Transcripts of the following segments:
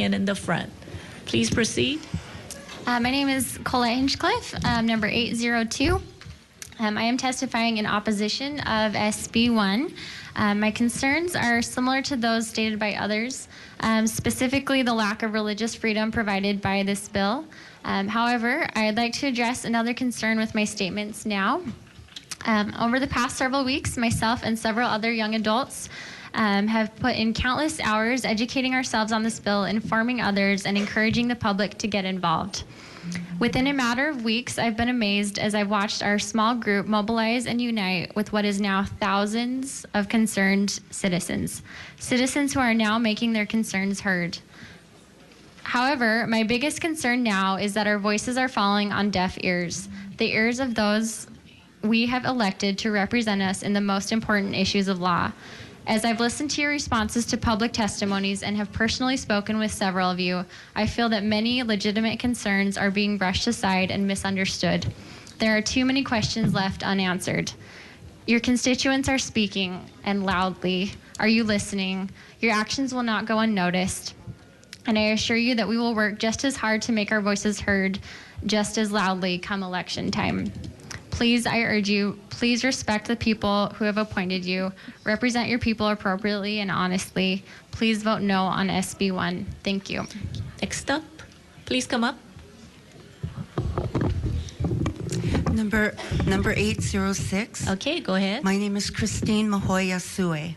and in the front. Please proceed. My name is Cola Hinchcliffe, number 802. I am testifying in opposition of SB1. My concerns are similar to those stated by others, specifically the lack of religious freedom provided by this bill. However, I'd like to address another concern with my statements now. Over the past several weeks, myself and several other young adults have put in countless hours educating ourselves on this bill, informing others, and encouraging the public to get involved. Within a matter of weeks, I've been amazed as I've watched our small group mobilize and unite with what is now thousands of concerned citizens who are now making their concerns heard. However, my biggest concern now is that our voices are falling on deaf ears, the ears of those we have elected to represent us in the most important issues of law. As I've listened to your responses to public testimonies and have personally spoken with several of you, I feel that many legitimate concerns are being brushed aside and misunderstood. There are too many questions left unanswered. Your constituents are speaking, and loudly. Are you listening? Your actions will not go unnoticed. And I assure you that we will work just as hard to make our voices heard just as loudly come election time. Please, I urge you, please respect the people who have appointed you. Represent your people appropriately and honestly. Please vote no on SB1. Thank you. Next up, please come up. Number 806. Okay, go ahead. My name is Christine Mahoya Sue.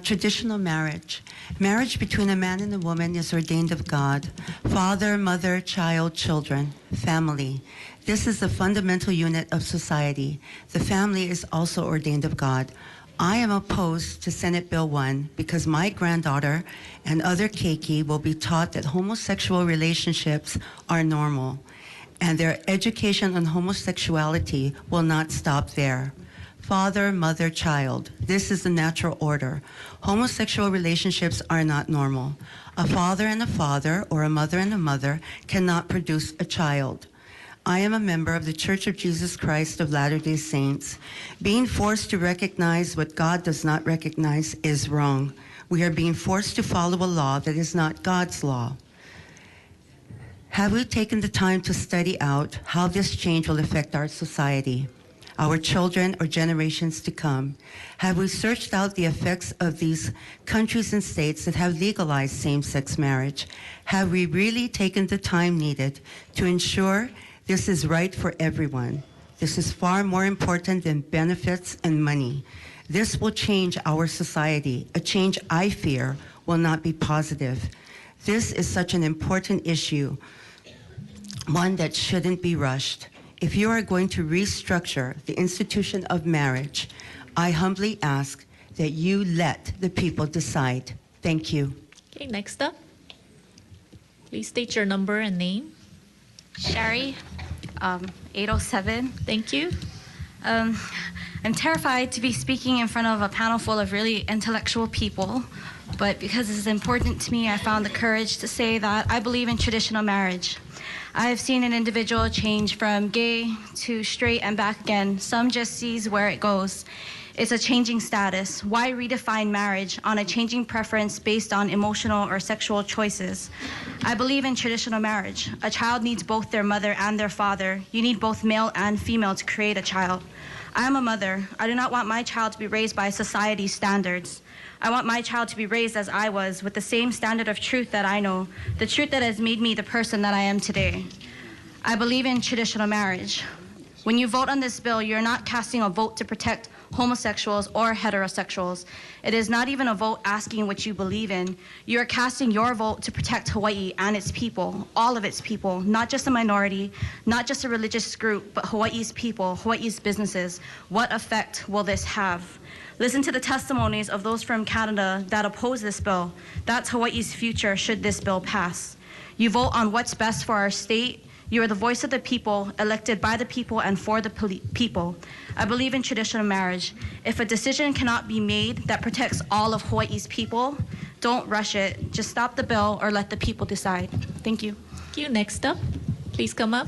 Traditional marriage. Marriage between a man and a woman is ordained of God. Father, mother, child, children, family. This is the fundamental unit of society. The family is also ordained of God. I am opposed to Senate Bill 1 because my granddaughter and other keiki will be taught that homosexual relationships are normal, and their education on homosexuality will not stop there. Father, mother, child. This is the natural order. Homosexual relationships are not normal. A father and a father, or a mother and a mother, cannot produce a child. I am a member of the Church of Jesus Christ of Latter-day Saints. Being forced to recognize what God does not recognize is wrong. We are being forced to follow a law that is not God's law. Have we taken the time to study out how this change will affect our society, our children, or generations to come? Have we searched out the effects of these countries and states that have legalized same-sex marriage? Have we really taken the time needed to ensure this is right for everyone? This is far more important than benefits and money. This will change our society, a change I fear will not be positive. This is such an important issue, one that shouldn't be rushed. If you are going to restructure the institution of marriage, I humbly ask that you let the people decide. Thank you. Okay, next up. Please state your number and name. Sherry, 807. Thank you. I'm terrified to be speaking in front of a panel full of really intellectual people, but because this is important to me, I found the courage to say that I believe in traditional marriage. I have seen an individual change from gay to straight and back again. Some just sees where it goes. It's a changing status. Why redefine marriage on a changing preference based on emotional or sexual choices? I believe in traditional marriage. A child needs both their mother and their father. You need both male and female to create a child. I am a mother. I do not want my child to be raised by society's standards. I want my child to be raised as I was, with the same standard of truth that I know, the truth that has made me the person that I am today. I believe in traditional marriage. When you vote on this bill, you're not casting a vote to protect homosexuals or heterosexuals. It is not even a vote asking what you believe in. You are casting your vote to protect Hawaii and its people, all of its people, not just a minority, not just a religious group, but Hawaii's people, Hawaii's businesses. What effect will this have? Listen to the testimonies of those from Canada that oppose this bill. That's Hawaii's future should this bill pass. You vote on what's best for our state. You are the voice of the people, elected by the people and for the people. I believe in traditional marriage. If a decision cannot be made that protects all of Hawaii's people, don't rush it. Just stop the bill or let the people decide. Thank you. Thank you. Next up, please come up.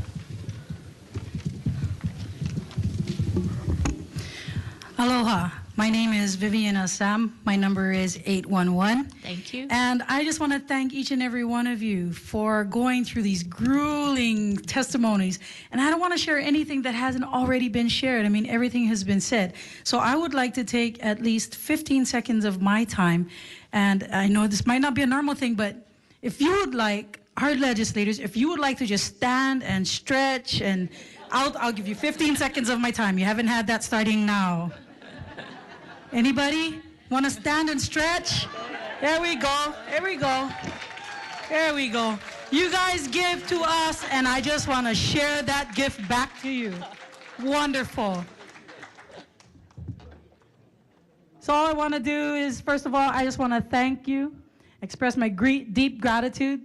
Aloha. My name is Vivian Assam. My number is 811. Thank you. And I just want to thank each and every one of you for going through these grueling testimonies. And I don't want to share anything that hasn't already been shared. I mean, everything has been said. So I would like to take at least 15 seconds of my time. And I know this might not be a normal thing, but if you would like, our legislators, if you would like to just stand and stretch, and I'll give you 15 seconds of my time. You haven't had that starting now. Anybody want to stand and stretch? There we go. There we go. There we go. You guys give to us, and I just want to share that gift back to you. Wonderful. So all I want to do is, first of all, I just want to thank you, express my deep gratitude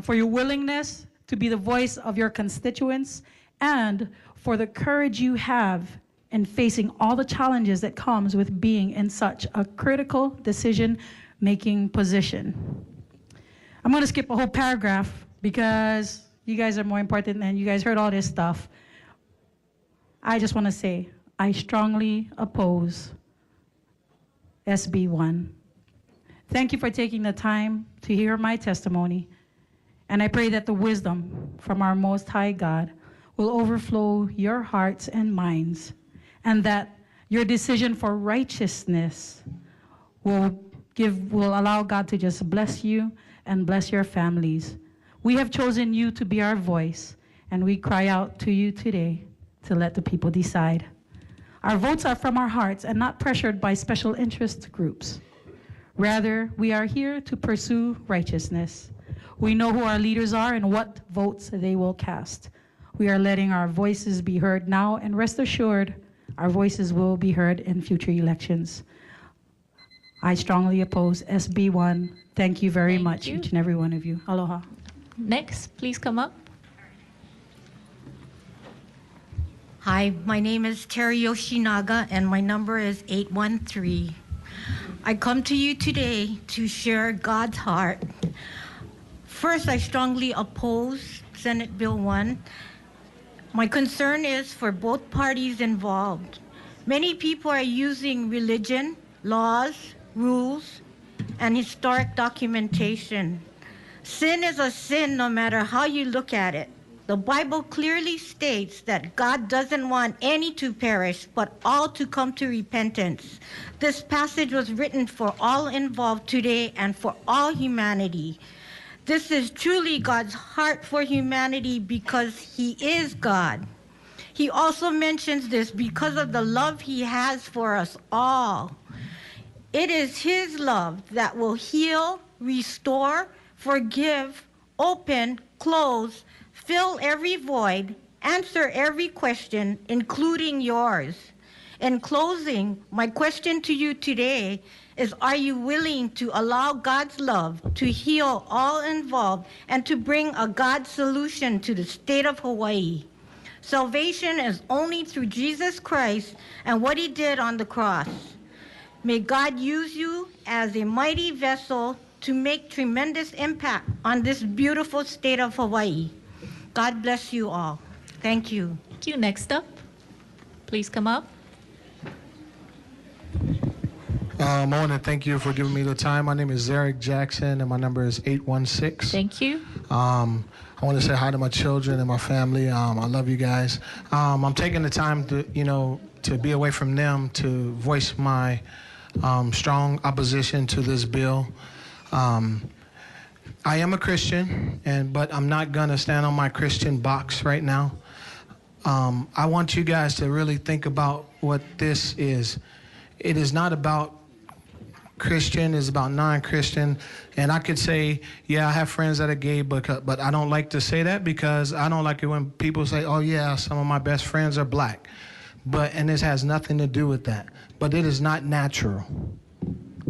for your willingness to be the voice of your constituents, and for the courage you have in facing all the challenges that comes with being in such a critical decision-making position. I'm going to skip a whole paragraph because you guys are more important and you guys heard all this stuff. I just want to say, I strongly oppose SB1. Thank you for taking the time to hear my testimony, and I pray that the wisdom from our Most High God will overflow your hearts and minds, and that your decision for righteousness will allow God to just bless you and bless your families. We have chosen you to be our voice, and we cry out to you today to let the people decide. Our votes are from our hearts and not pressured by special interest groups. Rather, we are here to pursue righteousness. We know who our leaders are and what votes they will cast. We are letting our voices be heard now, and rest assured, our voices will be heard in future elections. I strongly oppose SB1. Thank you very much, you. each and every one of you. Aloha. Next, please come up. Hi, my name is Terry Yoshinaga, and my number is 813. I come to you today to share God's heart. First, I strongly oppose Senate Bill 1. My concern is for both parties involved. Many people are using religion, laws, rules, and historic documentation. Sin is a sin no matter how you look at it. The Bible clearly states that God doesn't want any to perish, but all to come to repentance. This passage was written for all involved today and for all humanity. This is truly God's heart for humanity because He is God. He also mentions this because of the love He has for us all. It is His love that will heal, restore, forgive, open, close, fill every void, answer every question, including yours. In closing, my question to you today is, are you willing to allow God's love to heal all involved and to bring a God solution to the state of Hawaii? Salvation is only through Jesus Christ and what He did on the cross. May God use you as a mighty vessel to make tremendous impact on this beautiful state of Hawaii. God bless you all. Thank you. Thank you. Next up, please come up. Morning. Thank you for giving me the time. My name is Zarek Jackson, and my number is 816. Thank you. I want to say hi to my children and my family. I love you guys. I'm taking the time to be away from them to voice my strong opposition to this bill. I am a Christian, but I'm not going to stand on my Christian box right now. I want you guys to really think about what this is. It is not about Christian, it's about non-Christian. And I could say, yeah, I have friends that are gay, but I don't like to say that because I don't like it when people say, oh yeah, some of my best friends are black. And this has nothing to do with that. But it is not natural.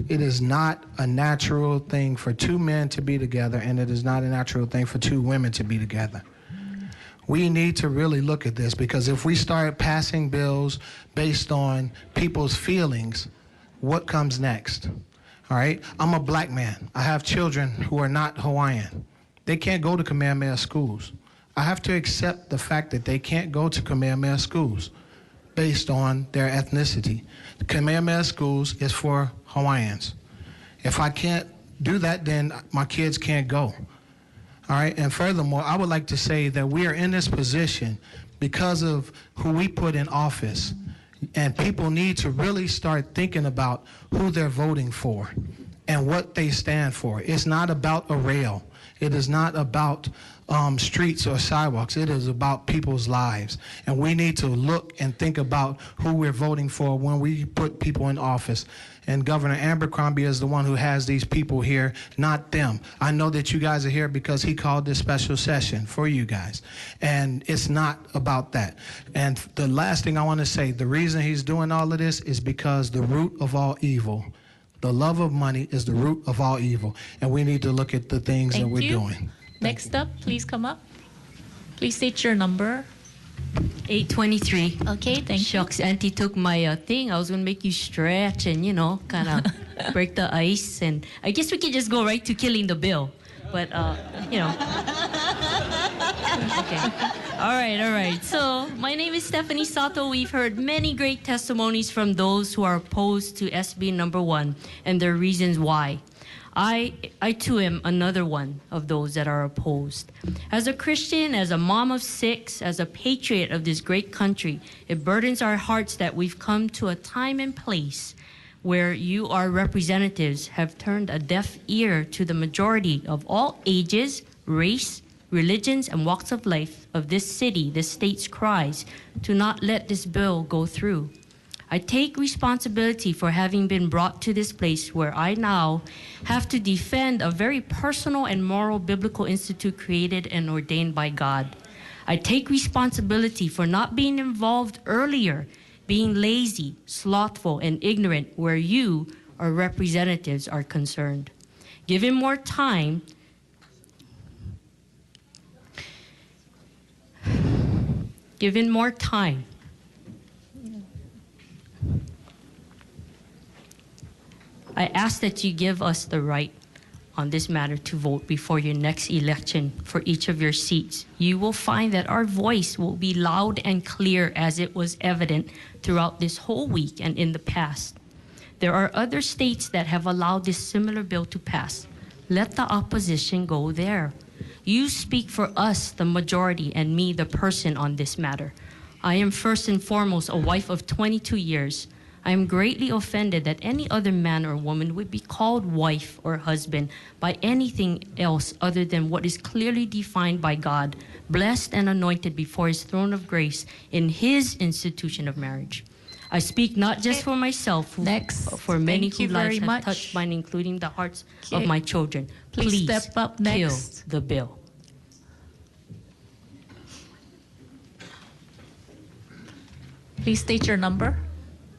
It is not a natural thing for two men to be together, and it is not a natural thing for two women to be together. We need to really look at this, because if we start passing bills based on people's feelings, what comes next? All right? I'm a black man. I have children who are not Hawaiian. They can't go to Kamehameha schools. I have to accept the fact that they can't go to Kamehameha schools. based on their ethnicity. The Kamehameha schools is for Hawaiians. If I can't do that, then my kids can't go. All right, and furthermore, I would like to say that we are in this position because of who we put in office, and people need to really start thinking about who they're voting for and what they stand for. It's not about a rail. It is not about streets or sidewalks. It is about people's lives. And we need to look and think about who we're voting for when we put people in office. And Governor Abercrombie is the one who has these people here, not them. I know that you guys are here because he called this special session for you guys. And it's not about that. And the last thing I want to say, the reason he's doing all of this is because the root of all evil, the love of money, is the root of all evil. And we need to look at the things that we're doing. Next up, please come up. Please state your number. 823. Okay, thank you. Shucks, Auntie took my thing. I was going to make you stretch and, you know, kind of break the ice. And I guess we could just go right to killing the bill. But, you know. Okay. All right. So, my name is Stephanie Sato. We've heard many great testimonies from those who are opposed to SB number 1 and their reasons why. I too am another one of those that are opposed. As a Christian, as a mom of 6, as a patriot of this great country, it burdens our hearts that we've come to a time and place where you, our representatives, have turned a deaf ear to the majority of all ages, race, religions, and walks of life of this city, this state's cries to not let this bill go through. I take responsibility for having been brought to this place where I now have to defend a very personal and moral biblical institute created and ordained by God. I take responsibility for not being involved earlier, being lazy, slothful, and ignorant where you, our representatives, are concerned. Given more time, I ask that you give us the right on this matter to vote before your next election for each of your seats. You will find that our voice will be loud and clear, as it was evident throughout this whole week and in the past. There are other states that have allowed this similar bill to pass. Let the opposition go there. You speak for us, the majority, and me, the person, on this matter. I am first and foremost a wife of 22 years. I am greatly offended that any other man or woman would be called wife or husband by anything else other than what is clearly defined by God, blessed and anointed before his throne of grace in his institution of marriage. I speak not just for myself, for many whose lives have touched mine, including the hearts of my children. Please step up next. Kill the bill. Please state your number.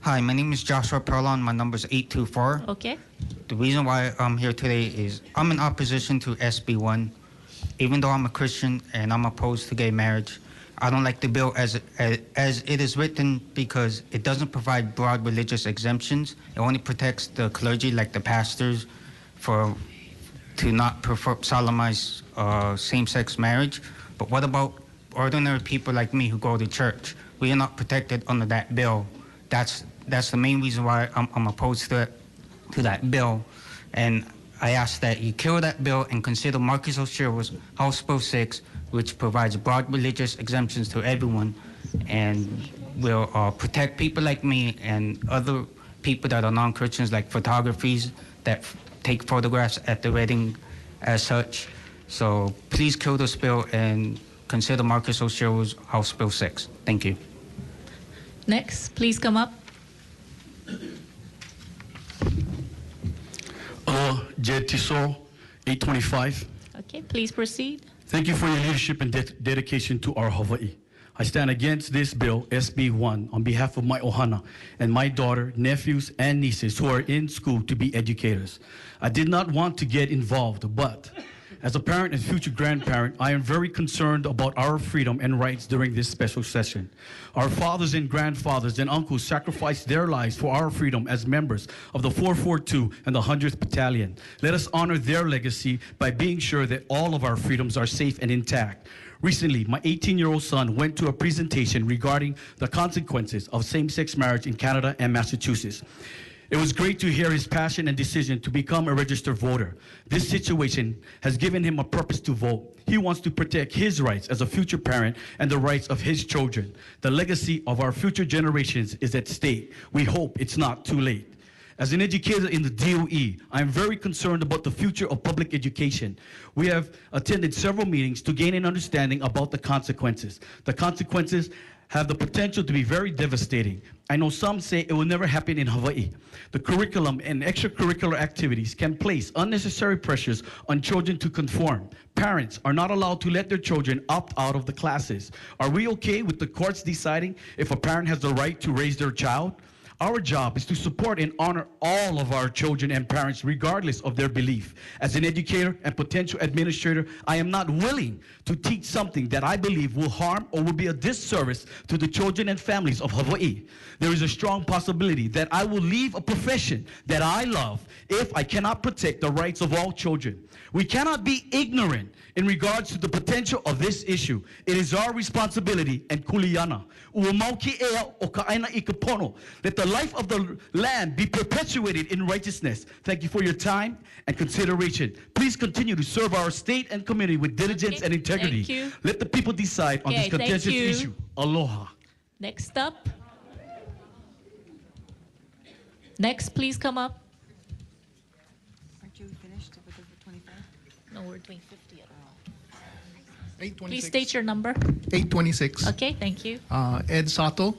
Hi, my name is Joshua Perlon. My number is 824. Okay. The reason why I'm here today is I'm in opposition to SB1. Even though I'm a Christian and I'm opposed to gay marriage, I don't like the bill as it is written because it doesn't provide broad religious exemptions. It only protects the clergy, like the pastors, to not solemnize same-sex marriage. But what about ordinary people like me who go to church? We are not protected under that bill. That's the main reason why I'm opposed to that bill. And I ask that you kill that bill and consider Marcus Oshiro's House Bill 6, which provides broad religious exemptions to everyone and will protect people like me and other people that are non-Christians, like photographies that take photographs at the wedding as such. So please kill this bill and consider Marcus Oshiro's House Bill 6. Thank you. Next, please come up. Jed Tissot, 825. Okay, please proceed. Thank you for your leadership and dedication to our Hawaii. I stand against this bill, SB1, on behalf of my ohana and my daughter, nephews, and nieces who are in school to be educators. I did not want to get involved, but As a parent and future grandparent, I am very concerned about our freedom and rights during this special session. Our fathers and grandfathers and uncles sacrificed their lives for our freedom as members of the 442 and the 100th Battalion. Let us honor their legacy by being sure that all of our freedoms are safe and intact. Recently, my 18-year-old son went to a presentation regarding the consequences of same-sex marriage in Canada and Massachusetts. It was great to hear his passion and decision to become a registered voter. This situation has given him a purpose to vote. He wants to protect his rights as a future parent and the rights of his children. The legacy of our future generations is at stake. We hope it's not too late. As an educator in the DOE, I am very concerned about the future of public education. We have attended several meetings to gain an understanding about the consequences. The consequences have the potential to be very devastating. I know some say it will never happen in Hawaii. The curriculum and extracurricular activities can place unnecessary pressures on children to conform. Parents are not allowed to let their children opt out of the classes. Are we okay with the courts deciding if a parent has the right to raise their child? Our job is to support and honor all of our children and parents regardless of their belief. As an educator and potential administrator, I am not willing to teach something that I believe will harm or will be a disservice to the children and families of Hawaii. There is a strong possibility that I will leave a profession that I love if I cannot protect the rights of all children. We cannot be ignorant in regards to the potential of this issue. It is our responsibility and kuleana. Let the life of the land be perpetuated in righteousness. Thank you for your time and consideration. Please continue to serve our state and community with diligence and integrity. Thank you. Let the people decide on this contentious issue. Aloha. Next up. Next, please come up. Aren't you finished with the 25? No, we're doing 50 at all. 826. Please state your number. 826. Okay, thank you. Ed Sato.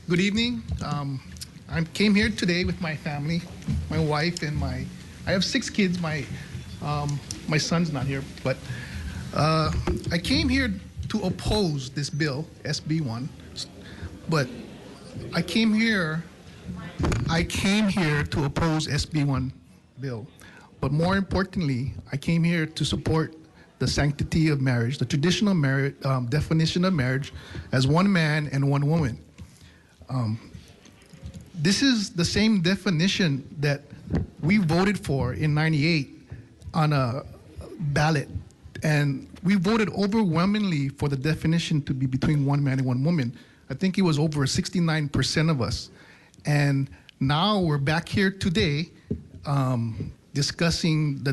Good evening. I came here today with my family, my wife, and I have 6 kids. My son's not here, but I came here to oppose this bill, SB1. But I came here to oppose SB1 bill. But more importantly, I came here to support the sanctity of marriage, the traditional marriage, definition of marriage as one man and one woman. This is the same definition that we voted for in '98 on a ballot. And we voted overwhelmingly for the definition to be between one man and one woman. I think it was over 69% of us. And now we're back here today discussing the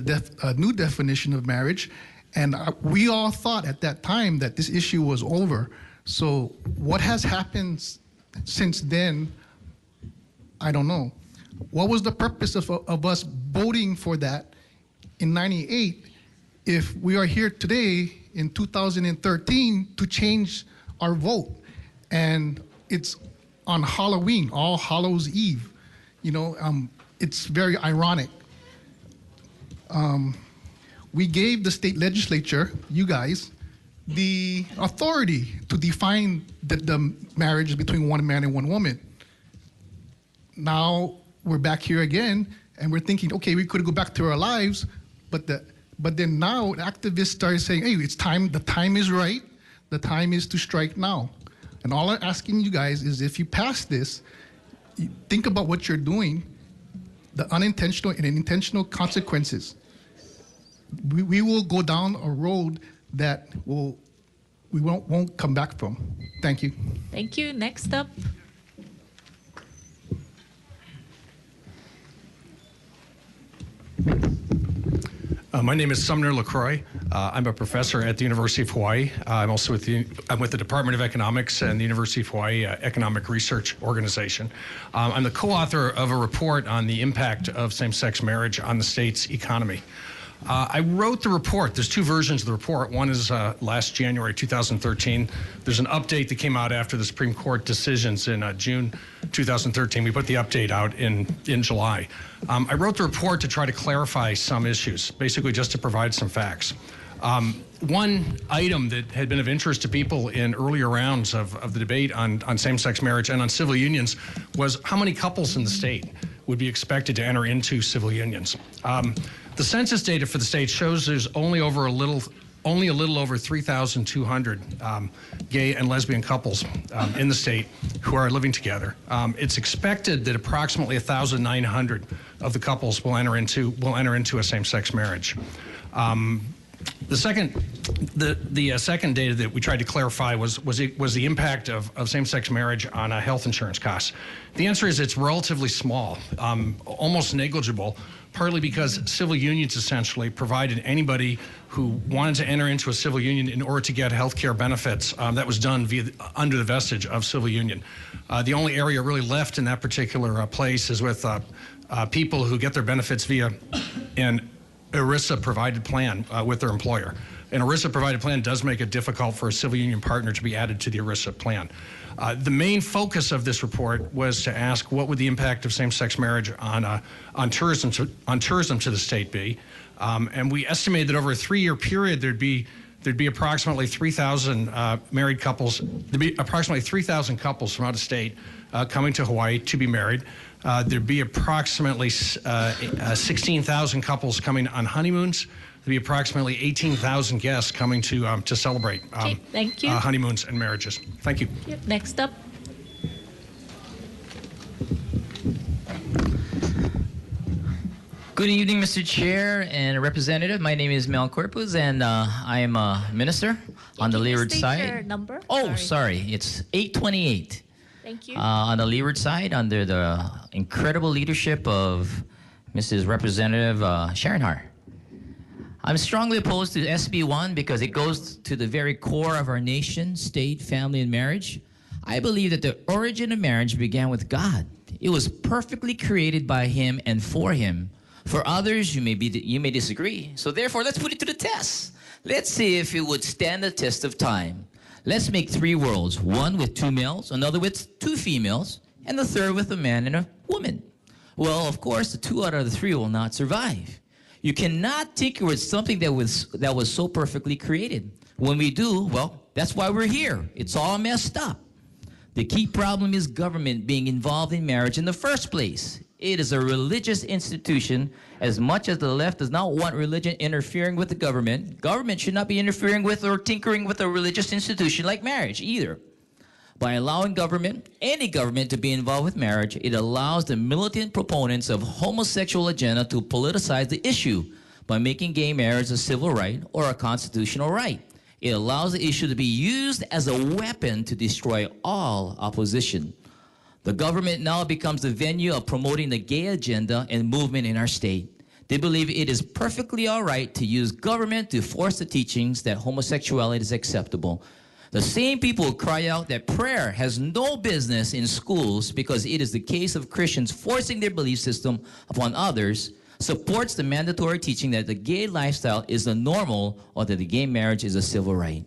new definition of marriage. And we all thought at that time that this issue was over. So what has happened since then, I don't know. What was the purpose of us voting for that in '98 if we are here today in 2013 to change our vote? And it's on Halloween, All Hallows Eve. You know, it's very ironic. We gave the state legislature, you guys, the authority to define the marriage between one man and one woman. Now we're back here again, and we're thinking, okay, we could go back to our lives, but then now activists started saying, hey, it's time. The time is right. The time is to strike now. And all I'm asking you guys is, if you pass this, think about what you're doing, the unintentional and intentional consequences. We will go down a road that we won't come back from. Thank you. Thank you. Next up. My name is Sumner LaCroix. I'm a professor at the University of Hawaii. I'm also with the Department of Economics and the University of Hawaii Economic Research Organization. I'm the co-author of a report on the impact of same-sex marriage on the state's economy. I wrote the report. There's 2 versions of the report. One is last January 2013. There's an update that came out after the Supreme Court decisions in June 2013. We put the update out in July. I wrote the report to try to clarify some issues, basically just to provide some facts. One item that had been of interest to people in earlier rounds of the debate on same-sex marriage and on civil unions was how many couples in the state would be expected to enter into civil unions. The census data for the state shows there's only a little over 3,200 gay and lesbian couples in the state who are living together. It's expected that approximately 1,900 of the couples will enter into a same-sex marriage. The second data that we tried to clarify was the impact of same-sex marriage on health insurance costs. The answer is it's relatively small, almost negligible, partly because civil unions essentially provided anybody who wanted to enter into a civil union in order to get health care benefits. That was done under the vestige of civil union. The only area really left in that particular place is with people who get their benefits via an ERISA-provided plan with their employer. An ERISA-provided plan does make it difficult for a civil union partner to be added to the ERISA plan. The main focus of this report was to ask what would the impact of same-sex marriage on tourism to the state be, and we estimated that over a 3-year period there'd be approximately 3,000 married couples. There'd be approximately 3,000 couples from out of state coming to Hawaii to be married. There'd be approximately 16,000 couples coming on honeymoons. There'd be approximately 18,000 guests coming to celebrate thank you. Honeymoons and marriages. Thank you. Yep, next up. Good evening, Mr. Chair and Representative. My name is Mel Corpus, and I am a minister on the leeward side. Your number? Oh, sorry. It's 828. Thank you. On the leeward side, under the incredible leadership of Mrs. Representative Sharon Har. I'm strongly opposed to SB1 because it goes to the very core of our nation, state, family, and marriage. I believe that the origin of marriage began with God. It was perfectly created by Him and for Him. For others, you may disagree. So therefore, let's put it to the test. Let's see if it would stand the test of time. Let's make 3 worlds, one with 2 males, another with 2 females, and the third with a man and a woman. Well, of course, the 2 out of the 3 will not survive. You cannot tinker with something that was so perfectly created. When we do, well, that's why we're here. It's all messed up. The key problem is government being involved in marriage in the first place. It is a religious institution. As much as the left does not want religion interfering with the government, government should not be interfering with or tinkering with a religious institution like marriage either. By allowing government, any government, to be involved with marriage, it allows the militant proponents of homosexual agenda to politicize the issue by making gay marriage a civil right or a constitutional right. It allows the issue to be used as a weapon to destroy all opposition. The government now becomes the venue of promoting the gay agenda and movement in our state. They believe it is perfectly all right to use government to force the teachings that homosexuality is acceptable. The same people who cry out that prayer has no business in schools because it is the case of Christians forcing their belief system upon others supports the mandatory teaching that the gay lifestyle is the normal or that the gay marriage is a civil right.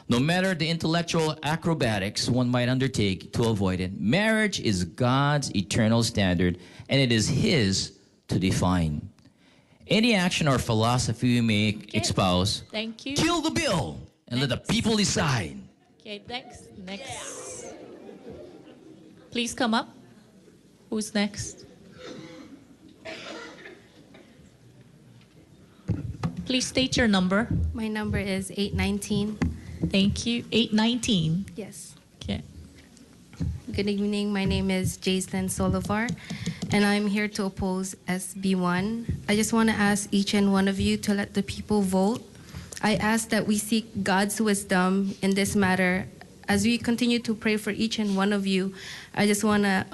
No matter the intellectual acrobatics one might undertake to avoid it, marriage is God's eternal standard, and it is His to define. Any action or philosophy you may espouse, Thank you. kill the bill and let the people decide. Okay, next. Please come up. Who's next? Please state your number. My number is 819. Thank you. 819. Yes. Okay. Good evening. My name is Jaislyn Solivar, and I'm here to oppose SB1. I just want to ask each and one of you to let the people vote. I ask that we seek God's wisdom in this matter. As we continue to pray for each and one of you, I just want to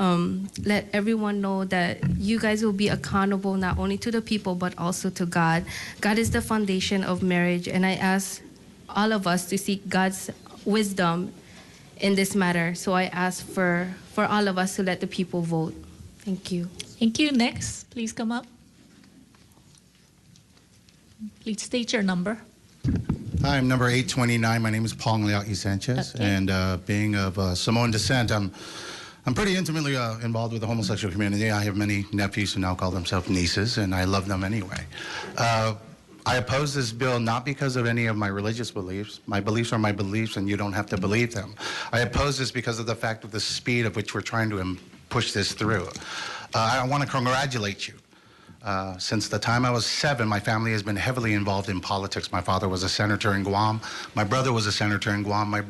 let everyone know that you guys will be accountable not only to the people but also to God. God is the foundation of marriage, and I ask all of us to seek God's wisdom in this matter. So I ask for all of us to let the people vote. Thank you. Thank you. Next, please come up. Please state your number. Hi, I'm number 829. My name is Paul Leaki Sanchez, Okay. and being of Samoan descent, I'm pretty intimately involved with the homosexual community. I have many nephews who now call themselves nieces, and I love them anyway. I oppose this bill not because of any of my religious beliefs. My beliefs are my beliefs, and you don't have to believe them. I oppose this because of the fact of the speed of which we're trying to push this through. I want to congratulate you Since the time I was 7, my family has been heavily involved in politics. My father was a senator in Guam. My brother was a senator in Guam. Another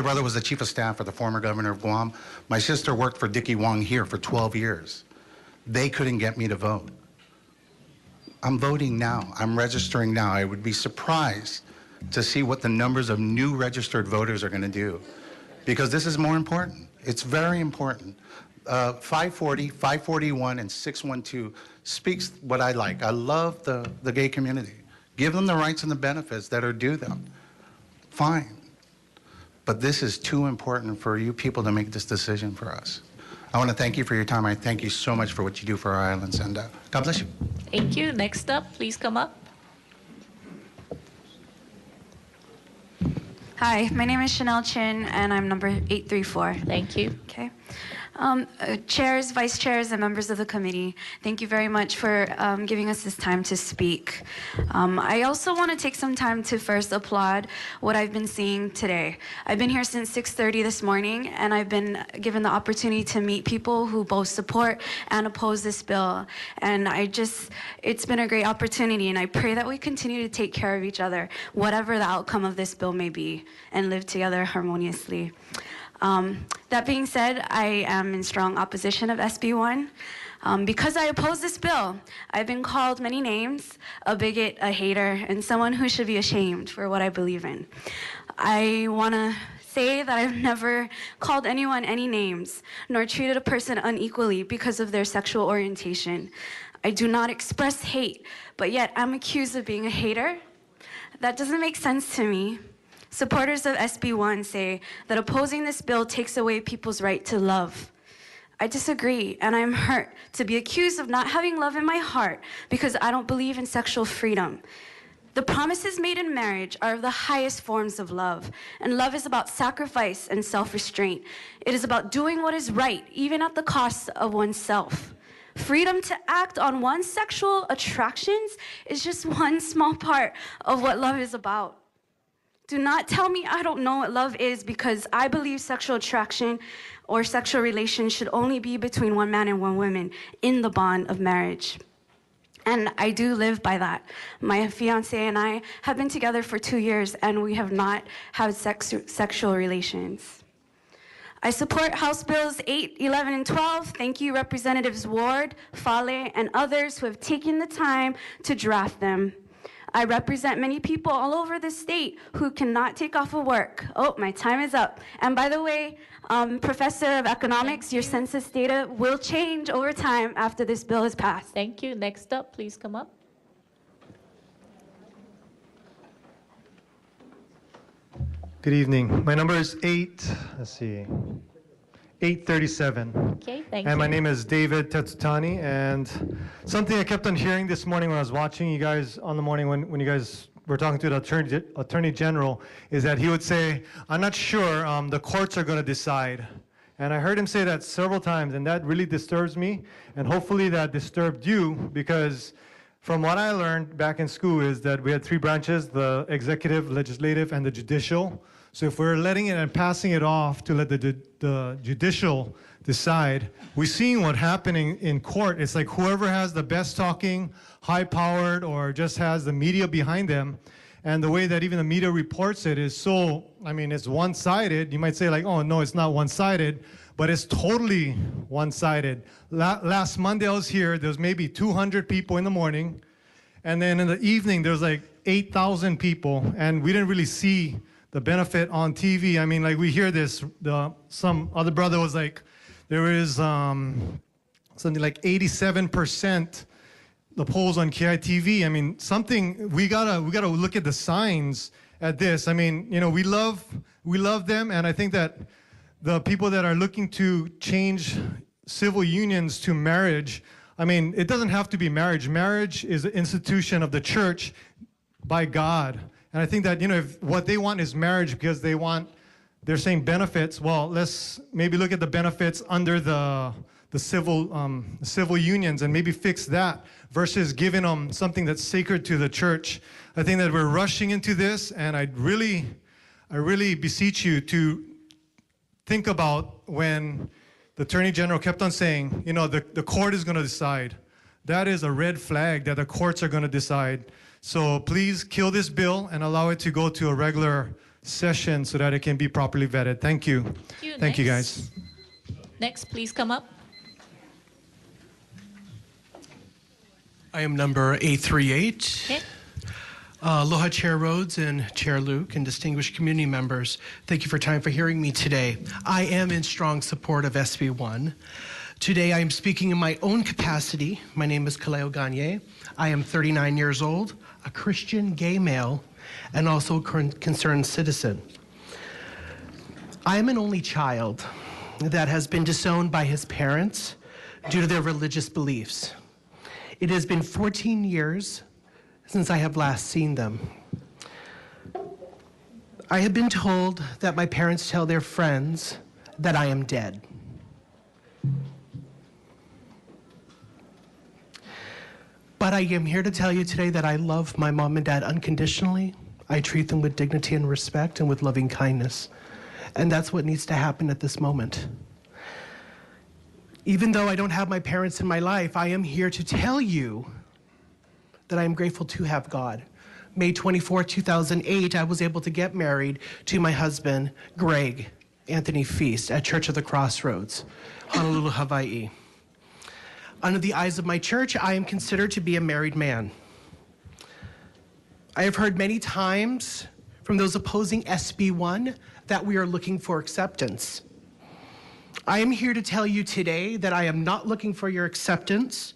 brother was the chief of staff for the former governor of Guam. My sister worked for Dickie Wong here for 12 years. They couldn't get me to vote. I'm voting now. I'm registering now. I would be surprised to see what the numbers of new registered voters are going to do, because this is more important. It's very important. 540, 541, and 612 speaks what I like. I love the gay community. Give them the rights and the benefits that are due them. Fine. But this is too important for you people to make this decision for us. I want to thank you for your time. I thank you so much for what you do for our islands, and God bless you. Thank you. Next up, please come up. Hi, my name is Chanel Chin, and I'm number 834. Thank you. Okay. Chairs, vice chairs, and members of the committee, thank you very much for giving us this time to speak. I also want to take some time to first applaud what I've been seeing today. I've been here since 6:30 this morning, and I've been given the opportunity to meet people who both support and oppose this bill. And it's been a great opportunity, and I pray that we continue to take care of each other, whatever the outcome of this bill may be, and live together harmoniously. That being said, I am in strong opposition of SB1. Because I oppose this bill, I've been called many names: a bigot, a hater, and someone who should be ashamed for what I believe in. I want to say that I've never called anyone any names, nor treated a person unequally because of their sexual orientation. I do not express hate, but yet I'm accused of being a hater. That doesn't make sense to me. Supporters of SB1 say that opposing this bill takes away people's right to love. I disagree, and I'm hurt to be accused of not having love in my heart because I don't believe in sexual freedom. The promises made in marriage are the highest forms of love, and love is about sacrifice and self-restraint. It is about doing what is right, even at the cost of oneself. Freedom to act on one's sexual attractions is just one small part of what love is about. Do not tell me I don't know what love is, because I believe sexual attraction or sexual relations should only be between one man and one woman in the bond of marriage. And I do live by that. My fiance and I have been together for 2 years, and we have not had sexual relations. I support House Bills 8, 11, and 12. Thank you, Representatives Ward, Fale, and others who have taken the time to draft them. I represent many people all over the state who cannot take off of work. Oh, my time is up. And by the way, Professor of Economics, your census data will change over time after this bill is passed. Thank you. Next up, please come up. Good evening. My number is 837. Okay, thank you. And my name is David Tetsutani, and something I kept on hearing this morning when I was watching you guys on the morning when you guys were talking to the Attorney General is that he would say, I'm not sure, the courts are going to decide. And I heard him say that several times, and that really disturbs me, and hopefully that disturbed you, because from what I learned back in school is that we had 3 branches: the executive, legislative, and the judicial. So if we're letting it and passing it off to let the judicial decide, we're seeing what happening in court. It's like whoever has the best talking, high-powered, or just has the media behind them, and the way that even the media reports it is so, I mean, it's one-sided. You might say like, oh, no, it's not one-sided, but it's totally one-sided. Last Monday I was here, there was maybe 200 people in the morning, and then in the evening there was like 8,000 people, and we didn't really see the benefit on TV. I mean, like we hear this, some other brother was like, there is something like 87% the polls on KITV. I mean, something, we gotta look at the signs at this. I mean, you know, we love them, and I think that the people that are looking to change civil unions to marriage, I mean, it doesn't have to be marriage. Marriage is an institution of the church by God. And I think that, you know, if what they want is marriage because they're saying benefits, well, let's maybe look at the benefits under the civil unions and maybe fix that versus giving them something that's sacred to the church. I think that we're rushing into this, and I really beseech you to think about when the Attorney General kept on saying, you know, the court is going to decide. that is a red flag that the courts are going to decide. So please kill this bill and allow it to go to a regular session so that it can be properly vetted. Thank you. Thank you, guys. Next, please come up. I am number 838. Okay. Aloha Chair Rhodes and Chair Luke and distinguished community members. Thank you for time for hearing me today. I am in strong support of SB1. Today I am speaking in my own capacity. My name is Kaleo Gagne. I am 39 years old, a Christian gay male, and also a concerned citizen. I am an only child that has been disowned by his parents due to their religious beliefs. It has been 14 years since I have last seen them. I have been told that my parents tell their friends that I am dead. But I am here to tell you today that I love my mom and dad unconditionally. I treat them with dignity and respect and with loving kindness. And that's what needs to happen at this moment. Even though I don't have my parents in my life, I am here to tell you that I am grateful to have God. May 24, 2008, I was able to get married to my husband, Greg Anthony Feast, at Church of the Crossroads, Honolulu, Hawaii. Under the eyes of my church, I am considered to be a married man. I have heard many times from those opposing SB1 that we are looking for acceptance. I am here to tell you today that I am not looking for your acceptance,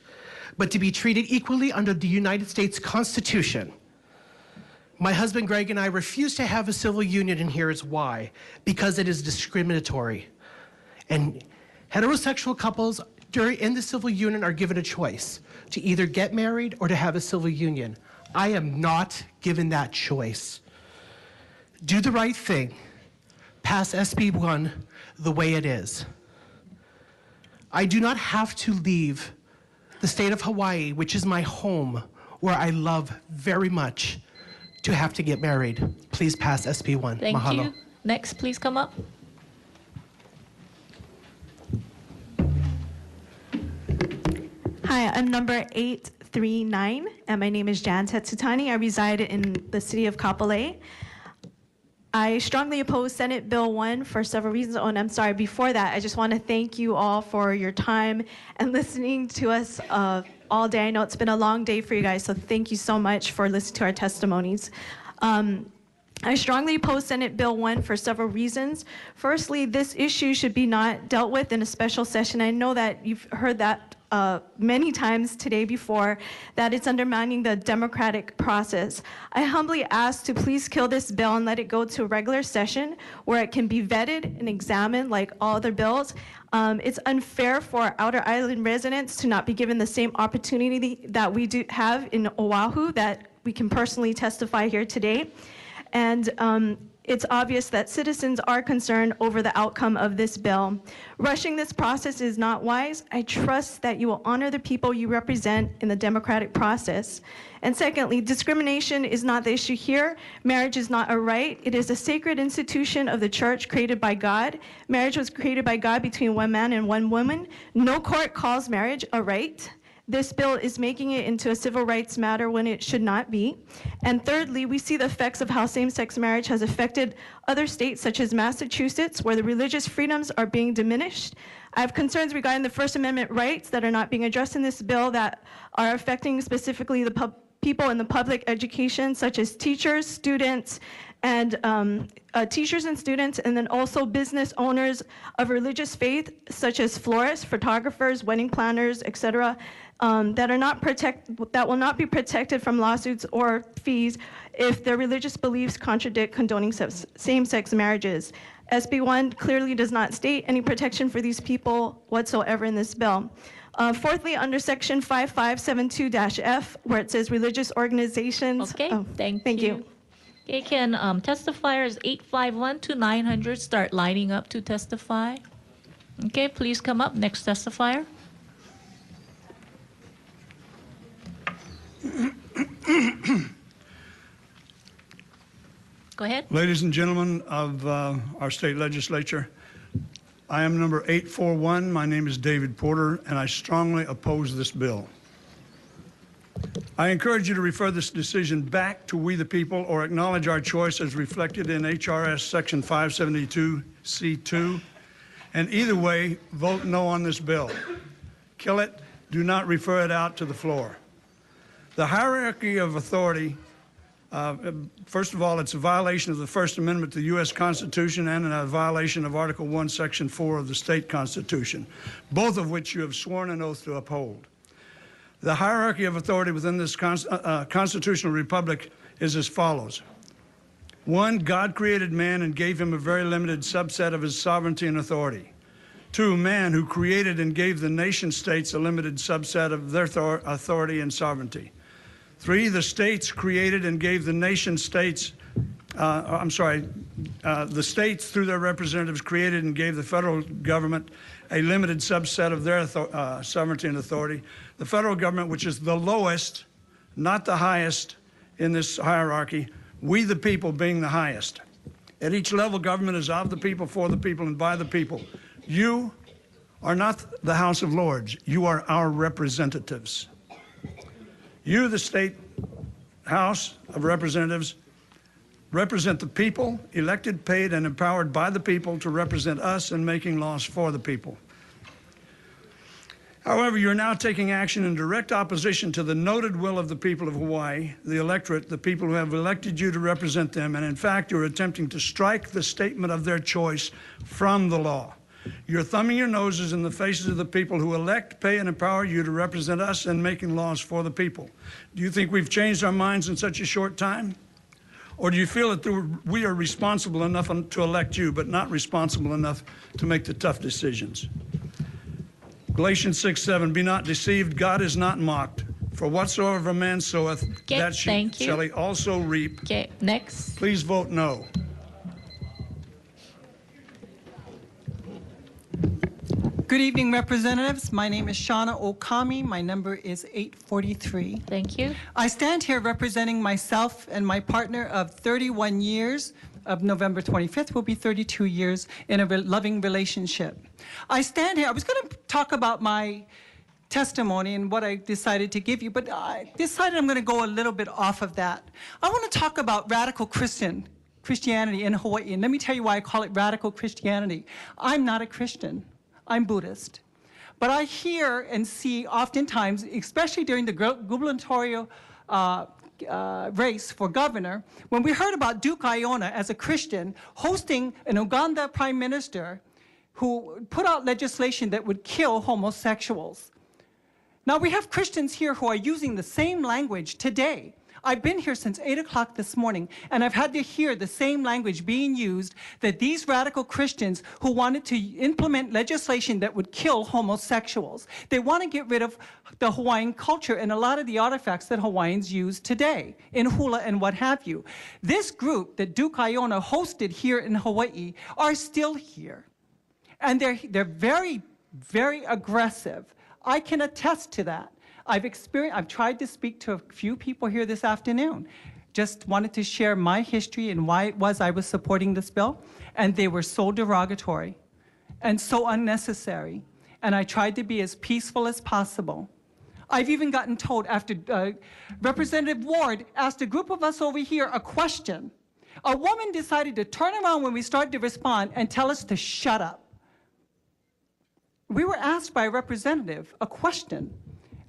but to be treated equally under the United States Constitution. My husband Greg and I refuse to have a civil union, and here is why. Because it is discriminatory. And heterosexual couples in the civil union are given a choice to either get married or to have a civil union. I am not given that choice. Do the right thing. Pass SB1 the way it is. I do not have to leave the state of Hawaii, which is my home, where I love very much, to have to get married. Please pass SB1. Thank Mahalo. you. Next, please come up. Hi, I'm number 839, and my name is Jan Tetsutani. I reside in the city of Kapolei. I strongly oppose Senate Bill 1 for several reasons. Oh, and I'm sorry, before that, I just want to thank you all for your time and listening to us all day. I know it's been a long day for you guys, so thank you so much for listening to our testimonies. I strongly oppose Senate Bill 1 for several reasons. Firstly, this issue should be not dealt with in a special session. I know that you've heard that many times today before, that it's undermining the democratic process. I humbly ask to please kill this bill and let it go to a regular session where it can be vetted and examined like all other bills. It's unfair for Outer Island residents to not be given the same opportunity that we do have in Oahu, that we can personally testify here today. And it's obvious that citizens are concerned over the outcome of this bill. Rushing this process is not wise. I trust that you will honor the people you represent in the democratic process. And secondly, discrimination is not the issue here. Marriage is not a right. It is a sacred institution of the church created by God. Marriage was created by God between one man and one woman. No court calls marriage a right. This bill is making it into a civil rights matter when it should not be. And thirdly, we see the effects of how same-sex marriage has affected other states such as Massachusetts, where the religious freedoms are being diminished. I have concerns regarding the First Amendment rights that are not being addressed in this bill that are affecting specifically the people in the public education, such as teachers, students, and and then also business owners of religious faith, such as florists, photographers, wedding planners, etc., that will not be protected from lawsuits or fees if their religious beliefs contradict condoning same-sex marriages. SB1 clearly does not state any protection for these people whatsoever in this bill. Fourthly, under section 5572-F, where it says religious organizations. Okay, thank you. Okay, can testifiers 851 to 900 start lining up to testify? Okay, please come up. Next testifier. Go ahead. Ladies and gentlemen of our state legislature, I am number 841. My name is David Porter, and I strongly oppose this bill. I encourage you to refer this decision back to We the People or acknowledge our choice as reflected in HRS Section 572 C2. And either way, vote no on this bill. Kill it. Do not refer it out to the floor. The hierarchy of authority, first of all, it's a violation of the First Amendment to the U.S. Constitution and a violation of Article 1, Section 4 of the state constitution, both of which you have sworn an oath to uphold. The hierarchy of authority within this constitutional republic is as follows. 1, God created man and gave him a very limited subset of his sovereignty and authority. 2, man who created and gave the nation states a limited subset of their authority and sovereignty. 3, the states created and gave the nation states, the states through their representatives created and gave the federal government a limited subset of their sovereignty and authority. The federal government, which is the lowest, not the highest in this hierarchy, we the people being the highest. At each level, government is of the people, for the people, and by the people. You are not the House of Lords. You are our representatives. You, the state House of Representatives, represent the people, elected, paid, and empowered by the people to represent us in making laws for the people. However, you're now taking action in direct opposition to the noted will of the people of Hawaii, the electorate, the people who have elected you to represent them, and in fact, you're attempting to strike the statement of their choice from the law. You're thumbing your noses in the faces of the people who elect, pay, and empower you to represent us in making laws for the people. Do you think we've changed our minds in such a short time? Or do you feel that we are responsible enough to elect you, but not responsible enough to make the tough decisions? Galatians 6:7, be not deceived, God is not mocked. For whatsoever a man soweth, that shall he also reap. Okay, next. Please vote no. Good evening, representatives. My name is Shauna Okami. My number is 843. Thank you. I stand here representing myself and my partner of 31 years. Of November 25th will be 32 years in a loving relationship. I stand here. I was going to talk about my testimony and what I decided to give you, but I decided I'm going to go a little bit off of that. I want to talk about radical Christianity in Hawaii, and let me tell you why I call it radical Christianity. I'm not a Christian. I'm Buddhist. But I hear and see oftentimes, especially during the gubernatorial race for governor, when we heard about Duke Iona as a Christian hosting an Uganda prime minister who put out legislation that would kill homosexuals. Now we have Christians here who are using the same language today. I've been here since 8 o'clock this morning, and I've had to hear the same language being used, that these radical Christians who wanted to implement legislation that would kill homosexuals. They want to get rid of the Hawaiian culture and a lot of the artifacts that Hawaiians use today in hula and what have you. This group that Duke Iona hosted here in Hawaii are still here. And they're very, very aggressive. I can attest to that. I've tried to speak to a few people here this afternoon. Just wanted to share my history and why it was I was supporting this bill. And they were so derogatory and so unnecessary. And I tried to be as peaceful as possible. I've even gotten told after Representative Ward asked a group of us over here a question. A woman decided to turn around when we started to respond and tell us to shut up. We were asked by a representative a question.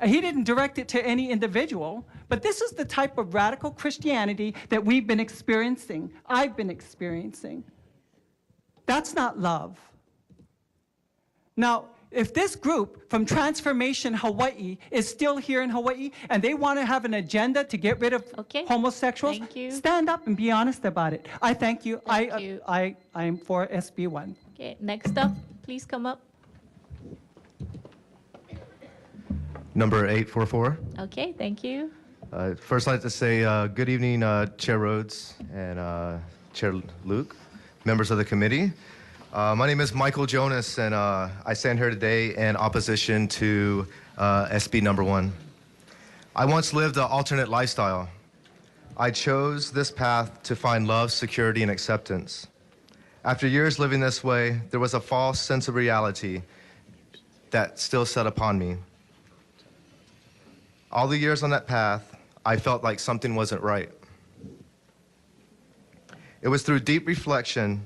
He didn't direct it to any individual, but this is the type of radical Christianity that we've been experiencing, I've been experiencing. That's not love. Now, if this group from Transformation Hawaii is still here in Hawaii and they want to have an agenda to get rid of homosexuals, stand up and be honest about it. I thank you. I am for SB1. Okay, next up, please come up. Number 844. Okay, thank you. First, I'd like to say good evening, Chair Rhodes and Chair Luke, members of the committee. My name is Michael Jonas, and I stand here today in opposition to SB number 1. I once lived an alternate lifestyle. I chose this path to find love, security, and acceptance. After years living this way, there was a false sense of reality that still set upon me. All the years on that path, I felt like something wasn't right. It was through deep reflection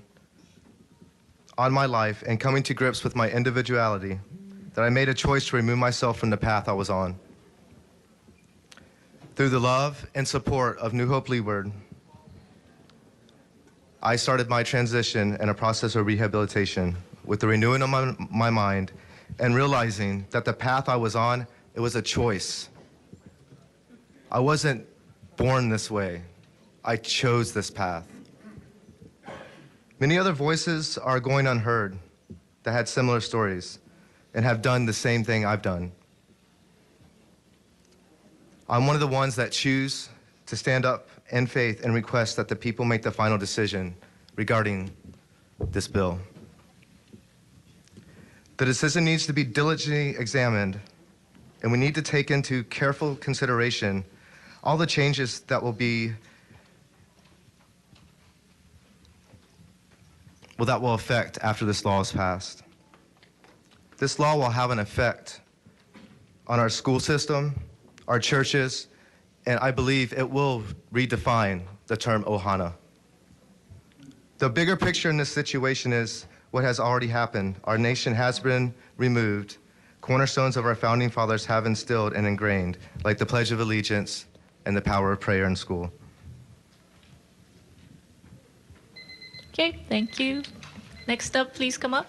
on my life and coming to grips with my individuality that I made a choice to remove myself from the path I was on. Through the love and support of New Hope Leeward, I started my transition and a process of rehabilitation with the renewing of my mind and realizing that the path I was on, it was a choice. I wasn't born this way. I chose this path. Many other voices are going unheard that had similar stories and have done the same thing I've done. I'm one of the ones that choose to stand up in faith and request that the people make the final decision regarding this bill. The decision needs to be diligently examined, and we need to take into careful consideration all the changes that will affect after this law is passed. This law will have an effect on our school system, our churches, and I believe it will redefine the term Ohana. The bigger picture in this situation is what has already happened. Our nation has been removed. Cornerstones of our founding fathers have instilled and ingrained, like the Pledge of Allegiance and the power of prayer in school. Okay, thank you. Next up, please come up.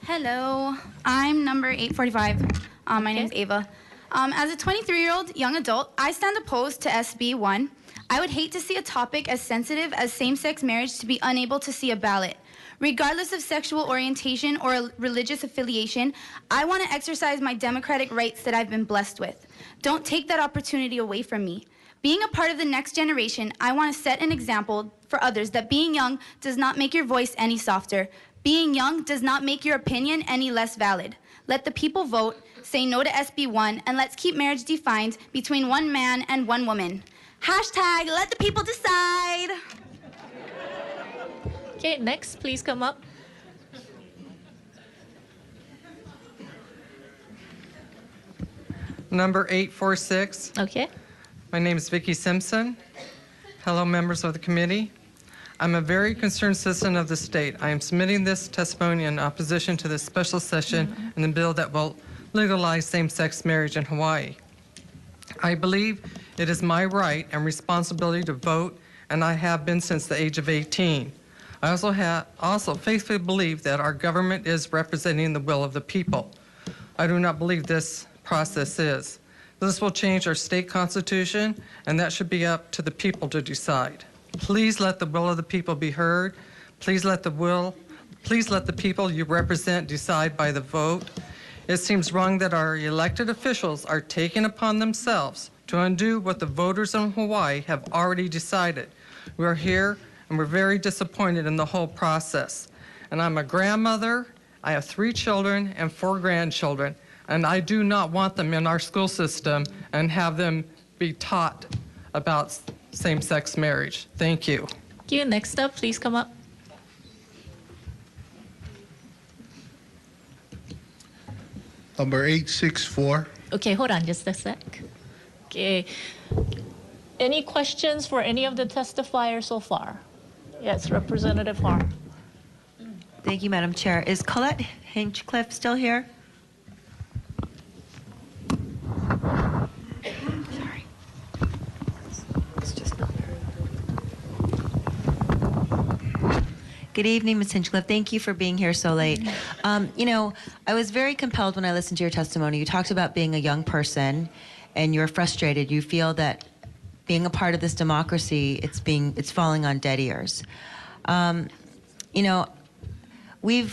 Hello, I'm number 845. My name's Ava. As a 23-year-old young adult, I stand opposed to SB1. I would hate to see a topic as sensitive as same-sex marriage to be unable to see a ballot. Regardless of sexual orientation or religious affiliation, I want to exercise my democratic rights that I've been blessed with. Don't take that opportunity away from me. Being a part of the next generation, I want to set an example for others that being young does not make your voice any softer. Being young does not make your opinion any less valid. Let the people vote, say no to SB1, and let's keep marriage defined between one man and one woman. Hashtag let the people decide. Okay, next, please come up. Number 846. Okay. My name is Vicki Simpson. Hello, members of the committee. I'm a very concerned citizen of the state. I am submitting this testimony in opposition to this special session in the bill that will legalize same-sex marriage in Hawaii. I believe it is my right and responsibility to vote, and I have been since the age of 18. I also faithfully believe that our government is representing the will of the people. I do not believe this process is. This will change our state constitution, and that should be up to the people to decide. Please let the will of the people be heard. Please let the people you represent decide by the vote. It seems wrong that our elected officials are taking upon themselves to undo what the voters in Hawaii have already decided. We are here and we're very disappointed in the whole process. And I'm a grandmother, I have 3 children and 4 grandchildren, and I do not want them in our school system and have them be taught about same-sex marriage. Thank you. Thank you. Next up, please come up. Number 864. Okay, hold on just a sec. Okay. Any questions for any of the testifiers so far? Yes, Representative Har. Thank you, Madam Chair. Is Colette Hinchcliffe still here? Sorry. It's just not her. Good evening, Ms. Hinchcliffe. Thank you for being here so late. You know, I was very compelled when I listened to your testimony. You talked about being a young person and you're frustrated. You feel that being a part of this democracy, it's falling on dead ears. You know,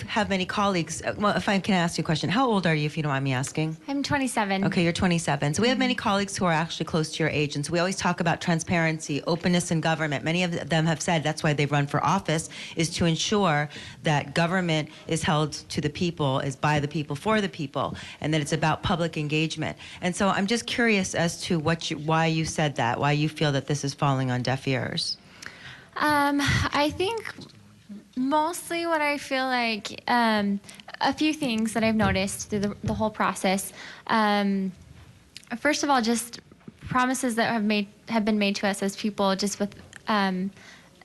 have many colleagues. Well, if I can ask you a question, how old are you, if you don't mind me asking? I'm 27. Okay, you're 27. So we have many colleagues who are actually close to your age, and so we always talk about transparency, openness in government. Many of them have said that's why they've run for office, is to ensure that government is held to the people, is by the people, for the people, and that it's about public engagement. And so I'm just curious as to why you said that, why you feel that this is falling on deaf ears. I think mostly what I feel like, a few things that I've noticed through the whole process. first of all, just promises that have been made to us as people, just with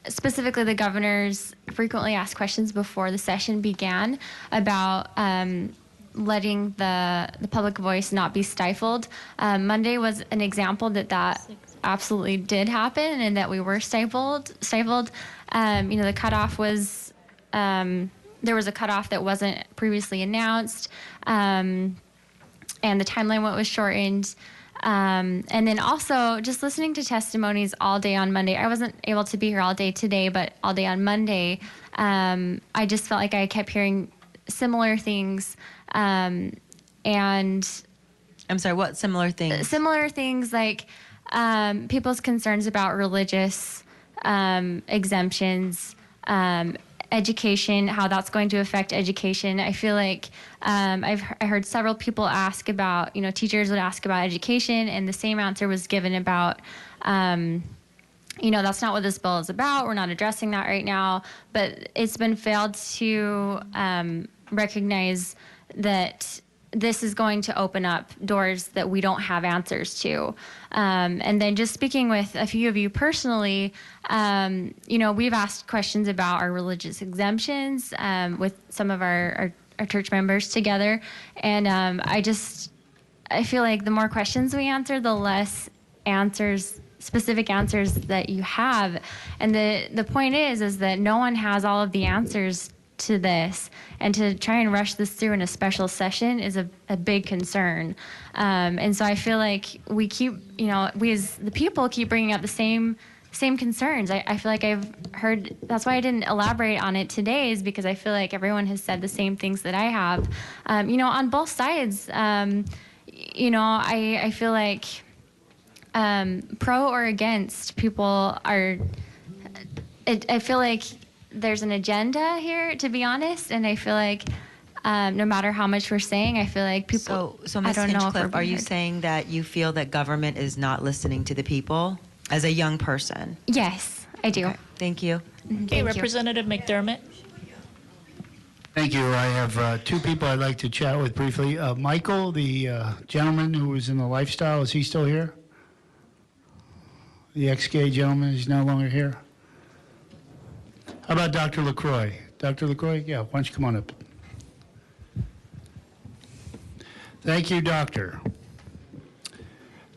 specifically the governor's frequently asked questions before the session began about letting the public voice not be stifled. Monday was an example that absolutely did happen, and that we were stifled. The cutoff was there was a cutoff that wasn't previously announced, and the timeline was shortened. And then also just listening to testimonies all day on Monday. I wasn't able to be here all day today, but all day on Monday, I just felt like I kept hearing similar things. And I'm sorry, what similar things? Similar things like people's concerns about religious exemptions, education, how that's going to affect education. I feel like I heard several people ask about, teachers would ask about education, and the same answer was given about, that's not what this bill is about. We're not addressing that right now. But it's been failed to recognize that this is going to open up doors that we don't have answers to. And then just speaking with a few of you personally, we've asked questions about our religious exemptions with some of our church members together. And I feel like the more questions we answer, the less specific answers that you have. And the point is that no one has all of the answers to this, and to try and rush this through in a special session is a big concern. And so I feel like we as the people keep bringing up the same concerns. I feel like I've heard, that's why I didn't elaborate on it today, is because I feel like everyone has said the same things that I have. On both sides, I feel like pro or against, people are, I feel like there's an agenda here, to be honest, and I feel like no matter how much we're saying, I feel like people. So Ms. Hinchcliffe, are you saying that you feel that government is not listening to the people as a young person? Yes, I do. Okay, thank you. Okay, Representative McDermott. Thank you. I have two people I'd like to chat with briefly. Michael, the gentleman who was in the lifestyle, is he still here? The ex-gay gentleman is no longer here. How about Dr. LaCroix? Dr. LaCroix? Yeah, why don't you come on up? Thank you, Doctor.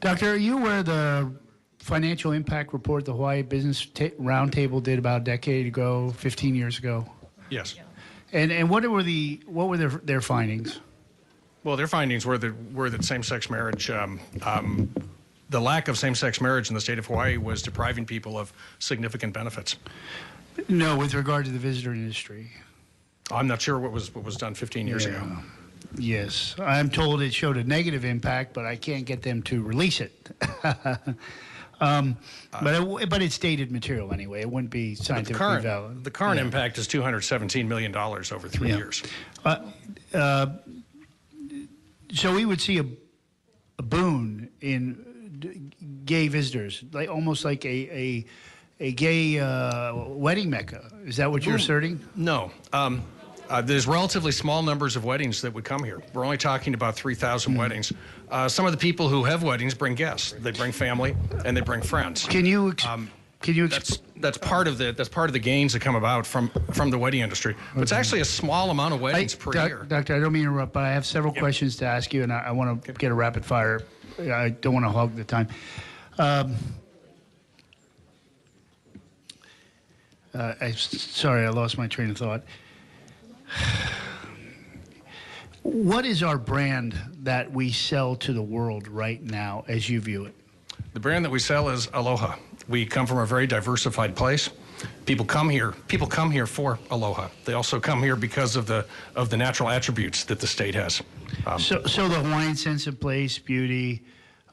Doctor, are you aware of the financial impact report the Hawaii Business Roundtable did about a decade ago, 15 years ago? Yes. And what were their findings? Well, their findings were that same-sex marriage, the lack of same-sex marriage in the state of Hawaii was depriving people of significant benefits. No, with regard to the visitor industry. I'm not sure what was done 15 years ago. Yes, I'm told it showed a negative impact, but I can't get them to release it. But it's dated material anyway. It wouldn't be scientifically valid. The current impact is $217 million over 3 years. So we would see a boon in gay visitors, like almost like a gay wedding mecca. Is that what you're asserting? No. There's relatively small numbers of weddings that would come here. We're only talking about 3,000 weddings. Some of the people who have weddings bring guests. They bring family and they bring friends. That's part of the gains that come about from the wedding industry. But it's actually a small amount of weddings per year. Doctor, I don't mean to interrupt, but I have several questions to ask you, and I want to get a rapid fire. I don't want to hog the time. Sorry, I lost my train of thought. What is our brand that we sell to the world right now as you view it? The brand that we sell is Aloha. We come from a very diversified place. People come here for Aloha. They also come here because of the natural attributes that the state has. So the Hawaiian sense of place, beauty,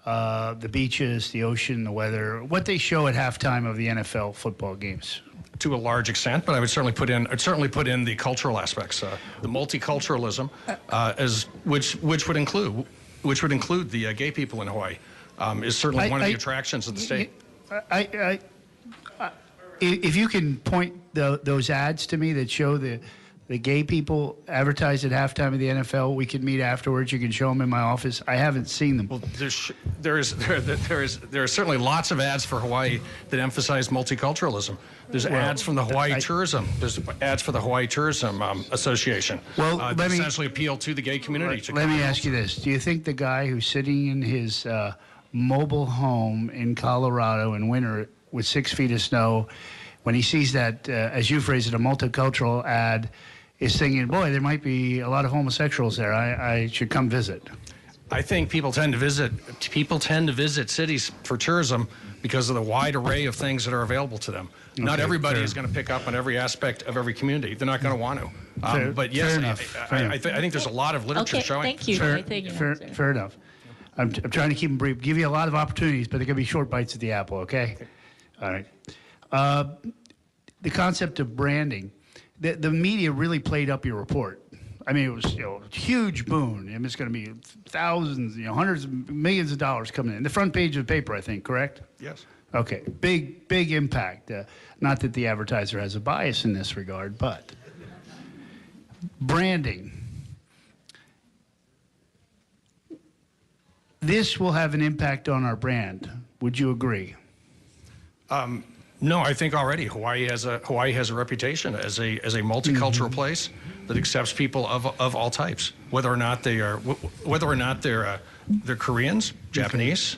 the beaches, the ocean, the weather, what they show at halftime of the NFL football games. To a large extent, but I would certainly put in the cultural aspects, the multiculturalism, which would include the gay people in Hawaii, is certainly one of the attractions of the state. If you can point those ads to me that show the The gay people advertise at halftime of the NFL. We can meet afterwards. You can show them in my office. I haven't seen them. Well, there are certainly lots of ads for Hawaii that emphasize multiculturalism. There's ads from the Hawaii Tourism. There's ads for the Hawaii Tourism Association. Well, that essentially appeal to the gay community. Let me ask you this. Do you think the guy who's sitting in his mobile home in Colorado in winter with 6 feet of snow, when he sees that, as you phrase it, a multicultural ad, is thinking, boy, there might be a lot of homosexuals there. I should come visit? I think people tend to visit cities for tourism because of the wide array of things that are available to them. Not everybody is going to pick up on every aspect of every community. They're not going to want to. But yes, I think there's a lot of literature showing. Thank you. Fair enough. I'm trying to keep them brief. Give you a lot of opportunities, but they're going to be short bites at the apple, okay? All right. The concept of branding. The media really played up your report. I mean, it was a huge boon. I mean, it's going to be thousands, hundreds of millions of dollars coming in. The front page of the paper, I think, correct? Yes. Okay, big impact. Not that the advertiser has a bias in this regard, but branding. This will have an impact on our brand. Would you agree? No, I think already Hawaii has a reputation as a multicultural place that accepts people of all types, whether or not they're Koreans, Japanese,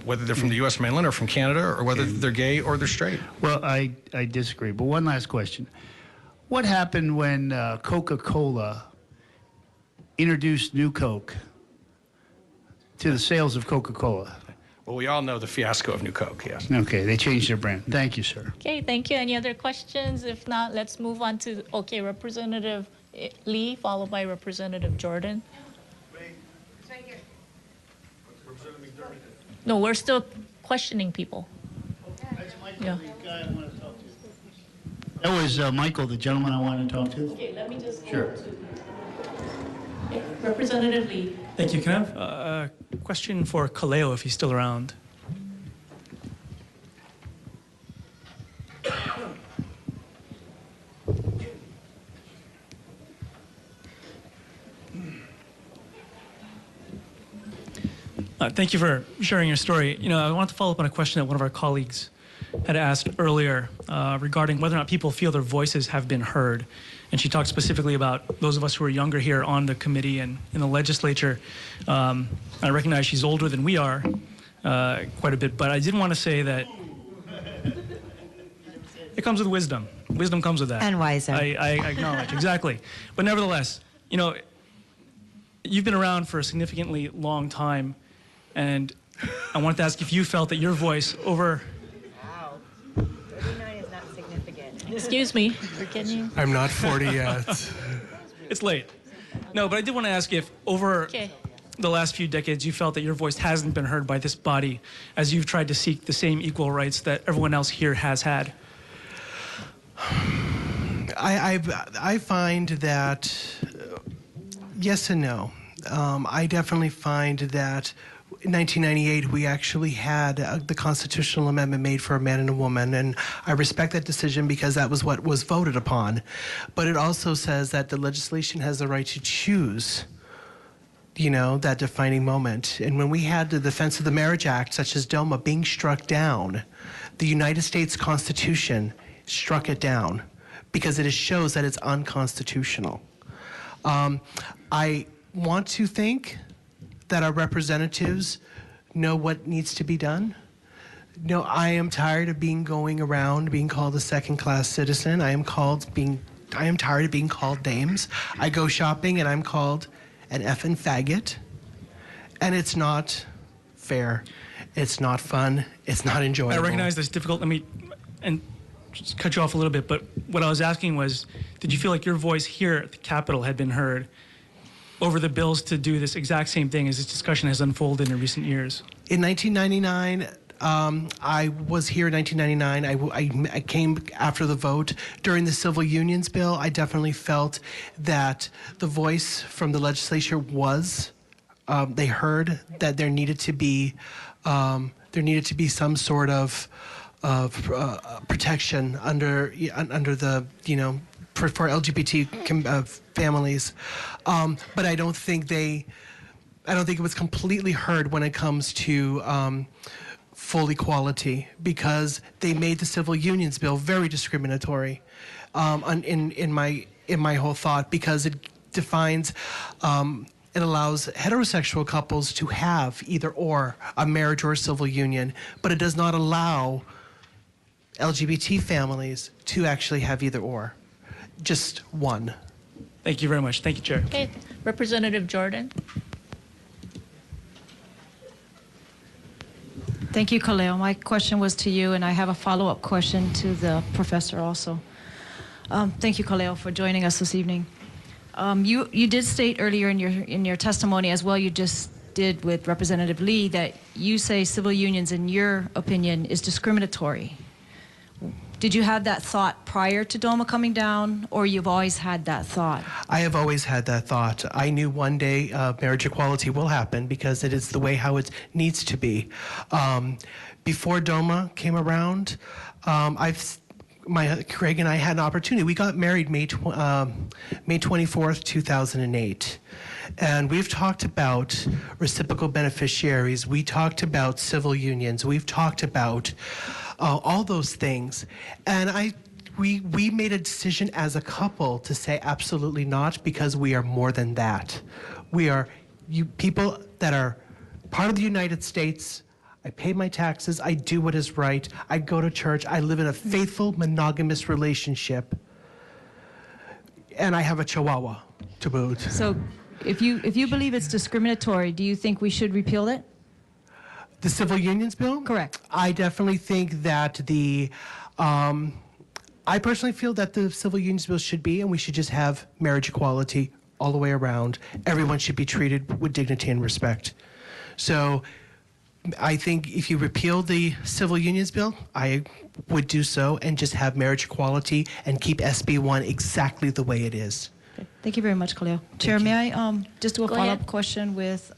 whether they're from the U.S. mainland or from Canada, or whether they're gay or they're straight. Well, I disagree. But one last question: what happened when Coca-Cola introduced New Coke to the sales of Coca-Cola? Well, we all know the fiasco of New Coke, yes. Okay, they changed their brand. Thank you, sir. Okay, thank you. Any other questions? If not, let's move on to, Representative Lee, followed by Representative Jordan. No, we're still questioning people. Yeah. That was Michael, the gentleman I wanted to talk to. Okay, let me just Sure. Okay, Representative Lee. Thank you. Can I have a question for Kaleo if he's still around? Thank you for sharing your story. I want to follow up on a question that one of our colleagues had asked earlier regarding whether or not people feel their voices have been heard. And she talked specifically about those of us who are younger here on the committee and in the legislature. I recognize she's older than we are quite a bit, but I did want to say that it comes with wisdom. Wisdom comes with that. And wiser. I acknowledge, exactly. But nevertheless, you've been around for a significantly long time, and I wanted to ask if you felt that your voice over... Wow. 39 is not significant. Excuse me. Can you? I'm not 40 yet. It's late. No, but I did want to ask if over the last few decades you felt that your voice hasn't been heard by this body as you've tried to seek the same equal rights that everyone else here has had. I find that yes and no. I definitely find that in 1998 we actually had the constitutional amendment made for a man and a woman, and I respect that decision because that was what was voted upon. But it also says that the legislation has the right to choose, that defining moment. And when we had the Defense of the Marriage Act, such as DOMA, being struck down, the United States Constitution struck it down because it shows that it's unconstitutional. I want to think that our representatives know what needs to be done. No, I am tired of going around being called a second-class citizen. I am tired of being called names. I go shopping and I'm called an effing faggot, and it's not fair. It's not fun. It's not enjoyable. I recognize that's difficult. And just cut you off a little bit, but what I was asking was, did you feel like your voice here at the Capitol had been heard over the bills to do this exact same thing as this discussion has unfolded in recent years? In 1999, I was here in 1999. I came after the vote. During the Civil Unions Bill, I definitely felt that the voice from the legislature was, they heard that there needed to be some sort of protection under the for LGBT families, but I don't think it was completely heard when it comes to full equality, because they made the civil unions bill very discriminatory in my whole thought, because it defines it allows heterosexual couples to have either or, a marriage or a civil union, but it does not allow LGBT families to actually have either or, just one. Thank you very much. Thank you, Chair. Okay, Representative Jordan. Thank you, Kaleo. My question was to you, and I have a follow-up question to the professor also. Thank you, Kaleo, for joining us this evening. You did state earlier in your testimony, as well you just did with Representative Lee, that you say civil unions, in your opinion, is discriminatory. Did you have that thought prior to DOMA coming down, or you've always had that thought? I have always had that thought. I knew one day marriage equality will happen, because it is the way how it needs to be. Before DOMA came around, Craig and I had an opportunity. We got married May 24th, 2008. And we've talked about reciprocal beneficiaries. We talked about civil unions. We've talked about all those things. And we made a decision as a couple to say absolutely not, because we are more than that. We are people that are part of the United States. I pay my taxes, I do what is right, I go to church, I live in a faithful, monogamous relationship, and I have a chihuahua to boot. So if you believe it's discriminatory, do you think we should repeal it? The civil unions bill? Correct. I definitely think that I personally feel that the civil unions bill should be, and we should just have marriage equality all the way around. Everyone should be treated with dignity and respect. So I think if you repeal the civil unions bill, I would do so, and just have marriage equality and keep SB1 exactly the way it is. Okay. Thank you very much, Kaleo. Chair, may I just do a Go follow-up ahead. question with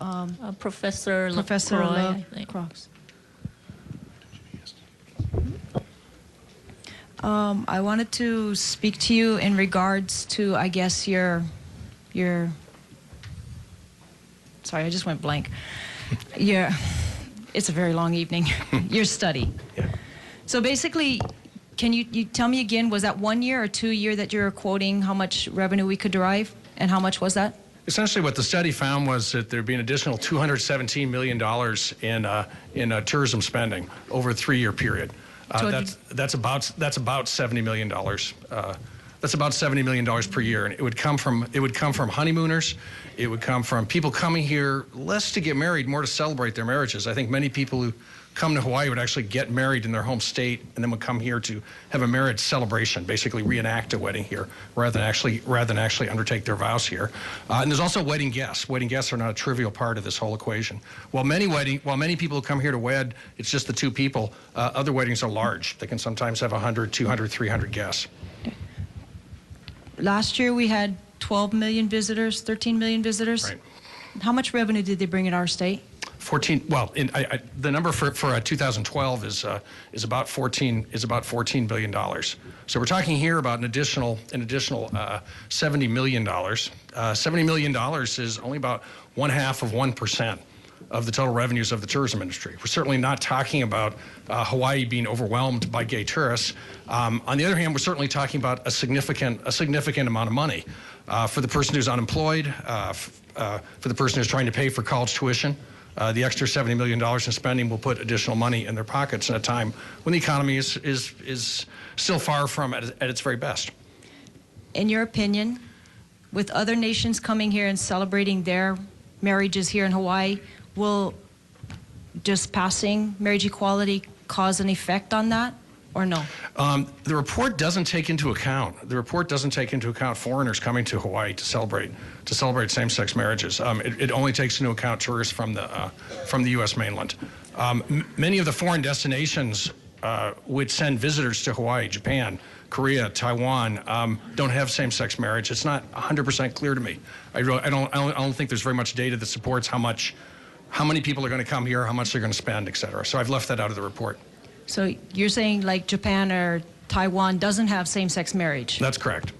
Professor Professor LaCroix, I think. Crox? I wanted to speak to you in regards to, I guess, your sorry, I just went blank. It's a very long evening. Your study. Yeah. So basically, can you tell me again, was that 1 year or 2 year that you're quoting how much revenue we could derive, and how much was that? Essentially, what the study found was that there'd be an additional $217 million in tourism spending over a 3-year period. That's about $70 million. That's about $70 million per year, and it would come from honeymooners. It would come from people coming here less to get married, more to celebrate their marriages. I think many people who come to Hawaii would actually get married in their home state, and then would come here to have a marriage celebration, basically reenact a wedding here, rather than actually undertake their vows here. And there's also wedding guests. Wedding guests are not a trivial part of this whole equation. While many people who come here to wed, it's just the two people. Other weddings are large. They can sometimes have 100, 200, 300 guests. Last year we had 12 million visitors, 13 million visitors. Right. How much revenue did they bring in our state? 14. Well, the number for 2012 is about $14 billion. So we're talking here about an additional $70 million. $70 million is only about 0.5% of the total revenues of the tourism industry. We're certainly not talking about Hawaii being overwhelmed by gay tourists. On the other hand, we're certainly talking about a significant amount of money for the person who's unemployed, for the person who's trying to pay for college tuition. The extra $70 million in spending will put additional money in their pockets at a time when the economy is still far from at its very best. In your opinion, with other nations coming here and celebrating their marriages here in Hawaii, will just passing marriage equality cause an effect on that, or no? The report doesn't take into account foreigners coming to Hawaii to celebrate same-sex marriages. It only takes into account tourists from the U.S. mainland. Many of the foreign destinations which send visitors to Hawaii, Japan, Korea, Taiwan, don't have same-sex marriage. It's not 100% clear to me. I don't think there's very much data that supports how many people are going to come here, how much they're going to spend, et cetera. So I've left that out of the report. So you're saying like Japan or Taiwan doesn't have same-sex marriage? That's correct.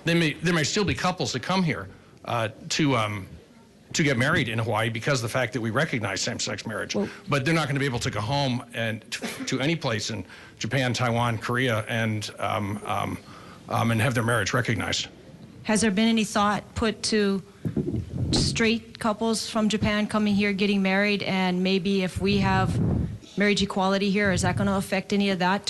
there may still be couples that come here to get married in Hawaii because of the fact that we recognize same-sex marriage. But they're not going to be able to go home and to any place in Japan, Taiwan, Korea, and have their marriage recognized. Has there been any thought put to straight couples from Japan coming here, getting married, and maybe if we have marriage equality here, is that going to affect any of that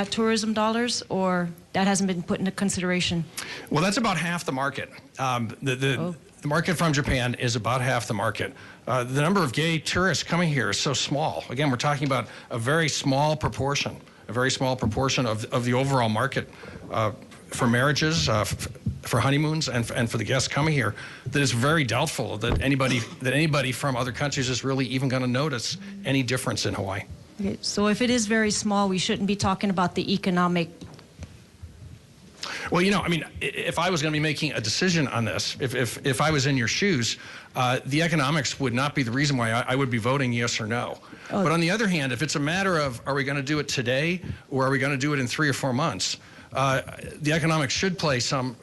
tourism dollars, or that hasn't been put into consideration? Well, that's about half the market. The market from Japan is about half the market. The number of gay tourists coming here is so small. Again, we're talking about a very small proportion of the overall market for marriages, for honeymoons, and for the guests coming here, that it's very doubtful that anybody from other countries is really even going to notice any difference in Hawaii. Okay, so if it is very small, we shouldn't be talking about the economic. Well, I mean, if I was going to be making a decision on this, if I was in your shoes, the economics would not be the reason why I would be voting yes or no. But on the other hand, if it's a matter of are we going to do it today or are we going to do it in 3 or 4 months, the economics should play some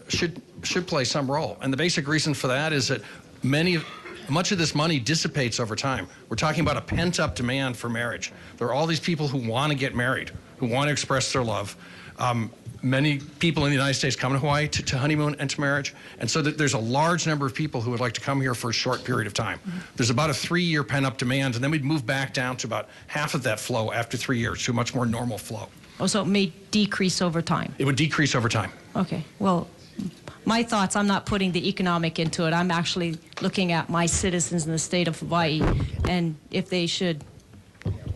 role. And the basic reason for that is that much of this money dissipates over time. We're talking about a pent-up demand for marriage. There are all these people who want to get married, who want to express their love. Many people in the United States come to Hawaii to honeymoon and to marriage, and so there's a large number of people who would like to come here for a short period of time. There's about a 3-year pent-up demand, and then we'd move back down to about half of that flow after 3 years, to a much more normal flow. Oh, so it may decrease over time. It would decrease over time. Okay, well, my thoughts, I'm not putting the economic into it. I'm actually looking at my citizens in the state of Hawaii and if they should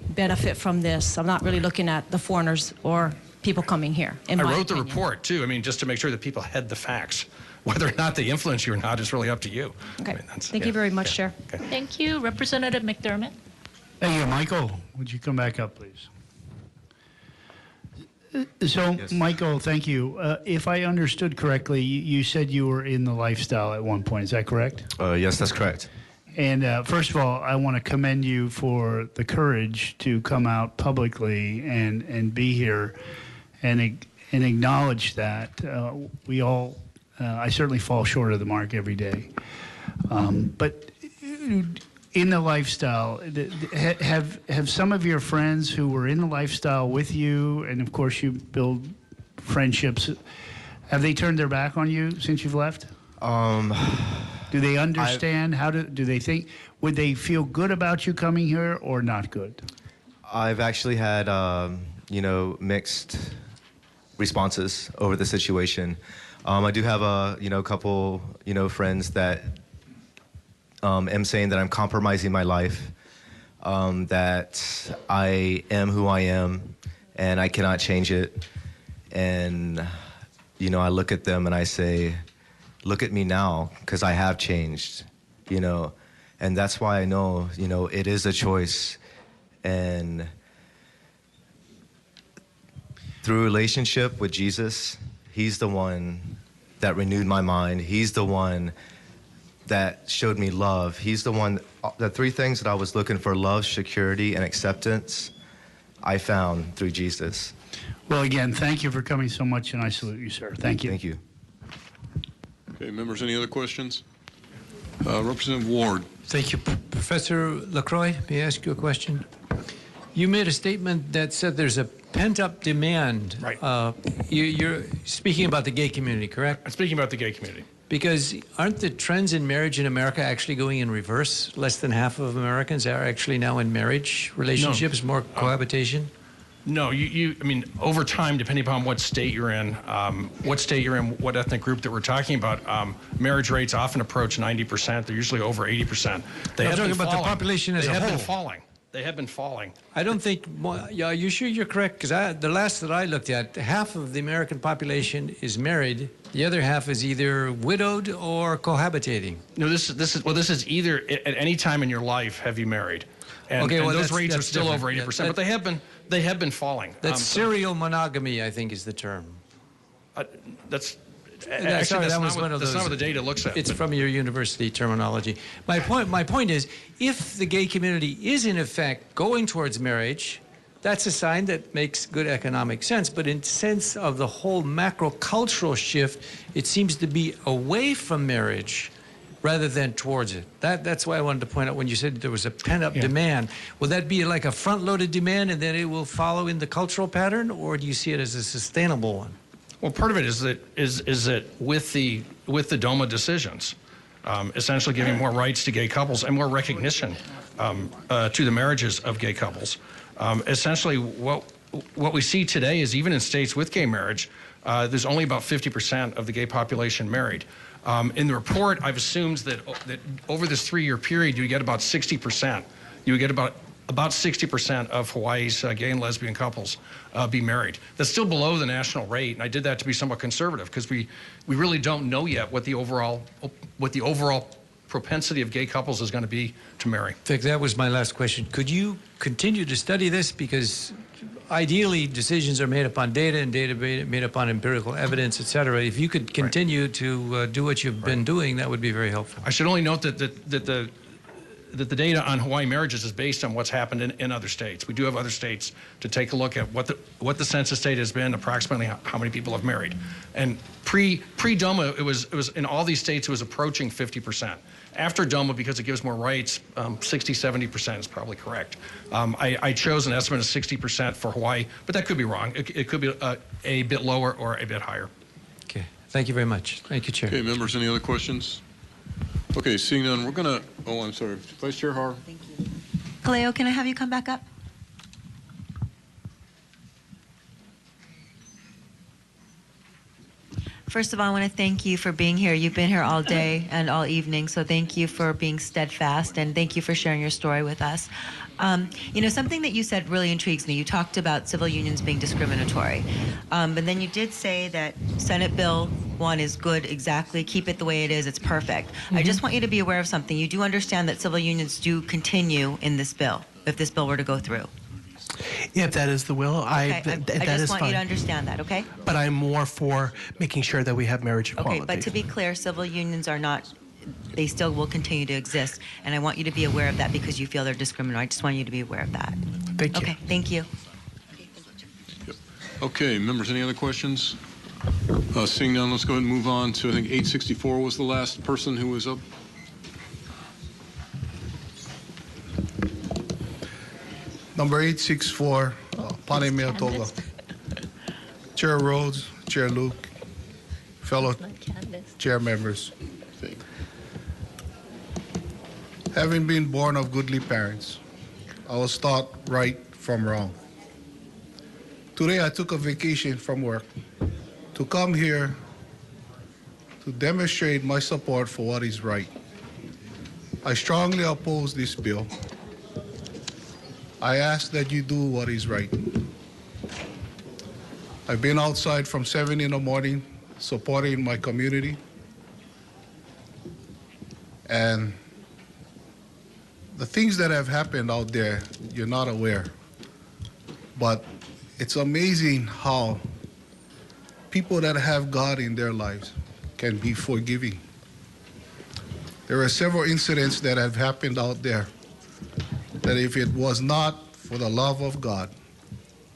benefit from this. I'm not really looking at the foreigners or people coming here. I wrote the report, too. I mean, just to make sure that people had the facts. Whether or not they influence you or not is really up to you. Okay. I mean, Thank you very much, Chair. Okay. Thank you. Representative McDermott. Thank you, Michael. Would you come back up, please? So, yes. Michael, thank you. If I understood correctly, you said you were in the lifestyle at one point. Is that correct? Yes, that's correct. And first of all, I want to commend you for the courage to come out publicly and be here and acknowledge that. We all, I certainly fall short of the mark every day. But in the lifestyle, have some of your friends who were in the lifestyle with you, and of course you build friendships, have they turned their back on you since you've left? Do they understand? How do they think? Would they feel good about you coming here or not good? I've actually had, mixed responses over the situation. I do have a, couple, friends that am saying that I'm compromising my life, that I am who I am, and I cannot change it. And, I look at them and I say, look at me now, because I have changed, and that's why I know, it is a choice. And through relationship with Jesus, he's the one that renewed my mind. He's the one that showed me love. He's the one, the 3 things that I was looking for, love, security, and acceptance, I found through Jesus. Well, again, thank you for coming so much, and I salute you, sir. Thank you. Thank you. Okay, members, any other questions? Representative Ward. Thank you. Professor LaCroix, may I ask you a question? You made a statement that said there's a pent-up demand. Right. You're speaking about the gay community, correct? I'm speaking about the gay community. Because aren't the trends in marriage in America actually going in reverse? Less than half of Americans are actually now in marriage relationships, more cohabitation? No, I mean, over time, depending upon what state you're in, what ethnic group that we're talking about, marriage rates often approach 90%. They're usually over 80%. I'm talking about the population as a whole. They have been falling. They have been falling. I don't think, are you sure you're correct? Because the last that I looked at, half of the American population is married. The other half is either widowed or cohabitating. No, this is either at any time in your life have you married. And, okay, well, and those rates are still different. over 80%, but they have been falling. That's serial monogamy, I think, is the term. That's not what the data looks at. It's from your university terminology. My point is, if the gay community is in effect going towards marriage, that's a sign that makes good economic sense. But in sense of the whole macro cultural shift, it seems to be away from marriage rather than towards it. That's why I wanted to point out when you said there was a pent-up demand. Will that be like a front-loaded demand and then it will follow in the cultural pattern, or do you see it as a sustainable one? Well, part of it is that with the DOMA decisions, essentially giving more rights to gay couples and more recognition to the marriages of gay couples. Essentially, what we see today is even in states with gay marriage, there's only about 50% of the gay population married. In the report, I've assumed that over this 3-year period, you get about 60%. You get about 60% of Hawaii's gay and lesbian couples be married. That's still below the national rate, and I did that to be somewhat conservative because we really don't know yet what the overall propensity of gay couples is going to be to marry. In fact, that was my last question. Could you continue to study this? Because ideally, decisions are made upon data and data made upon empirical evidence, et cetera. If you could continue to do what you've been doing, that would be very helpful. I should only note that the data on Hawaii marriages is based on what's happened in other states. We do have other states to take a look at what the census data has been, approximately how many people have married. And pre-DOMA, it was in all these states, it was approaching 50%. After DOMA, because it gives more rights, 60, 70% is probably correct. I chose an estimate of 60% for Hawaii, but that could be wrong. It could be a bit lower or a bit higher. Okay, thank you very much. Thank you, Chair. Okay, members, any other questions? Okay, seeing none, we're gonna, oh, I'm sorry, Vice Chair Har. Thank you. Kaleo, can I have you come back up? First of all, I want to thank you for being here. You've been here all day and all evening, so thank you for being steadfast, and thank you for sharing your story with us. You know, something that you said really intrigues me. You talked about civil unions being discriminatory, but then you did say that Senate Bill 1 is good, exactly, keep it the way it is, it's perfect. I just want you to be aware of something. You do understand that civil unions do continue in this bill, if this bill were to go through. If that is the will, Okay, that I is just want fine. you to understand that, okay? But I'm more for making sure that we have marriage equality. Okay, but to be clear, civil unions are not, they still will continue to exist, and I want you to be aware of that because you feel they're discriminatory. I just want you to be aware of that. Thank you. Okay, thank you. Okay, members, any other questions? Seeing none, let's go ahead and move on to, I think 864 was the last person who was up. Number 864, Pane Mea Toga. Chair Rhodes, Chair Luke, fellow chair members. Having been born of goodly parents, I was taught right from wrong. Today I took a vacation from work to come here to demonstrate my support for what is right. I strongly oppose this bill. I ask that you do what is right. I've been outside from 7 in the morning supporting my community. And the things that have happened out there, you're not aware. But it's amazing how people that have God in their lives can be forgiving. There are several incidents that have happened out there that if it was not for the love of God,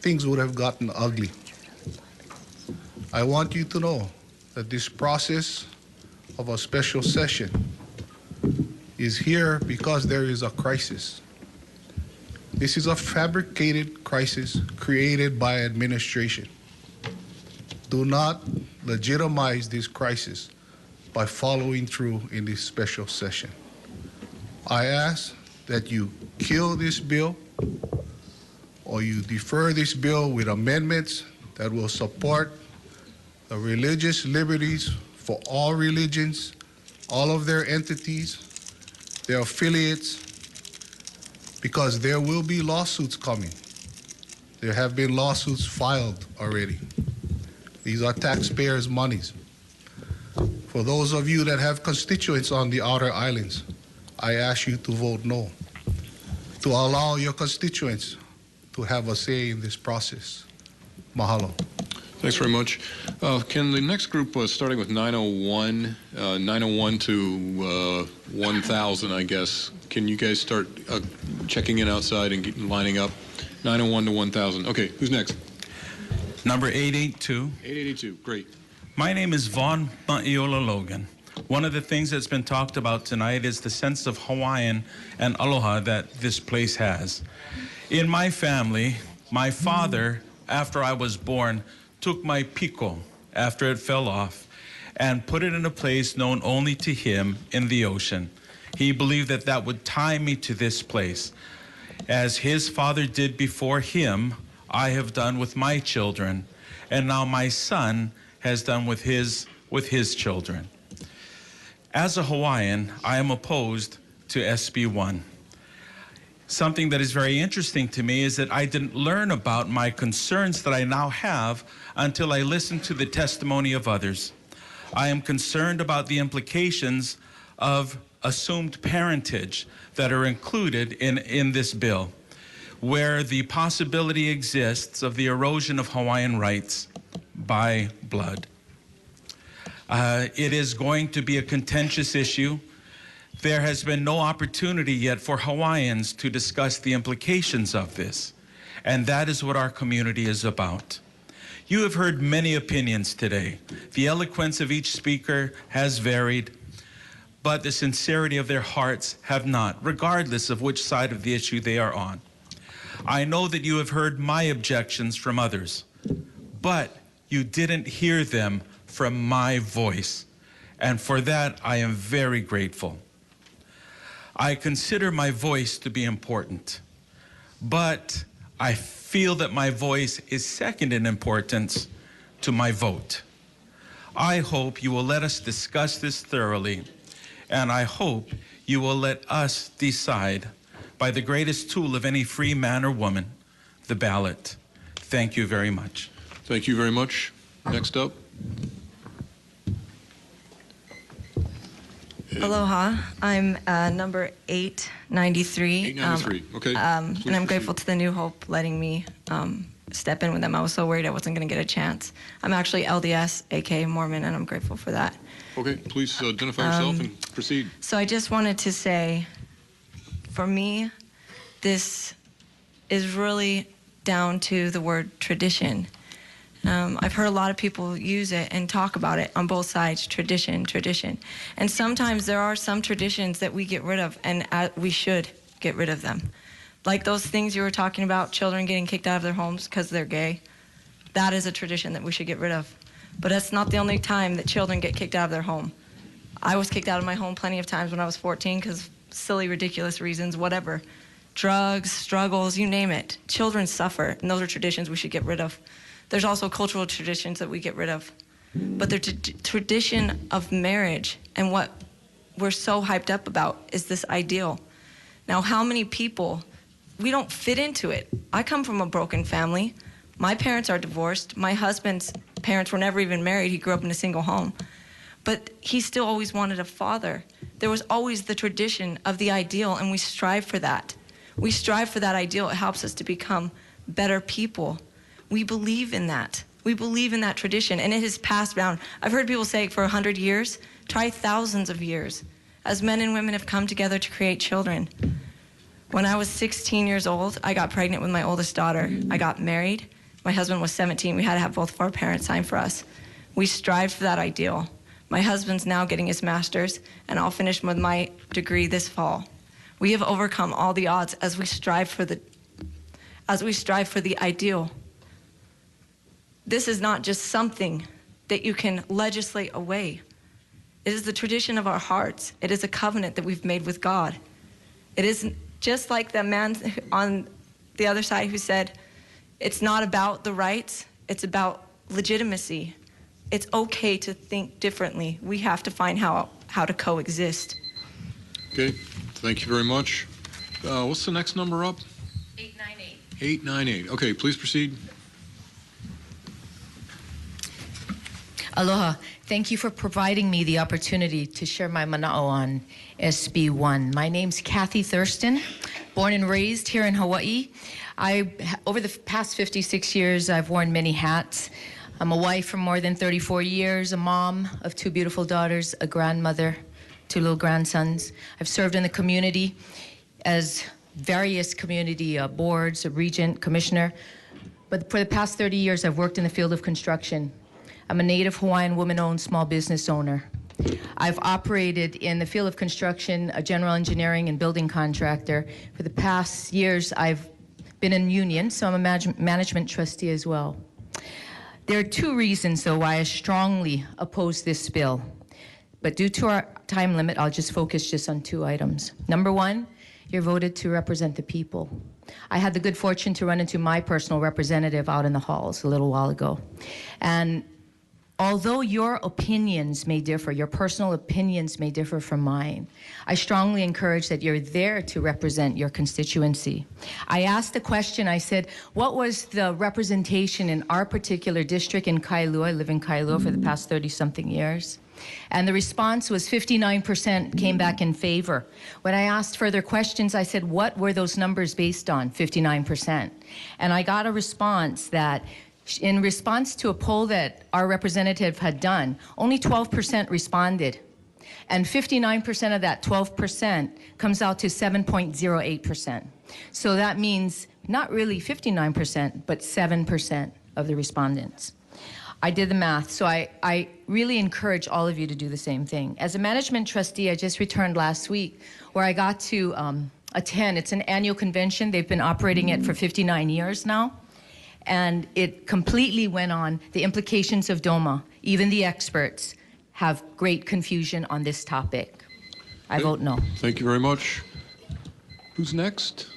things would have gotten ugly. I want you to know that this process of a special session is here because there is a crisis. This is a fabricated crisis created by administration. Do not legitimize this crisis by following through in this special session. I ask that you kill this bill or you defer this bill with amendments that will support the religious liberties for all religions, all of their entities, their affiliates, because there will be lawsuits coming. There have been lawsuits filed already. These are taxpayers' monies. For those of you that have constituents on the outer islands, I ask you to vote no, to allow your constituents to have a say in this process. Mahalo. Thanks very much. Can the next group, starting with 901 to 1000, I guess, can you guys start checking in outside and lining up? 901 to 1000. Okay, who's next? Number 882. 8882, great. My name is Vaughn Ma'iola Logan. One of the things that's been talked about tonight is the sense of Hawaiian and aloha that this place has. In my family, my father, after I was born, took my piko after it fell off and put it in a place known only to him in the ocean. He believed that that would tie me to this place. As his father did before him, I have done with my children, and now my son has done with his children. As a Hawaiian, I am opposed to SB1. Something that is very interesting to me is that I didn't learn about my concerns that I now have until I listened to the testimony of others. I am concerned about the implications of assumed parentage that are included in this bill, where the possibility exists of the erosion of Hawaiian rights by blood. It is going to be a contentious issue. There has been no opportunity yet for Hawaiians to discuss the implications of this, and that is what our community is about. You have heard many opinions today. The eloquence of each speaker has varied, but the sincerity of their hearts have not, regardless of which side of the issue they are on. I know that you have heard my objections from others, but you didn't hear them from my voice, and for that I am very grateful. I consider my voice to be important, but I feel that my voice is second in importance to my vote. I hope you will let us discuss this thoroughly, and I hope you will let us decide by the greatest tool of any free man or woman, the ballot. Thank you very much. Thank you very much. Next up. Aloha. I'm number 893. 893, okay. And I'm grateful to the New Hope letting me step in with them. I was so worried I wasn't going to get a chance. I'm actually LDS, aka Mormon, and I'm grateful for that. Okay, please identify yourself and proceed. So I just wanted to say, for me, this is really down to the word tradition. I've heard a lot of people use it and talk about it on both sides, tradition, tradition. And sometimes there are some traditions that we get rid of, and we should get rid of them. Like those things you were talking about, children getting kicked out of their homes because they're gay. That is a tradition that we should get rid of. But that's not the only time that children get kicked out of their home. I was kicked out of my home plenty of times when I was 14 because silly, ridiculous reasons, whatever. Drugs, struggles, you name it. Children suffer, and those are traditions we should get rid of. There's also cultural traditions that we get rid of. But the tradition of marriage and what we're so hyped up about is this ideal. Now, how many people, we don't fit into it. I come from a broken family. My parents are divorced. My husband's parents were never even married. He grew up in a single home. But he still always wanted a father. There was always the tradition of the ideal, and we strive for that. We strive for that ideal. It helps us to become better people. We believe in that. We believe in that tradition, and it has passed down. I've heard people say for 100 years, try thousands of years, as men and women have come together to create children. When I was 16 years old, I got pregnant with my oldest daughter. I got married. My husband was 17. We had to have both of our parents sign for us. We strived for that ideal. My husband's now getting his master's, and I'll finish with my degree this fall. We have overcome all the odds as we strive for the ideal. This is not just something that you can legislate away. It is the tradition of our hearts. It is a covenant that we've made with God. It is just like the man on the other side who said, it's not about the rights, it's about legitimacy. It's okay to think differently. We have to find how to coexist. Okay, thank you very much. What's the next number up? 898. 898. Okay, please proceed. Aloha. Thank you for providing me the opportunity to share my mana'o on SB1. My name's Kathy Thurston, born and raised here in Hawaii. Over the past 56 years, I've worn many hats. I'm a wife for more than 34 years, a mom of 2 beautiful daughters, a grandmother, 2 little grandsons. I've served in the community as various community boards, a regent, commissioner. But for the past 30 years, I've worked in the field of construction. I'm a native Hawaiian woman-owned small business owner. I've operated in the field of construction, a general engineering and building contractor. For the past years, I've been in union, so I'm a management trustee as well. There are two reasons, though, why I strongly oppose this bill. But due to our time limit, I'll just focus just on two items. Number one, you're voted to represent the people. I had the good fortune to run into my personal representative out in the halls a little while ago. And although your opinions may differ, your personal opinions may differ from mine, I strongly encourage that you're there to represent your constituency. I asked the question, I said, what was the representation in our particular district in Kailua? I live in Kailua for the past 30-something years. And the response was 59% came back in favor. When I asked further questions, I said, what were those numbers based on? 59%. And I got a response that in response to a poll that our representative had done, only 12% responded. And 59% of that 12% comes out to 7.08%. So that means not really 59%, but 7% of the respondents. I did the math, so I really encourage all of you to do the same thing. As a management trustee, I just returned last week where I got to attend. It's an annual convention. They've been operating it for 59 years now. And it completely went on the implications of DOMA. Even the experts have great confusion on this topic. I vote no. Thank you very much. Who's next?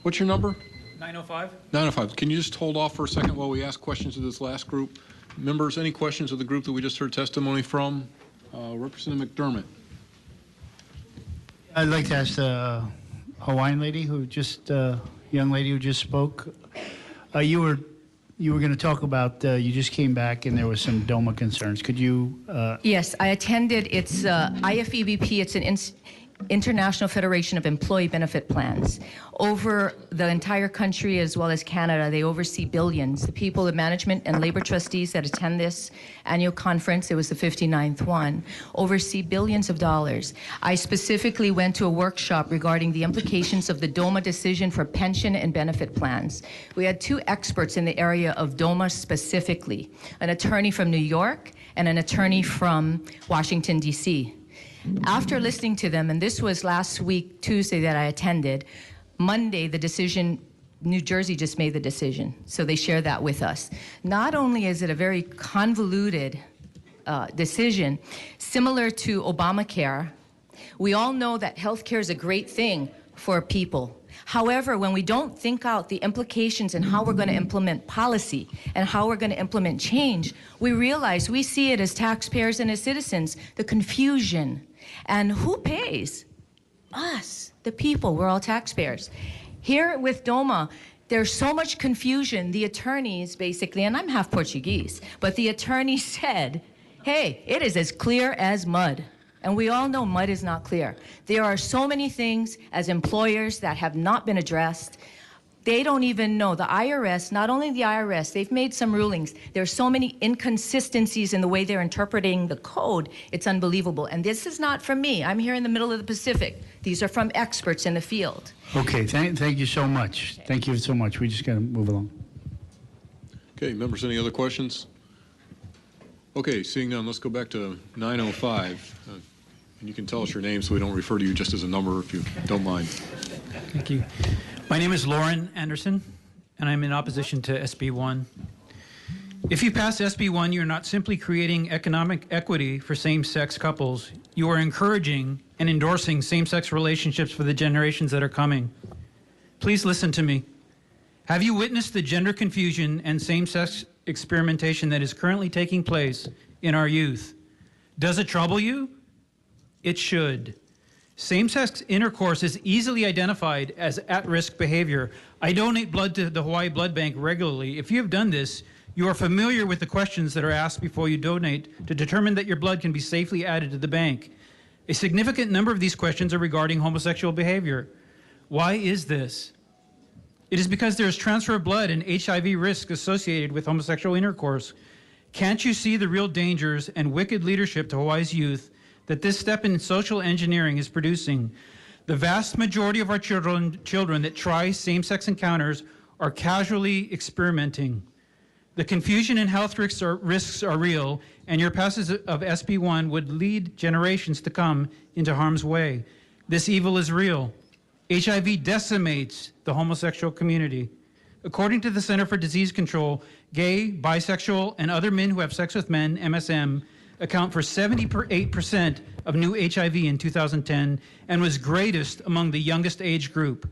What's your number? 905. 905. Can you just hold off for a second while we ask questions of this last group? Members, any questions of the group that we just heard testimony from? Representative McDermott. I'd like to ask the Hawaiian lady who just, young lady who just spoke. You were going to talk about, you just came back and there was some DOMA concerns. Could you? Yes, I attended. It's IFEBP. It's an International Federation of Employee Benefit Plans. Over the entire country as well as Canada, they oversee billions. The people, the management and labor trustees that attend this annual conference, it was the 59th one, oversee billions of dollars. I specifically went to a workshop regarding the implications of the DOMA decision for pension and benefit plans. We had two experts in the area of DOMA specifically, an attorney from New York and an attorney from Washington, D.C. After listening to them, and this was last week, Tuesday, that I attended, Monday, the decision, New Jersey just made the decision, so they share that with us. Not only is it a very convoluted decision, similar to Obamacare, we all know that healthcare is a great thing for people. However, when we don't think out the implications and how we're going to implement policy and how we're going to implement change, we realize we see it as taxpayers and as citizens, the confusion. And who pays? Us, the people. We're all taxpayers. Here with DOMA, there's so much confusion. The attorneys basically, and I'm half Portuguese, but the attorney said, hey, it is as clear as mud. And we all know mud is not clear. There are so many things as employers that have not been addressed. They don't even know. The IRS, not only the IRS, they've made some rulings. There's so many inconsistencies in the way they're interpreting the code. It's unbelievable. And this is not from me. I'm here in the middle of the Pacific. These are from experts in the field. Okay, thank you so much. Thank you so much. We just got to move along. Okay, members, any other questions? Okay, seeing none, let's go back to 905. And you can tell us your name so we don't refer to you just as a number if you don't mind. Thank you. My name is Lauren Anderson, and I'm in opposition to SB1. If you pass SB1, you're not simply creating economic equity for same-sex couples. You are encouraging and endorsing same-sex relationships for the generations that are coming. Please listen to me. Have you witnessed the gender confusion and same-sex experimentation that is currently taking place in our youth? Does it trouble you? It should. Same-sex intercourse is easily identified as at-risk behavior. I donate blood to the Hawaii Blood Bank regularly. If you have done this, you are familiar with the questions that are asked before you donate to determine that your blood can be safely added to the bank. A significant number of these questions are regarding homosexual behavior. Why is this? It is because there is transfer of blood and HIV risk associated with homosexual intercourse. Can't you see the real dangers and wicked leadership to Hawaii's youth that this step in social engineering is producing? The vast majority of our children that try same-sex encounters are casually experimenting. The confusion and health risks are real, and your passage of SB1 would lead generations to come into harm's way. This evil is real. HIV decimates the homosexual community. According to the Center for Disease Control, gay, bisexual, and other men who have sex with men, MSM, account for 78% of new HIV in 2010 and was greatest among the youngest age group.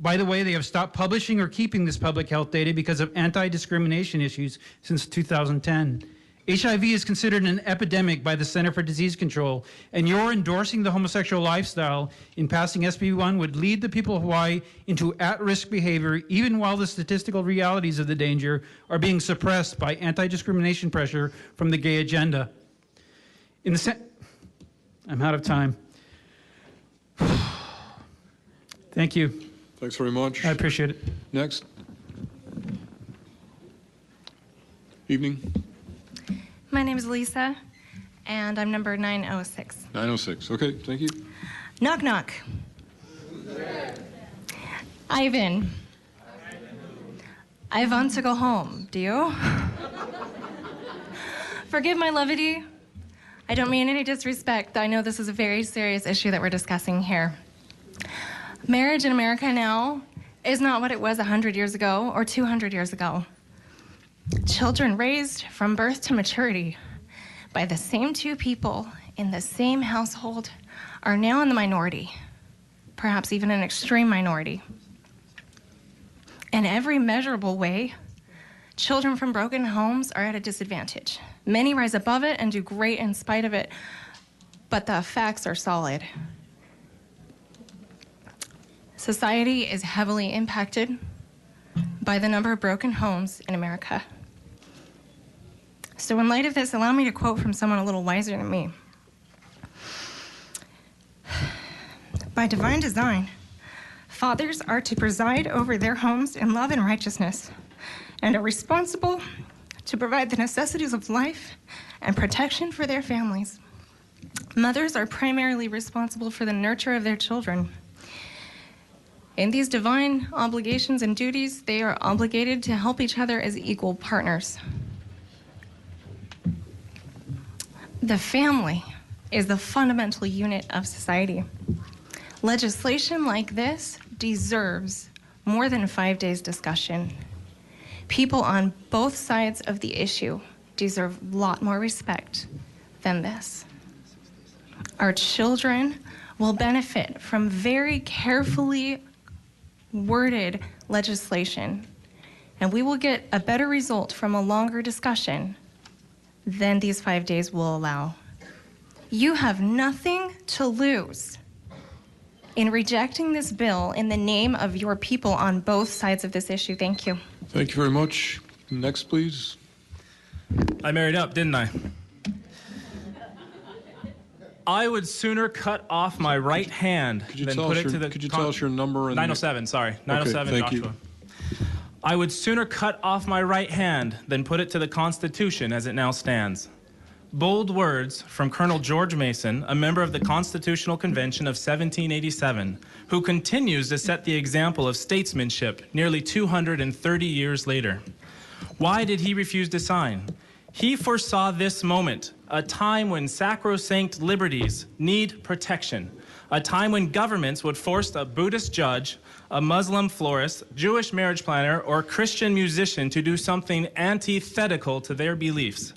By the way, they have stopped publishing or keeping this public health data because of anti-discrimination issues since 2010. HIV is considered an epidemic by the Center for Disease Control, and your endorsing the homosexual lifestyle in passing SB1 would lead the people of Hawaii into at-risk behavior, even while the statistical realities of the danger are being suppressed by anti-discrimination pressure from the gay agenda. I'm out of time. Thank you. Thanks very much. I appreciate it. Next. Evening. My name is Lisa, and I'm number 906. 906. Okay, thank you. Knock, knock. Ivan. I want to go home. Do you? Forgive my levity. I don't mean any disrespect. I know this is a very serious issue that we're discussing here. Marriage in America now is not what it was 100 years ago or 200 years ago. Children raised from birth to maturity by the same two people in the same household are now in the minority, perhaps even an extreme minority. In every measurable way, children from broken homes are at a disadvantage. Many rise above it and do great in spite of it, but the facts are solid. Society is heavily impacted by the number of broken homes in America. So in light of this, allow me to quote from someone a little wiser than me. By divine design, fathers are to preside over their homes in love and righteousness, and are responsible to provide the necessities of life and protection for their families. Mothers are primarily responsible for the nurture of their children. In these divine obligations and duties, they are obligated to help each other as equal partners. The family is the fundamental unit of society. Legislation like this deserves more than 5 days discussion. People on both sides of the issue deserve a lot more respect than this. Our children will benefit from very carefully worded legislation, and we will get a better result from a longer discussion than these 5 days will allow. You have nothing to lose in rejecting this bill in the name of your people on both sides of this issue. Thank you. Thank you very much. Next, please. I married up, didn't I? I would sooner cut off my right hand than put it to the... Could you tell us your number? And 907, sorry. 907, okay, thank Joshua. You. I would sooner cut off my right hand than put it to the Constitution as it now stands. Bold words from Colonel George Mason, a member of the Constitutional Convention of 1787, who continues to set the example of statesmanship nearly 230 years later. Why did he refuse to sign? He foresaw this moment, a time when sacrosanct liberties need protection, a time when governments would force a Buddhist judge, a Muslim florist, Jewish marriage planner, or Christian musician to do something antithetical to their beliefs.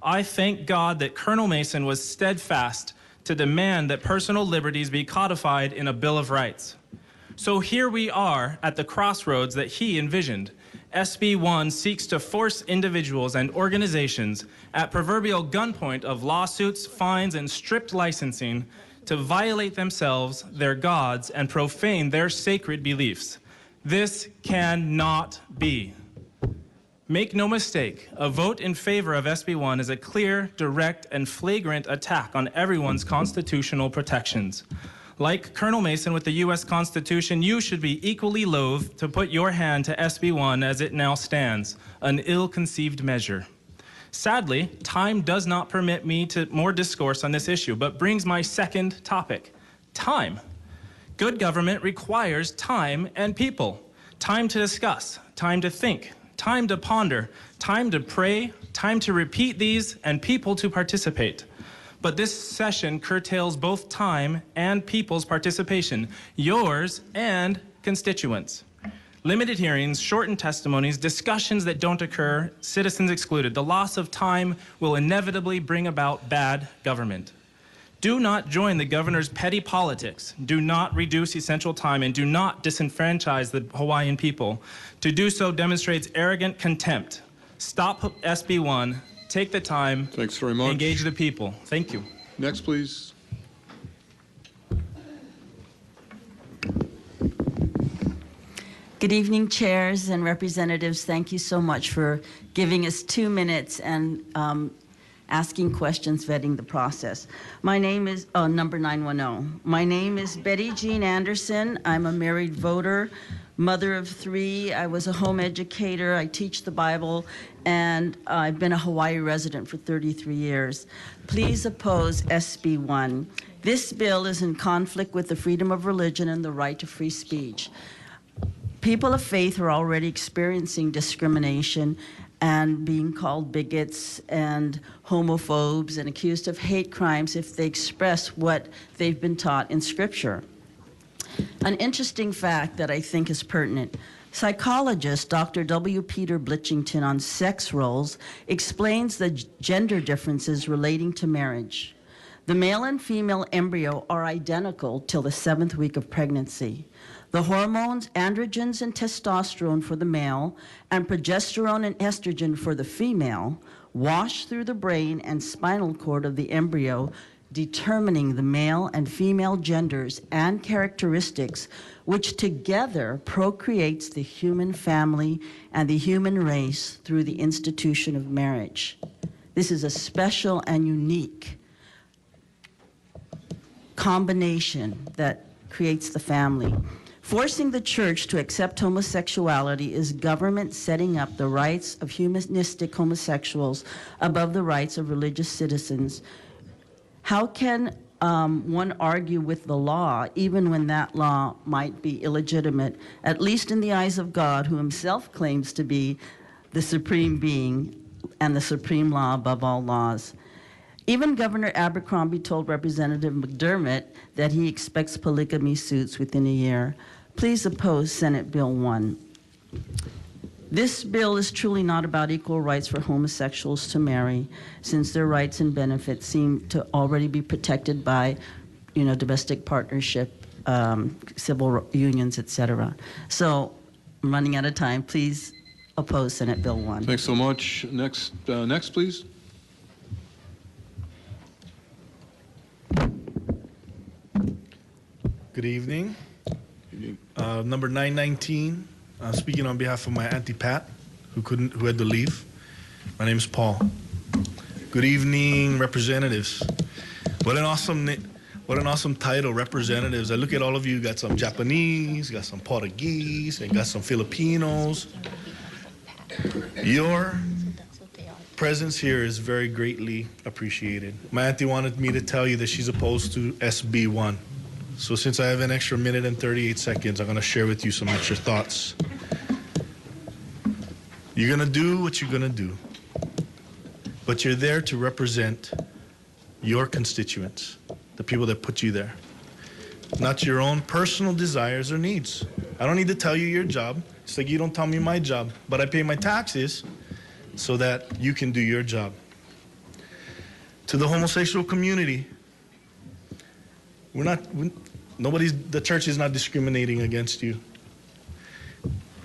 I thank God that Colonel Mason was steadfast to demand that personal liberties be codified in a Bill of Rights. So here we are at the crossroads that he envisioned. SB1 seeks to force individuals and organizations at proverbial gunpoint of lawsuits, fines, and strict licensing to violate themselves, their gods, and profane their sacred beliefs. This cannot be. Make no mistake, a vote in favor of SB1 is a clear, direct, and flagrant attack on everyone's constitutional protections. Like Colonel Mason with the U.S. Constitution, you should be equally loath to put your hand to SB1 as it now stands, an ill-conceived measure. Sadly, time does not permit me to more discourse on this issue, but brings my second topic, time. Good government requires time and people. Time to discuss, time to think, time to ponder, time to pray, time to repeat these, and people to participate. But this session curtails both time and people's participation, yours and constituents. Limited hearings, shortened testimonies, discussions that don't occur, citizens excluded. The loss of time will inevitably bring about bad government. Do not join the governor's petty politics. Do not reduce essential time, and do not disenfranchise the Hawaiian people. To do so demonstrates arrogant contempt. Stop SB1, take the time. Thanks very much. Engage the people. Thank you. Next, please. Good evening, chairs and representatives. Thank you so much for giving us 2 minutes and asking questions, vetting the process. My name is, number 910. My name is Betty Jean Anderson. I'm a married voter, mother of 3. I was a home educator. I teach the Bible, and I've been a Hawaii resident for 33 years. Please oppose SB1. This bill is in conflict with the freedom of religion and the right to free speech. People of faith are already experiencing discrimination and being called bigots and homophobes and accused of hate crimes if they express what they've been taught in Scripture. An interesting fact that I think is pertinent: psychologist Dr. W. Peter Blitchington on sex roles explains the gender differences relating to marriage. The male and female embryo are identical till the 7th week of pregnancy. The hormones, androgens and testosterone for the male, and progesterone and estrogen for the female, wash through the brain and spinal cord of the embryo, determining the male and female genders and characteristics, which together procreates the human family and the human race through the institution of marriage. This is a special and unique combination that creates the family. Forcing the church to accept homosexuality is government setting up the rights of humanistic homosexuals above the rights of religious citizens. How can one argue with the law, even when that law might be illegitimate, at least in the eyes of God, who himself claims to be the supreme being and the supreme law above all laws? Even Governor Abercrombie told Representative McDermott that he expects polygamy suits within a year. Please oppose Senate Bill 1. This bill is truly not about equal rights for homosexuals to marry, since their rights and benefits seem to already be protected by, domestic partnership, civil unions, etc. So, I'm running out of time. Please oppose Senate Bill 1. Thanks so much. Next, please. Good evening. Number 919, speaking on behalf of my Auntie Pat, who had to leave. My name is Paul. Good evening, representatives. What an awesome title, representatives. I look at all of you, got some Japanese, got some Portuguese, and got some Filipinos. Your presence here is very greatly appreciated. My auntie wanted me to tell you that she's opposed to SB1. So since I have an extra minute and 38 seconds, I'm going to share with you some extra thoughts. You're going to do what you're going to do, but you're there to represent your constituents, the people that put you there, not your own personal desires or needs. I don't need to tell you your job. It's like you don't tell me my job, but I pay my taxes so that you can do your job. To the homosexual community, the church is not discriminating against you.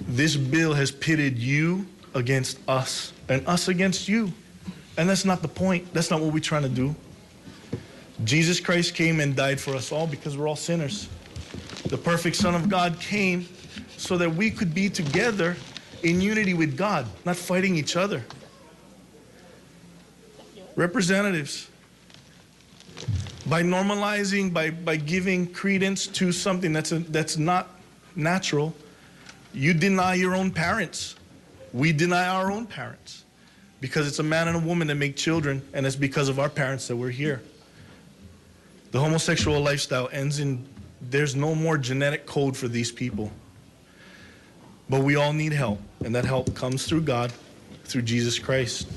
This bill has pitted you against us and us against you. And that's not the point. That's not what we're trying to do. Jesus Christ came and died for us all because we're all sinners. The perfect Son of God came so that we could be together in unity with God, not fighting each other. Representatives, by normalizing, by giving credence to something that's not natural, you deny your own parents. We deny our own parents because it's a man and a woman that make children, and it's because of our parents that we're here. The homosexual lifestyle ends in there's no more genetic code for these people. But we all need help, and that help comes through God, through Jesus Christ.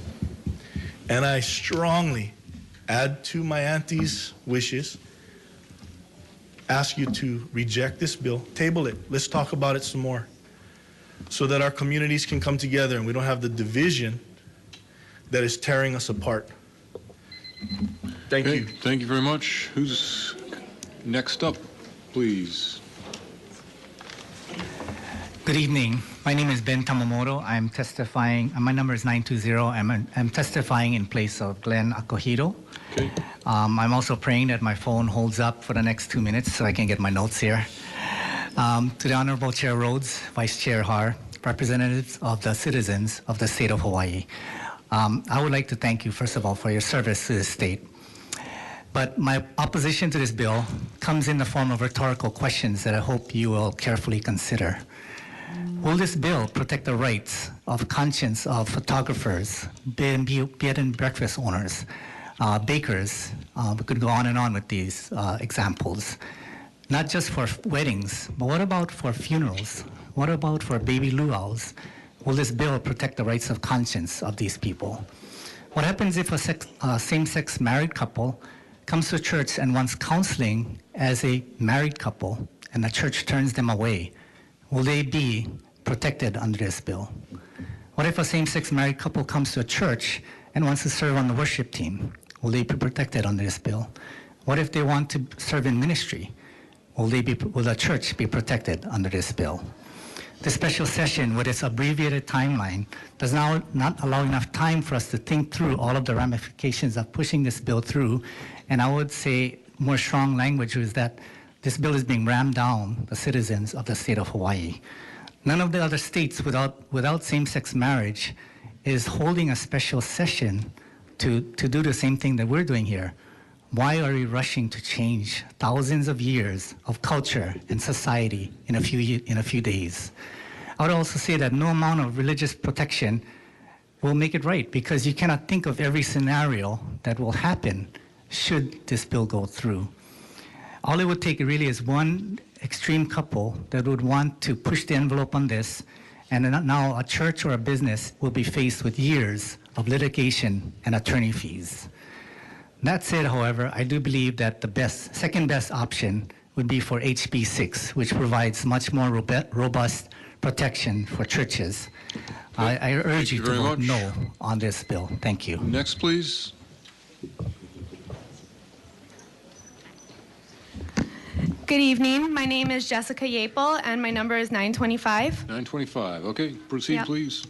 And I strongly add to my auntie's wishes, ask you to reject this bill, table it. Let's talk about it some more so that our communities can come together and we don't have the division that is tearing us apart. Thank you. Thank you very much. Who's next up, please? Good evening. My name is Ben Tamamoto. I'm testifying. My number is 920. I'm testifying in place of Glenn Akohito. Okay. I'm also praying that my phone holds up for the next 2 minutes so I can get my notes here. To the Honorable Chair Rhodes, Vice Chair Har, representatives of the citizens of the state of Hawaii. I would like to thank you, first of all, for your service to the state. But my opposition to this bill comes in the form of rhetorical questions that I hope you will carefully consider. Will this bill protect the rights of conscience of photographers, bed and breakfast owners, bakers? We could go on and on with these examples. Not just for weddings, but what about for funerals? What about for baby luau's? Will this bill protect the rights of conscience of these people? What happens if a same-sex married couple comes to church and wants counseling as a married couple and the church turns them away? Will they be protected under this bill? What if a same-sex married couple comes to a church and wants to serve on the worship team? Will they be protected under this bill? What if they want to serve in ministry? Will the church be protected under this bill? The special session with its abbreviated timeline does now not allow enough time for us to think through all of the ramifications of pushing this bill through. And I would say more strong language is that this bill is being rammed down the citizens of the state of Hawaii. None of the other states without same-sex marriage is holding a special session to do the same thing that we're doing here. Why are we rushing to change thousands of years of culture and society in a few days? I would also say that no amount of religious protection will make it right, because you cannot think of every scenario that will happen should this bill go through. All it would take really is one extreme couple that would want to push the envelope on this, and now a church or a business will be faced with years of litigation and attorney fees. That said, however, I do believe that the second best option would be for HB 6, which provides much more robust protection for churches. I urge you to vote no on this bill. Thank you. Next, please. Good evening. My name is Jessica Yapel, and my number is 925. 925. Okay, proceed, Yep. please.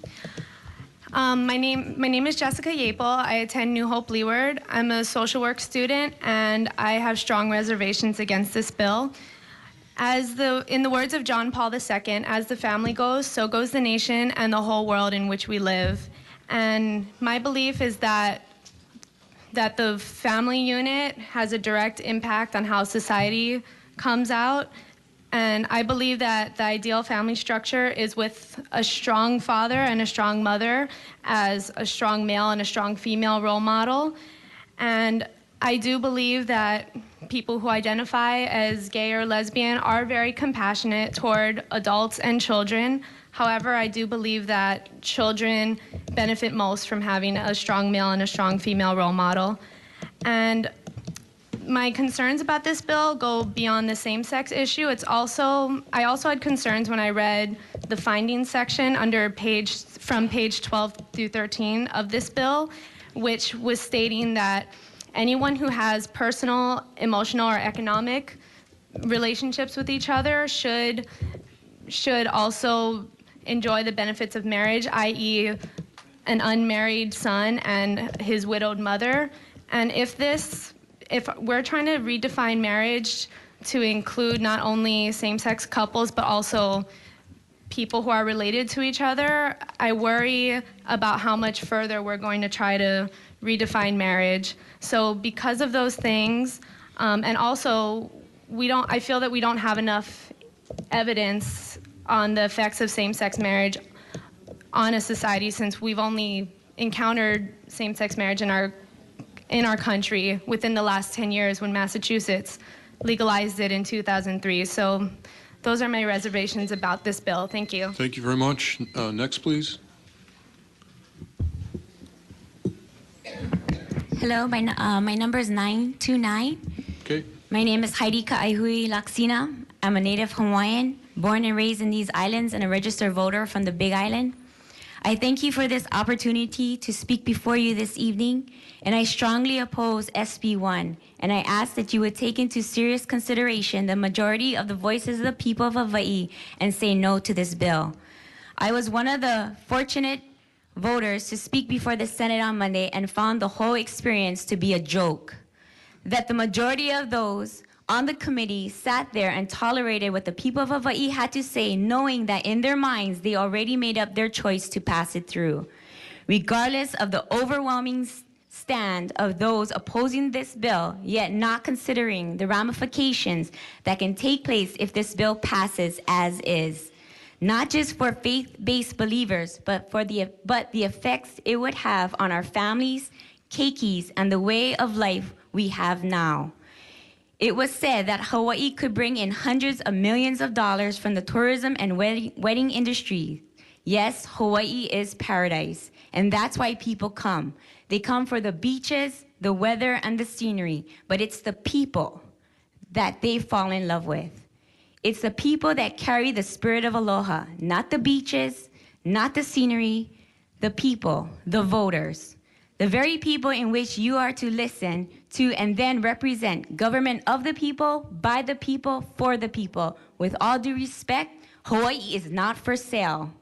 My name is Jessica Yapel. I attend New Hope Leeward. I'm a social work student, and I have strong reservations against this bill. In the words of John Paul II, as the family goes, so goes the nation and the whole world in which we live. And my belief is that the family unit has a direct impact on how society comes out. And I believe that the ideal family structure is with a strong father and a strong mother as a strong male and a strong female role model. And I do believe that people who identify as gay or lesbian are very compassionate toward adults and children. However, I do believe that children benefit most from having a strong male and a strong female role model. And my concerns about this bill go beyond the same-sex issue. I also had concerns when I read the findings section from page 12 through 13 of this bill, which was stating that anyone who has personal, emotional, or economic relationships with each other should also enjoy the benefits of marriage, i.e. an unmarried son and his widowed mother. And if we're trying to redefine marriage to include not only same-sex couples, but also people who are related to each other, I worry about how much further we're going to try to redefine marriage. So because of those things, and also I feel that we don't have enough evidence on the effects of same-sex marriage on a society, since we've only encountered same-sex marriage in our country within the last 10 years when Massachusetts legalized it in 2003. So those are my reservations about this bill. Thank you. Thank you very much. Next, please. Hello, my number is 929. Okay. My name is Heidi Ka'aihui Laksina. I'm a native Hawaiian, born and raised in these islands and a registered voter from the Big Island. I thank you for this opportunity to speak before you this evening, and I strongly oppose SB1, and I ask that you would take into serious consideration the majority of the voices of the people of Hawaii and say no to this bill. I was one of the fortunate voters to speak before the Senate on Monday and found the whole experience to be a joke. That the majority of those on the committee sat there and tolerated what the people of Hawaii had to say, knowing that in their minds they already made up their choice to pass it through. Regardless of the overwhelming stand of those opposing this bill, yet not considering the ramifications that can take place if this bill passes as is. Not just for faith-based believers, but the effects it would have on our families, keikis, and the way of life we have now. It was said that Hawaii could bring in hundreds of millions of dollars from the tourism and wedding industry. Yes, Hawaii is paradise, and that's why people come. They come for the beaches, the weather, and the scenery, but it's the people that they fall in love with. It's the people that carry the spirit of aloha, not the beaches, not the scenery, the people, the voters. The very people in which you are to listen to and then represent government of the people, by the people, for the people. With all due respect, Hawaii is not for sale,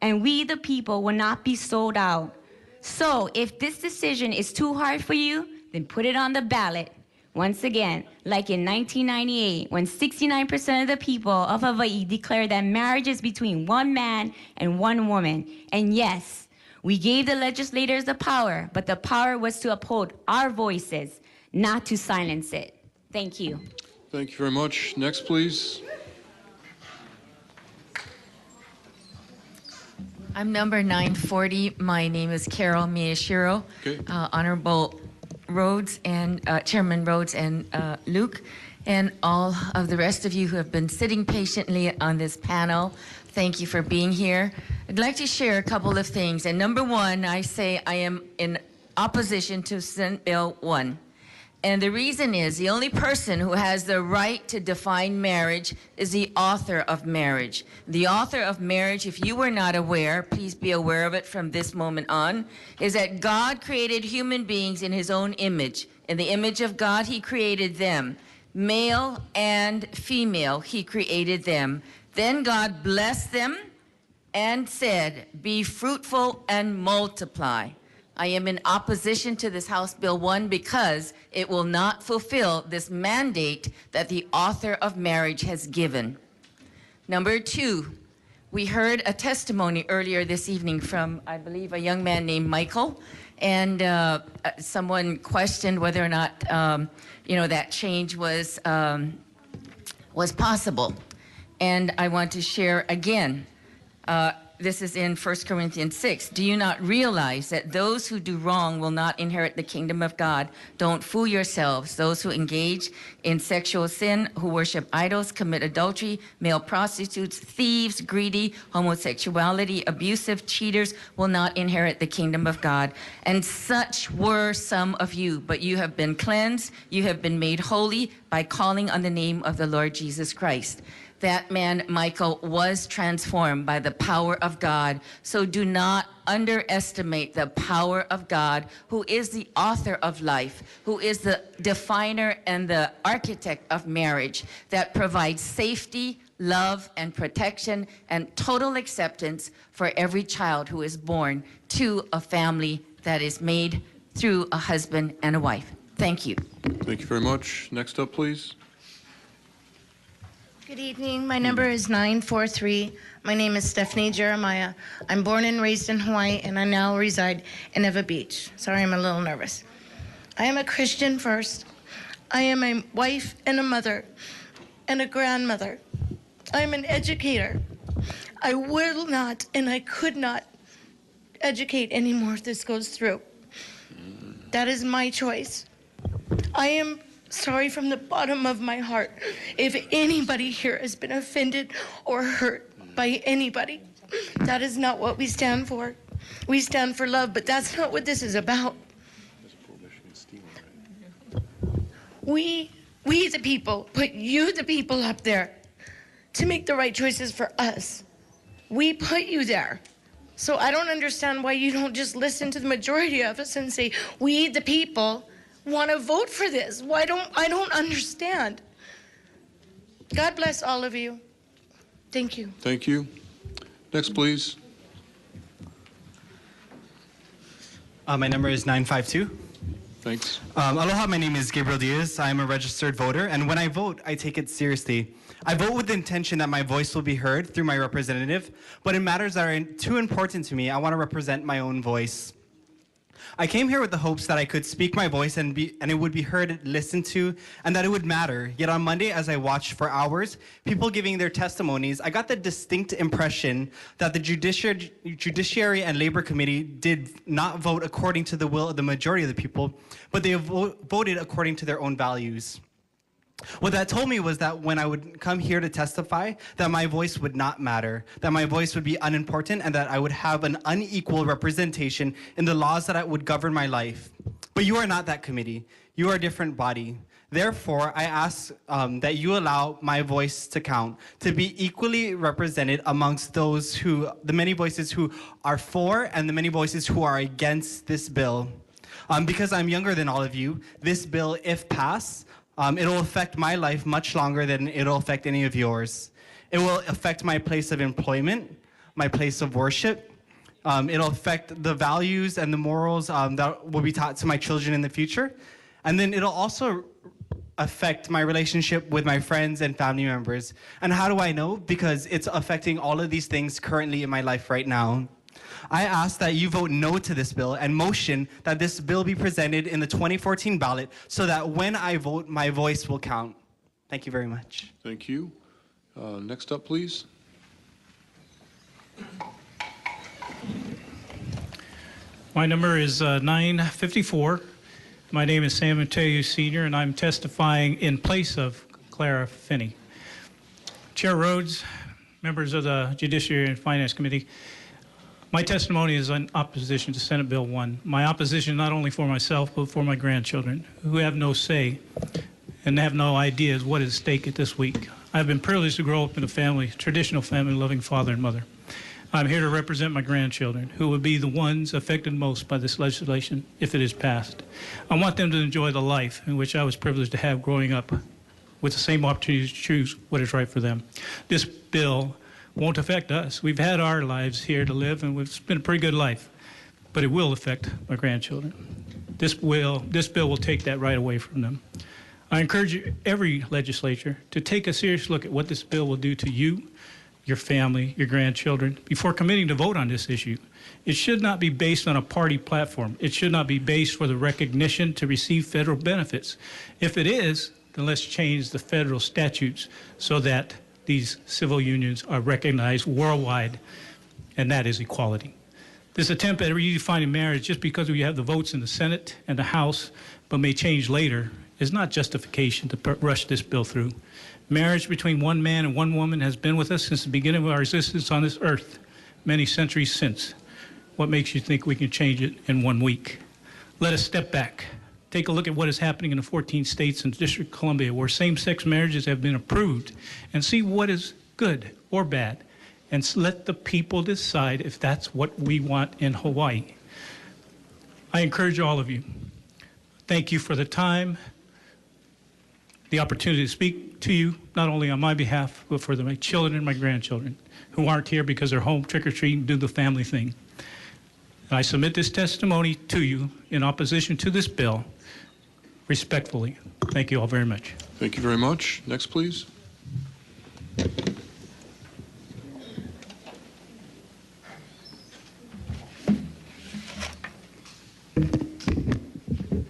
and we, the people, will not be sold out. So if this decision is too hard for you, then put it on the ballot. Once again, like in 1998, when 69% of the people of Hawaii declared that marriage is between one man and one woman. And yes, we gave the legislators the power, but the power was to uphold our voices, not to silence it. Thank you. Thank you very much. Next, please. I'm number 940. My name is Carol Miyashiro. Okay. Honorable Rhodes and Chairman Rhodes and Luke, and all of the rest of you who have been sitting patiently on this panel. Thank you for being here. I'd like to share a couple of things. And number one, I say I am in opposition to Senate Bill 1. And the reason is the only person who has the right to define marriage is the author of marriage. The author of marriage, if you were not aware, please be aware of it from this moment on, is that God created human beings in his own image. In the image of God, he created them. Male and female, he created them. Then God blessed them and said, "Be fruitful and multiply." I am in opposition to this House Bill 1 because it will not fulfill this mandate that the author of marriage has given. Number two, we heard a testimony earlier this evening from, I believe, a young man named Michael, and someone questioned whether or not, that change was possible. And I want to share again, this is in 1 Corinthians 6. Do you not realize that those who do wrong will not inherit the kingdom of God? Don't fool yourselves. Those who engage in sexual sin, who worship idols, commit adultery, male prostitutes, thieves, greedy, homosexuality, abusive, cheaters will not inherit the kingdom of God. And such were some of you, but you have been cleansed, you have been made holy by calling on the name of the Lord Jesus Christ. That man, Michael, was transformed by the power of God. So do not underestimate the power of God, who is the author of life, who is the definer and the architect of marriage, that provides safety, love, and protection, and total acceptance for every child who is born to a family that is made through a husband and a wife. Thank you. Thank you very much. Next up, please. Good evening. My number is 943. My name is Stephanie Jeremiah. I'm born and raised in Hawaii, and I now reside in Eva Beach. Sorry, I'm a little nervous. I am a Christian first. I am a wife and a mother and a grandmother. I'm an educator. I will not and I could not educate anymore if this goes through. That is my choice. I am sorry from the bottom of my heart if anybody here has been offended or hurt by anybody. That is not what we stand for. We stand for love, but that's not what this is about. We the people, put you the people up there to make the right choices for us. We put you there. So I don't understand why you don't just listen to the majority of us and say, we the people want to vote for this. I don't understand. God bless all of you. Thank you. Thank you. Next, please. My number is 952. Thanks. Aloha, my name is Gabriel Diaz. I am a registered voter, and when I vote, I take it seriously. I vote with the intention that my voice will be heard through my representative, but in matters that are too important to me, I want to represent my own voice. I came here with the hopes that I could speak my voice and it would be heard, listened to, and that it would matter. Yet on Monday, as I watched for hours, people giving their testimonies, I got the distinct impression that the Judiciary and Labor Committee did not vote according to the will of the majority of the people, but they voted according to their own values. What that told me was that when I would come here to testify, that my voice would not matter, that my voice would be unimportant, and that I would have an unequal representation in the laws that would govern my life. But you are not that committee. You are a different body. Therefore, I ask that you allow my voice to count, to be equally represented amongst the many voices who are for and the many voices who are against this bill. Because I'm younger than all of you, this bill, if passed, it'll affect my life much longer than it'll affect any of yours. It will affect my place of employment, my place of worship. It'll affect the values and the morals that will be taught to my children in the future. And then it'll also affect my relationship with my friends and family members. And how do I know? Because it's affecting all of these things currently in my life right now. I ask that you vote no to this bill and motion that this bill be presented in the 2014 ballot so that when I vote, my voice will count. Thank you very much. Thank you. Next up, please. My number is 954. My name is Sam Mateo Sr., and I'm testifying in place of Clara Finney. Chair Rhodes, members of the Judiciary and Finance Committee, my testimony is in opposition to Senate Bill 1. My opposition not only for myself, but for my grandchildren, who have no say and have no ideas what is at stake at this week. I've been privileged to grow up in a family, traditional family, loving father and mother. I'm here to represent my grandchildren, who will be the ones affected most by this legislation if it is passed. I want them to enjoy the life in which I was privileged to have growing up with the same opportunities to choose what is right for them. This bill won't affect us. We've had our lives here to live, and it's been a pretty good life, but it will affect my grandchildren. This bill will take that right away from them. I encourage every legislature to take a serious look at what this bill will do to you, your family, your grandchildren, before committing to vote on this issue. It should not be based on a party platform. It should not be based for the recognition to receive federal benefits. If it is, then let's change the federal statutes so that these civil unions are recognized worldwide, and that is equality. This attempt at redefining marriage just because we have the votes in the Senate and the House, but may change later, is not justification to rush this bill through. Marriage between one man and one woman has been with us since the beginning of our existence on this earth, many centuries since. What makes you think we can change it in 1 week? Let us step back. Take a look at what is happening in the 14 states and the District of Columbia where same-sex marriages have been approved, and see what is good or bad, and let the people decide if that's what we want in Hawaii. I encourage all of you. Thank you for the time, the opportunity to speak to you, not only on my behalf, but for my children and my grandchildren who aren't here because they're home trick-or-treating, do the family thing. And I submit this testimony to you in opposition to this bill, respectfully. Thank you all very much. Thank you very much. Next, please.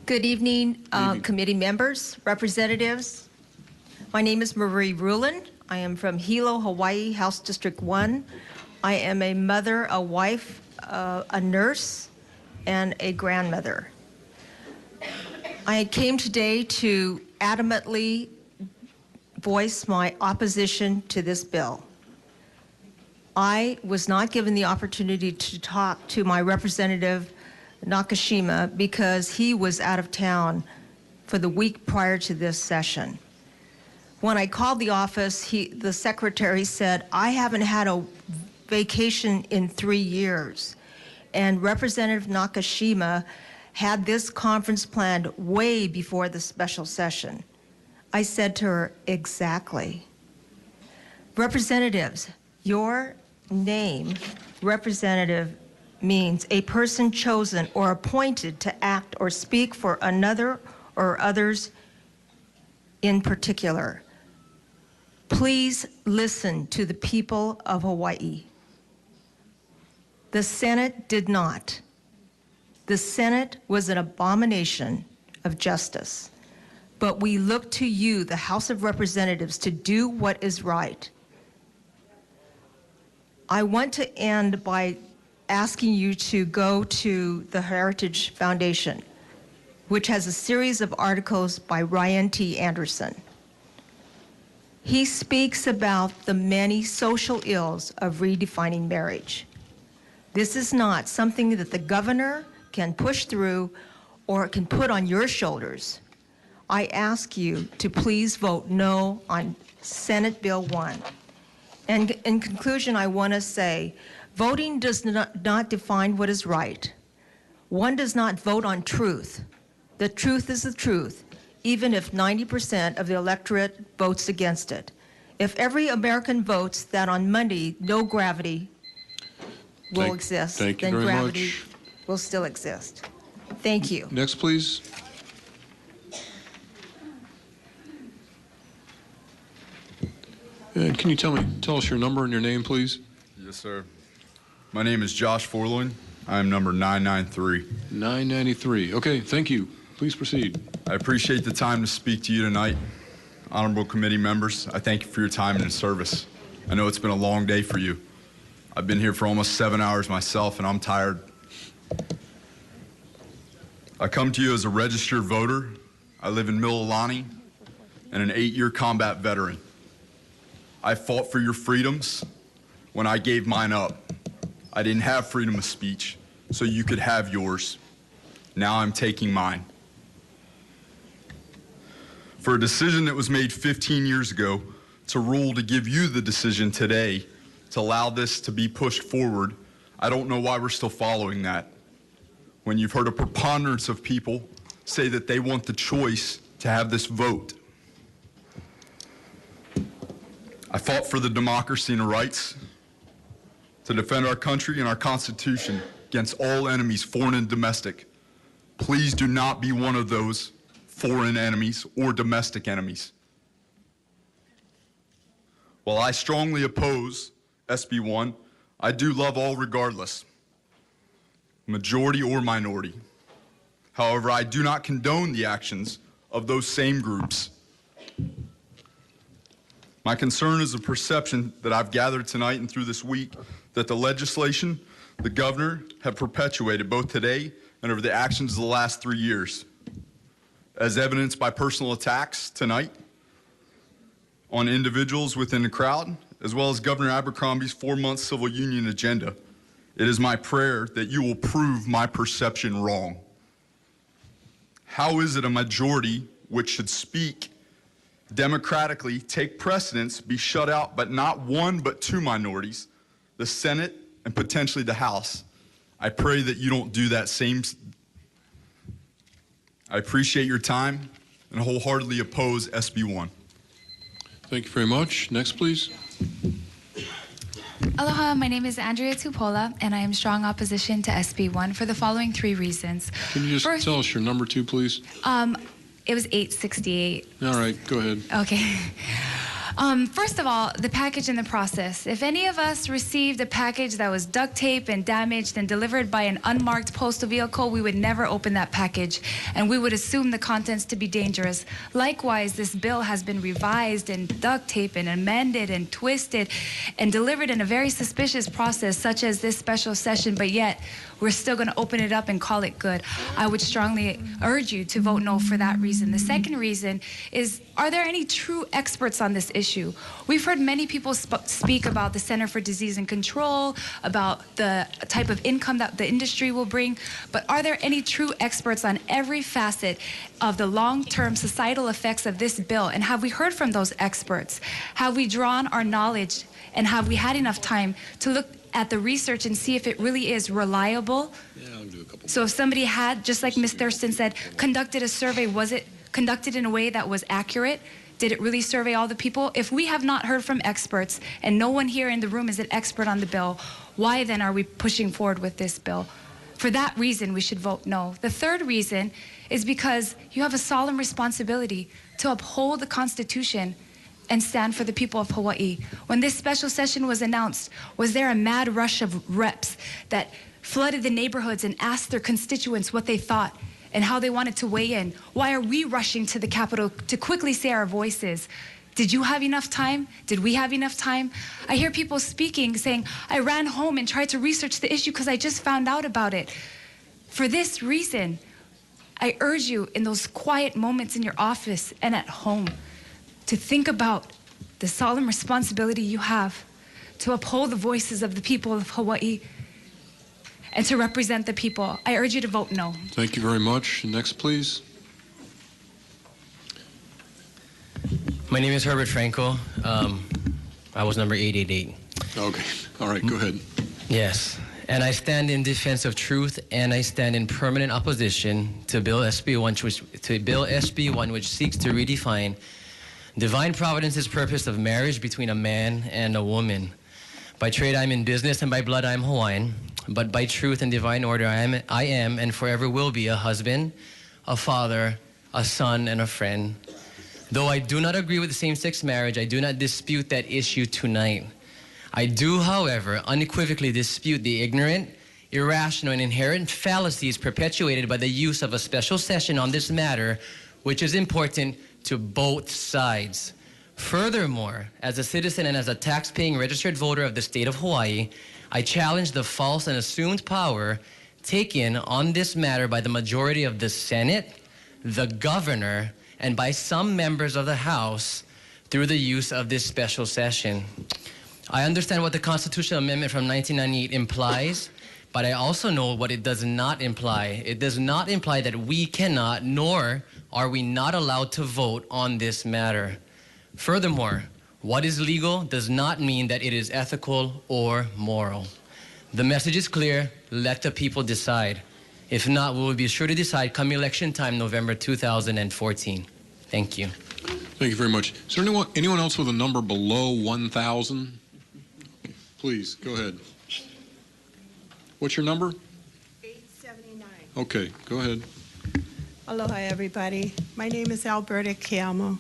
Good evening, committee members, representatives. My name is Marie Rulin. I am from Hilo, Hawaii, House District 1. I am a mother, a wife, a nurse, and a grandmother. I came today to adamantly voice my opposition to this bill. I was not given the opportunity to talk to my representative Nakashima because he was out of town for the week prior to this session. When I called the office, the secretary said, I haven't had a vacation in 3 years. And Representative Nakashima had this conference planned way before the special session. I said to her, exactly. Representatives, your name, representative, means a person chosen or appointed to act or speak for another or others in particular. Please listen to the people of Hawaii. The Senate did not. The Senate was an abomination of justice. But we look to you, the House of Representatives, to do what is right. I want to end by asking you to go to the Heritage Foundation, which has a series of articles by Ryan T. Anderson. He speaks about the many social ills of redefining marriage. This is not something that the governor can push through or can put on your shoulders. I ask you to please vote no on Senate Bill 1. And in conclusion, I want to say, voting does not define what is right. One does not vote on truth. The truth is the truth, even if 90% of the electorate votes against it. If every American votes that on Monday no gravity will exist, thank you then very gravity much. will still exist. Thank you. Next, please. And can you tell us your number and your name, please? Yes, sir. My name is Josh Forloin. I am number 993. 993. Okay, thank you. Please proceed. I appreciate the time to speak to you tonight. Honorable committee members, I thank you for your time and service. I know it's been a long day for you. I've been here for almost 7 hours myself, and I'm tired. I come to you as a registered voter. I live in Mililani and an 8-year combat veteran. I fought for your freedoms when I gave mine up. I didn't have freedom of speech, so you could have yours. Now I'm taking mine. For a decision that was made 15 years ago to rule to give you the decision today to allow this to be pushed forward, I don't know why we're still following that. When you've heard a preponderance of people say that they want the choice to have this vote. I fought for the democracy and rights to defend our country and our Constitution against all enemies, foreign and domestic. Please do not be one of those foreign enemies or domestic enemies. While I strongly oppose SB1, I do love all regardless, majority or minority. However, I do not condone the actions of those same groups. My concern is the perception that I've gathered tonight and through this week that the legislation, the governor, have perpetuated both today and over the actions of the last 3 years, as evidenced by personal attacks tonight on individuals within the crowd, as well as Governor Abercrombie's 4-month civil union agenda. It is my prayer that you will prove my perception wrong. How is it a majority which should speak democratically, take precedence, be shut out, but not one but two minorities, the Senate and potentially the House? I pray that you don't do that same. I appreciate your time and wholeheartedly oppose SB1. Thank you very much. Next, please. Aloha, my name is Andrea Tupola, and I am strong opposition to SB1 for the following 3 reasons. Can you just tell us your number two, please? It was 868. All right, go ahead. Okay. First of all, the package and the process. If any of us received a package that was duct taped and damaged and delivered by an unmarked postal vehicle, we would never open that package, and we would assume the contents to be dangerous. Likewise, this bill has been revised and duct taped and amended and twisted and delivered in a very suspicious process, such as this special session, but yet we're still going to open it up and call it good. I would strongly urge you to vote no for that reason. The second reason is, are there any true experts on this issue? We've heard many people speak about the Center for Disease and Control, about the type of income that the industry will bring, but are there any true experts on every facet of the long-term societal effects of this bill? And have we heard from those experts? Have we drawn our knowledge, and have we had enough time to look at the research and see if it really is reliable? Yeah, I'll do a couple. So if somebody had, just like Ms. Thurston said, conducted a survey, was it conducted in a way that was accurate? Did it really survey all the people? If we have not heard from experts, and no one here in the room is an expert on the bill, why then are we pushing forward with this bill? For that reason, we should vote no. The third reason is because you have a solemn responsibility to uphold the Constitution and stand for the people of Hawaii. When this special session was announced, was there a mad rush of reps that flooded the neighborhoods and asked their constituents what they thought and how they wanted to weigh in? Why are we rushing to the Capitol to quickly say our voices? Did you have enough time? Did we have enough time? I hear people speaking, saying, I ran home and tried to research the issue because I just found out about it. For this reason, I urge you in those quiet moments in your office and at home to think about the solemn responsibility you have to uphold the voices of the people of Hawaii and to represent the people. I urge you to vote no. Thank you very much. Next, please. My name is Herbert Franco. I was number 888. Okay. All right. Go ahead. Yes. And I stand in defense of truth, and I stand in permanent opposition to Bill SB1, which seeks to redefine divine providence's purpose of marriage between a man and a woman. By trade, I'm in business, and by blood, I'm Hawaiian. But by truth and divine order, I am and forever will be a husband, a father, a son, and a friend. Though I do not agree with same-sex marriage, I do not dispute that issue tonight. I do, however, unequivocally dispute the ignorant, irrational, and inherent fallacies perpetuated by the use of a special session on this matter, which is important to both sides. Furthermore, as a citizen and as a tax-paying registered voter of the state of Hawaii, I challenge the false and assumed power taken on this matter by the majority of the Senate, the governor, and by some members of the House through the use of this special session. I understand what the constitutional amendment from 1998 implies, but I also know what it does not imply. It does not imply that we cannot, nor are we not allowed to vote on this matter. Furthermore, what is legal does not mean that it is ethical or moral. The message is clear. Let the people decide. If not, we will be sure to decide come election time, November 2014. Thank you. Thank you very much. Is there anyone else with a number below 1,000? Okay, please, go ahead. What's your number? 879. Okay, go ahead. Aloha, everybody. My name is Alberta Kiamo.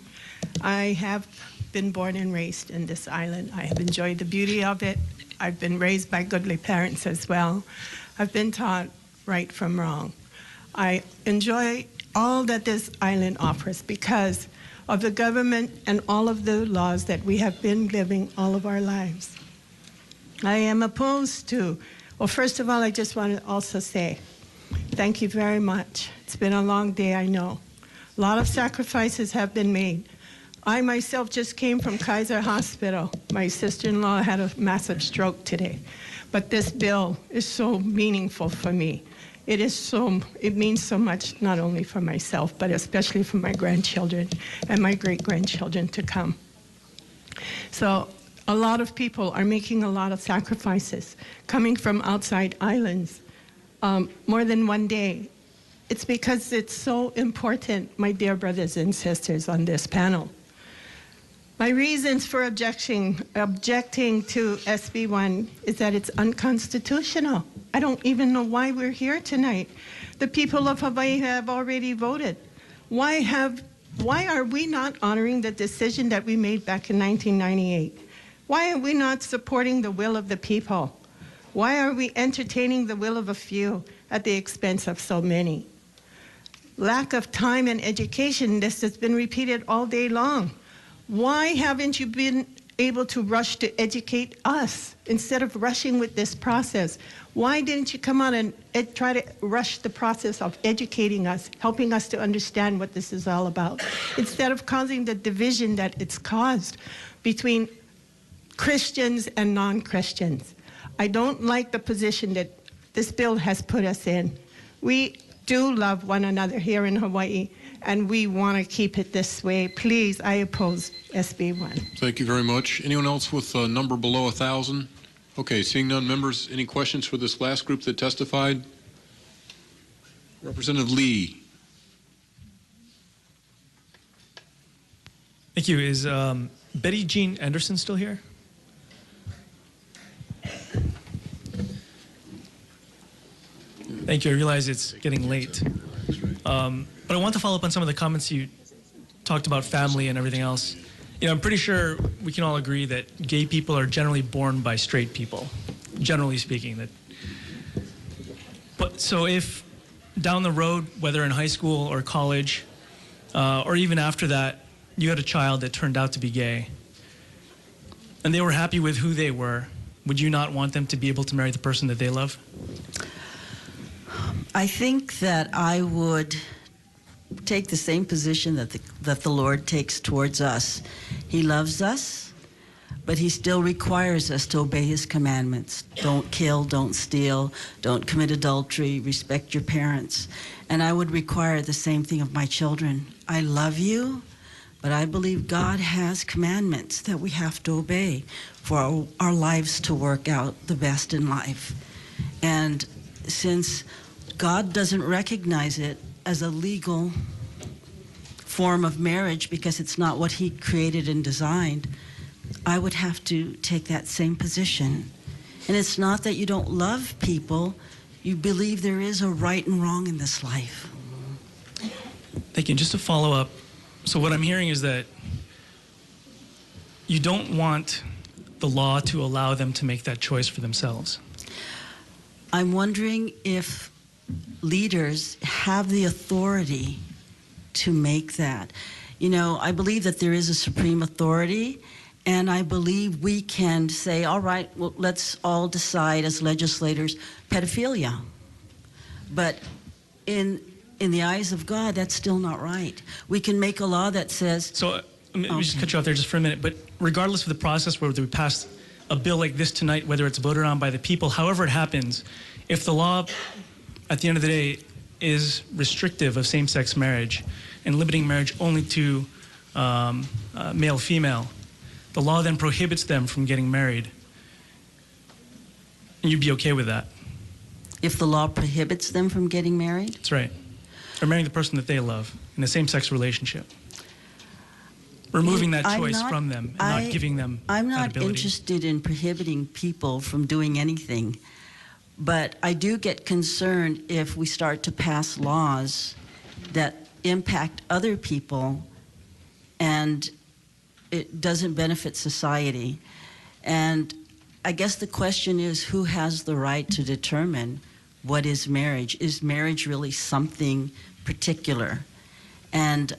I have been born and raised in this island. I have enjoyed the beauty of it. I've been raised by goodly parents as well. I've been taught right from wrong. I enjoy all that this island offers because of the government and all of the laws that we have been living all of our lives. I am opposed to, well, first of all, I just want to also say thank you very much. It's been a long day, I know. A lot of sacrifices have been made. I myself just came from Kaiser Hospital. My sister-in-law had a massive stroke today. But this bill is so meaningful for me. It means so much, not only for myself, but especially for my grandchildren and my great-grandchildren to come. So a lot of people are making a lot of sacrifices, coming from outside islands, more than one day. It's because it's so important, my dear brothers and sisters on this panel. My reasons for objecting to SB1 is that it's unconstitutional. I don't even know why we're here tonight. The people of Hawaii have already voted. Why have Why are we not honoring the decision that we made back in 1998? Why are we not supporting the will of the people? Why are we entertaining the will of a few at the expense of so many? Lack of time and education, this has been repeated all day long. Why haven't you been able to rush to educate us instead of rushing with this process? Why didn't you come out and try to rush the process of educating us, helping us to understand what this is all about, instead of causing the division that it's caused between Christians and non-Christians? I don't like the position that this bill has put us in. We do love one another here in Hawaii, and we want to keep it this way. Please, I oppose SB1. Thank you very much. Anyone else with a number below 1,000? Okay, seeing none, members, any questions for this last group that testified? Representative Lee. Thank you. Is Betty Jean Anderson still here? Thank you. I realize it's getting late. But I want to follow up on some of the comments you talked about family and everything else. You know, I'm pretty sure we can all agree that gay people are generally born by straight people, generally speaking. But so if down the road, whether in high school or college, or even after that, you had a child that turned out to be gay, and they were happy with who they were, would you not want them to be able to marry the person that they love? I think that I would take the same position that the Lord takes towards us. He loves us, but he still requires us to obey his commandments. Don't kill, don't steal, don't commit adultery, respect your parents. And I would require the same thing of my children. I love you, but I believe God has commandments that we have to obey for our lives to work out the best in life. And since God doesn't recognize it as a legal form of marriage because it's not what he created and designed, I would have to take that same position. And it's not that you don't love people, you believe there is a right and wrong in this life. Thank you. And just to follow up, so what I'm hearing is that you don't want the law to allow them to make that choice for themselves. I'm wondering if leaders have the authority to make that. You know, I believe that there is a supreme authority, and I believe we can say, all right, well, let's all decide as legislators, pedophilia. But in the eyes of God, that's still not right. We can make a law that says... So let me just cut you off there just for a minute, but regardless of the process, whether we pass a bill like this tonight, whether it's voted on by the people, however it happens, if the law at the end of the day is restrictive of same-sex marriage and limiting marriage only to male-female, the law then prohibits them from getting married. And you'd be okay with that? If the law prohibits them from getting married? That's right. Or marrying the person that they love in a same-sex relationship. Removing that choice from them and not giving them I'm that not ability. interested in prohibiting people from doing anything. But I do get concerned if we start to pass laws that impact other people and it doesn't benefit society. And I guess the question is, who has the right to determine what is marriage? Is marriage really something particular? And,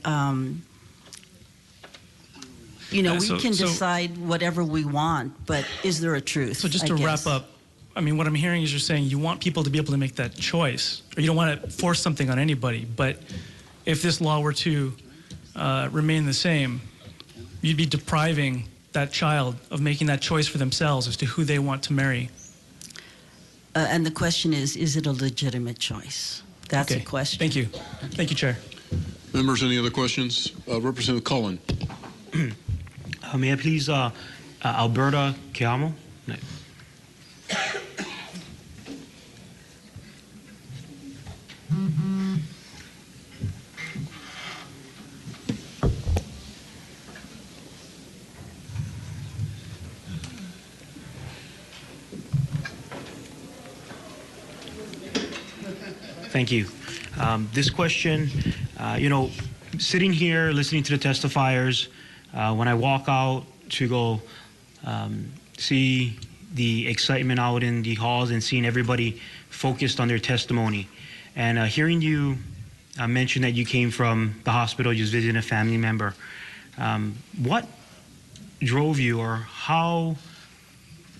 you know, we can decide whatever we want, but is there a truth? So just to wrap up, I mean, what I'm hearing is you're saying you want people to be able to make that choice, or you don't want to force something on anybody. But if this law were to remain the same, you'd be depriving that child of making that choice for themselves as to who they want to marry. And the question is it a legitimate choice? That's a question. Thank you. Thank you, Chair. Members, any other questions? Representative Cullen. May I please, Alberta Keamo? No. Thank you. This question, you know, sitting here listening to the testifiers, when I walk out to go see the excitement out in the halls and seeing everybody focused on their testimony, and hearing you mention that you came from the hospital just visiting a family member, what drove you, or how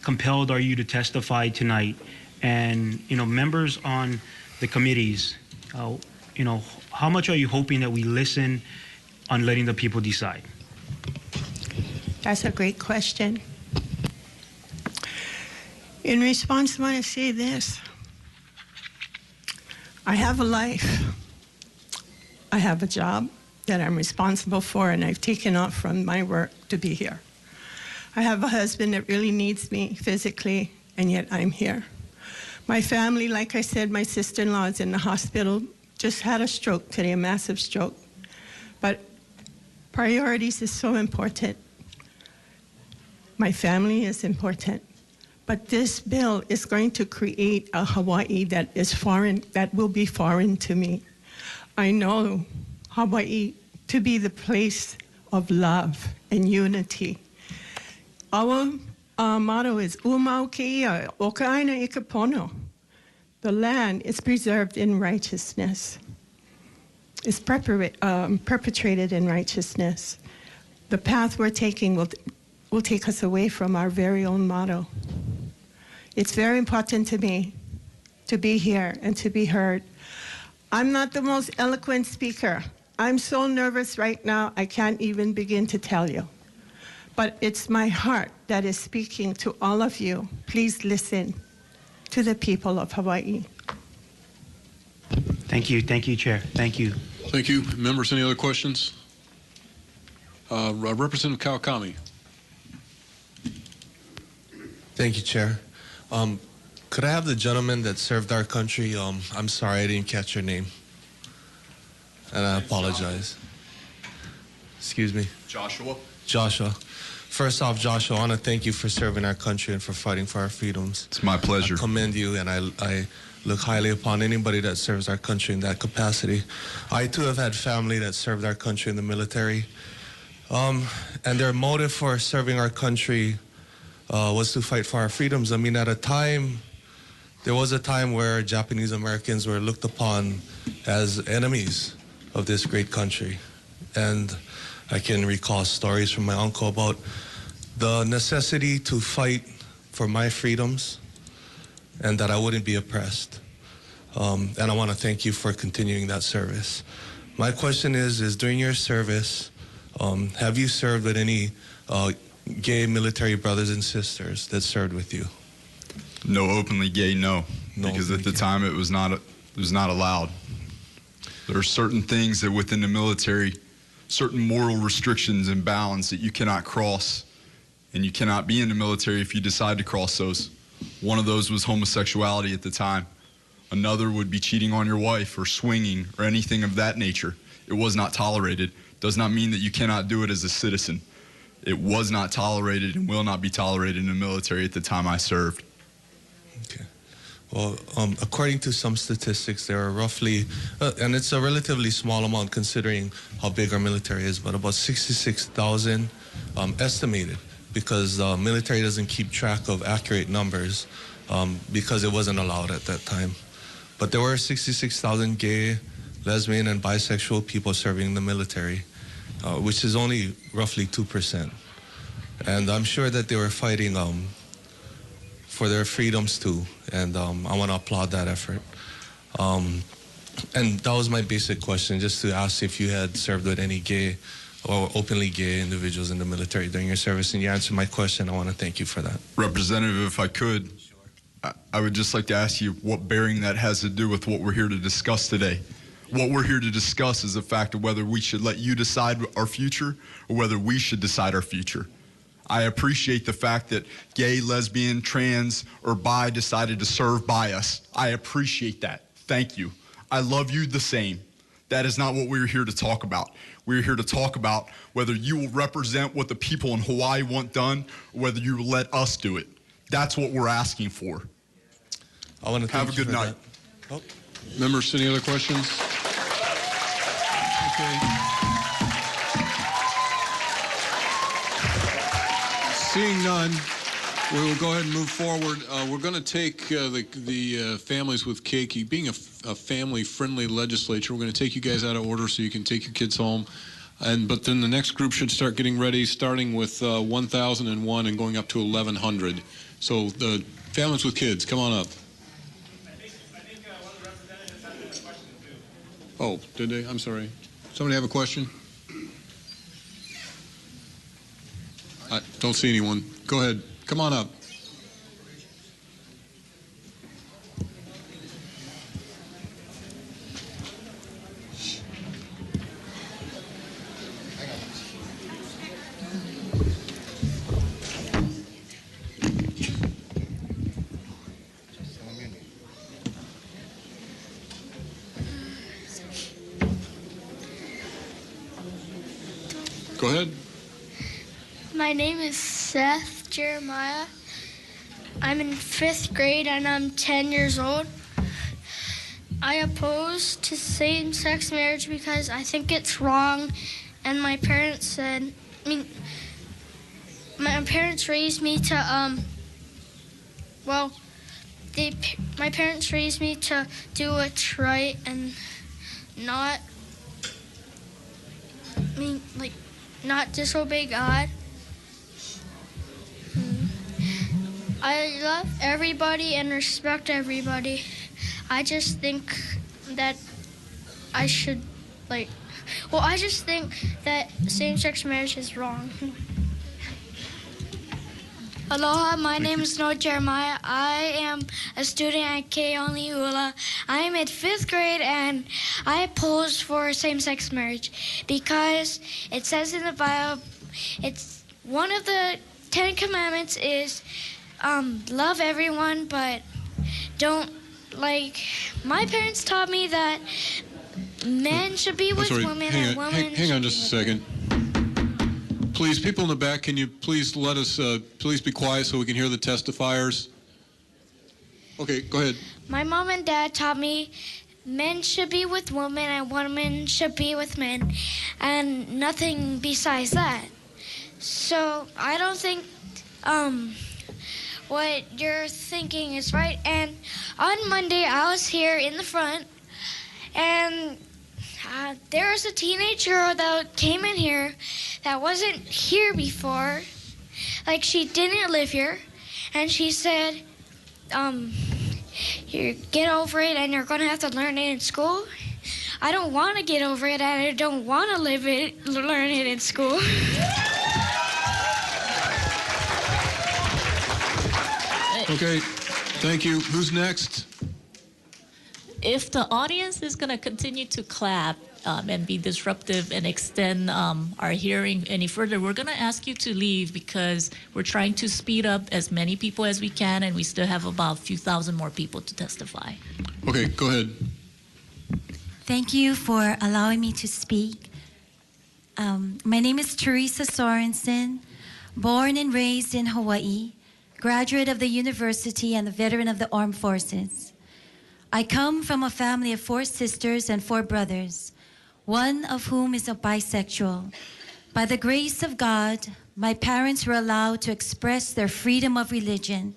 compelled are you to testify tonight? And members on the committees, how much are you hoping that we listen on letting the people decide? That's a great question. In response, I want to say this. I have a life. I have a job that I'm responsible for, and I've taken off from my work to be here. I have a husband that really needs me physically, and yet I'm here. My family, like I said, my sister-in-law is in the hospital, just had a stroke today, a massive stroke. But priorities is so important. My family is important. But this bill is going to create a Hawaii that is foreign, that will be foreign to me. I know Hawaii to be the place of love and unity. Our motto is Umau Keia, Okaaina Ikapono. The land is preserved in righteousness. It's perpetrated in righteousness. The path we're taking will take us away from our very own motto. It's very important to me to be here and to be heard. I'm not the most eloquent speaker. I'm so nervous right now, I can't even begin to tell you. But it's my heart that is speaking to all of you. Please listen to the people of Hawaii. Thank you, Chair. Thank you. Thank you. Members, any other questions? Representative Kawakami. Thank you, Chair. Could I have the gentleman that served our country? I'm sorry, I didn't catch your name. And I apologize. Excuse me. Joshua. Joshua. First off, Joshua, I want to thank you for serving our country and for fighting for our freedoms. It's my pleasure. I commend you, and I look highly upon anybody that serves our country in that capacity. I, too, have had family that served our country in the military. And their motive for serving our country was to fight for our freedoms. I mean, there was a time where Japanese Americans were looked upon as enemies of this great country. And I can recall stories from my uncle about the necessity to fight for my freedoms and that I wouldn't be oppressed. And I want to thank you for continuing that service. My question is during your service, have you served with any gay military brothers and sisters that served with you? No openly gay, no. Because at the time it was not allowed. There are certain things that within the military, certain moral restrictions and bounds that you cannot cross, and you cannot be in the military if you decide to cross those. One of those was homosexuality at the time. Another would be cheating on your wife or swinging or anything of that nature. It was not tolerated. Does not mean that you cannot do it as a citizen. It was not tolerated and will not be tolerated in the military at the time I served. Okay. Well, according to some statistics, there are roughly, and it's a relatively small amount considering how big our military is, but about 66,000 estimated, because the military doesn't keep track of accurate numbers because it wasn't allowed at that time. But there were 66,000 gay, lesbian, and bisexual people serving in the military, which is only roughly 2%. And I'm sure that they were fighting for their freedoms too, and I want to applaud that effort. And that was my basic question, just to ask if you had served with any gay or openly gay individuals in the military during your service, and you answered my question. I want to thank you for that. Representative, if I could, I would just like to ask you what bearing that has to do with what we're here to discuss today. What we're here to discuss is the fact of whether we should let you decide our future or whether we should decide our future. I appreciate the fact that gay, lesbian, trans, or bi decided to serve by us. I appreciate that. Thank you. I love you the same. That is not what we're here to talk about. We're here to talk about whether you will represent what the people in Hawaii want done or whether you will let us do it. That's what we're asking for. I want to have a good night. Members, any other questions? Okay. Seeing none, we will go ahead and move forward. We're going to take the families with cake. Being a family-friendly legislature, we're going to take you guys out of order so you can take your kids home. But then the next group should start getting ready, starting with 1001 and going up to 1100. So the families with kids, come on up. Oh, did they? I'm sorry. Somebody have a question? I don't see anyone. Go ahead. Come on up. Go ahead. My name is Seth Jeremiah. I'm in 5th grade and I'm 10 years old. I oppose to same-sex marriage because I think it's wrong, and my parents my parents raised me to my parents raised me to do what's right and not disobey God. I love everybody and respect everybody. I just think that I just think that same-sex marriage is wrong. Aloha, my name is Noah Jeremiah. I am a student at Ke'Oni'ula. I am in 5th grade and I oppose for same-sex marriage because it says in the Bible, it's one of the 10 Commandments is love everyone, but don't, my parents taught me that men should be with women and women. Hang on just a second. Please, people in the back, can you please let us, please be quiet so we can hear the testifiers? Okay, go ahead. My mom and dad taught me men should be with women and women should be with men, and nothing besides that. So I don't think what you're thinking is right. And on Monday, I was here in the front, and there was a teenage girl that came in here that wasn't here before. She didn't live here. And she said, you get over it and you're going to have to learn it in school. I don't want to get over it and I don't want to learn it in school. Okay, thank you. Who's next? If the audience is going to continue to clap and be disruptive and extend our hearing any further, we're going to ask you to leave because we're trying to speed up as many people as we can, and we still have about a few thousand more people to testify. Okay, go ahead. Thank you for allowing me to speak. My name is Teresa Sorensen, born and raised in Hawaii, graduate of the university and a veteran of the armed forces. I come from a family of 4 sisters and 4 brothers, one of whom is a bisexual. By the grace of God, my parents were allowed to express their freedom of religion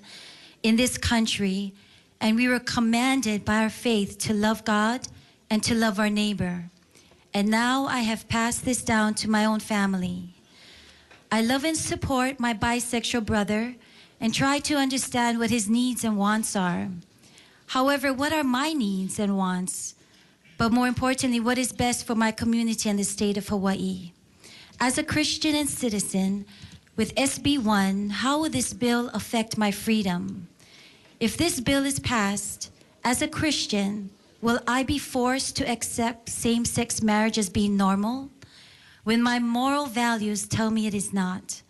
in this country, and we were commanded by our faith to love God and to love our neighbor. And now I have passed this down to my own family. I love and support my bisexual brother and try to understand what his needs and wants are. However, what are my needs and wants? But more importantly, what is best for my community and the state of Hawaii? As a Christian and citizen, with SB1, how will this bill affect my freedom? If this bill is passed, as a Christian, will I be forced to accept same-sex marriage as being normal, when my moral values tell me it is not?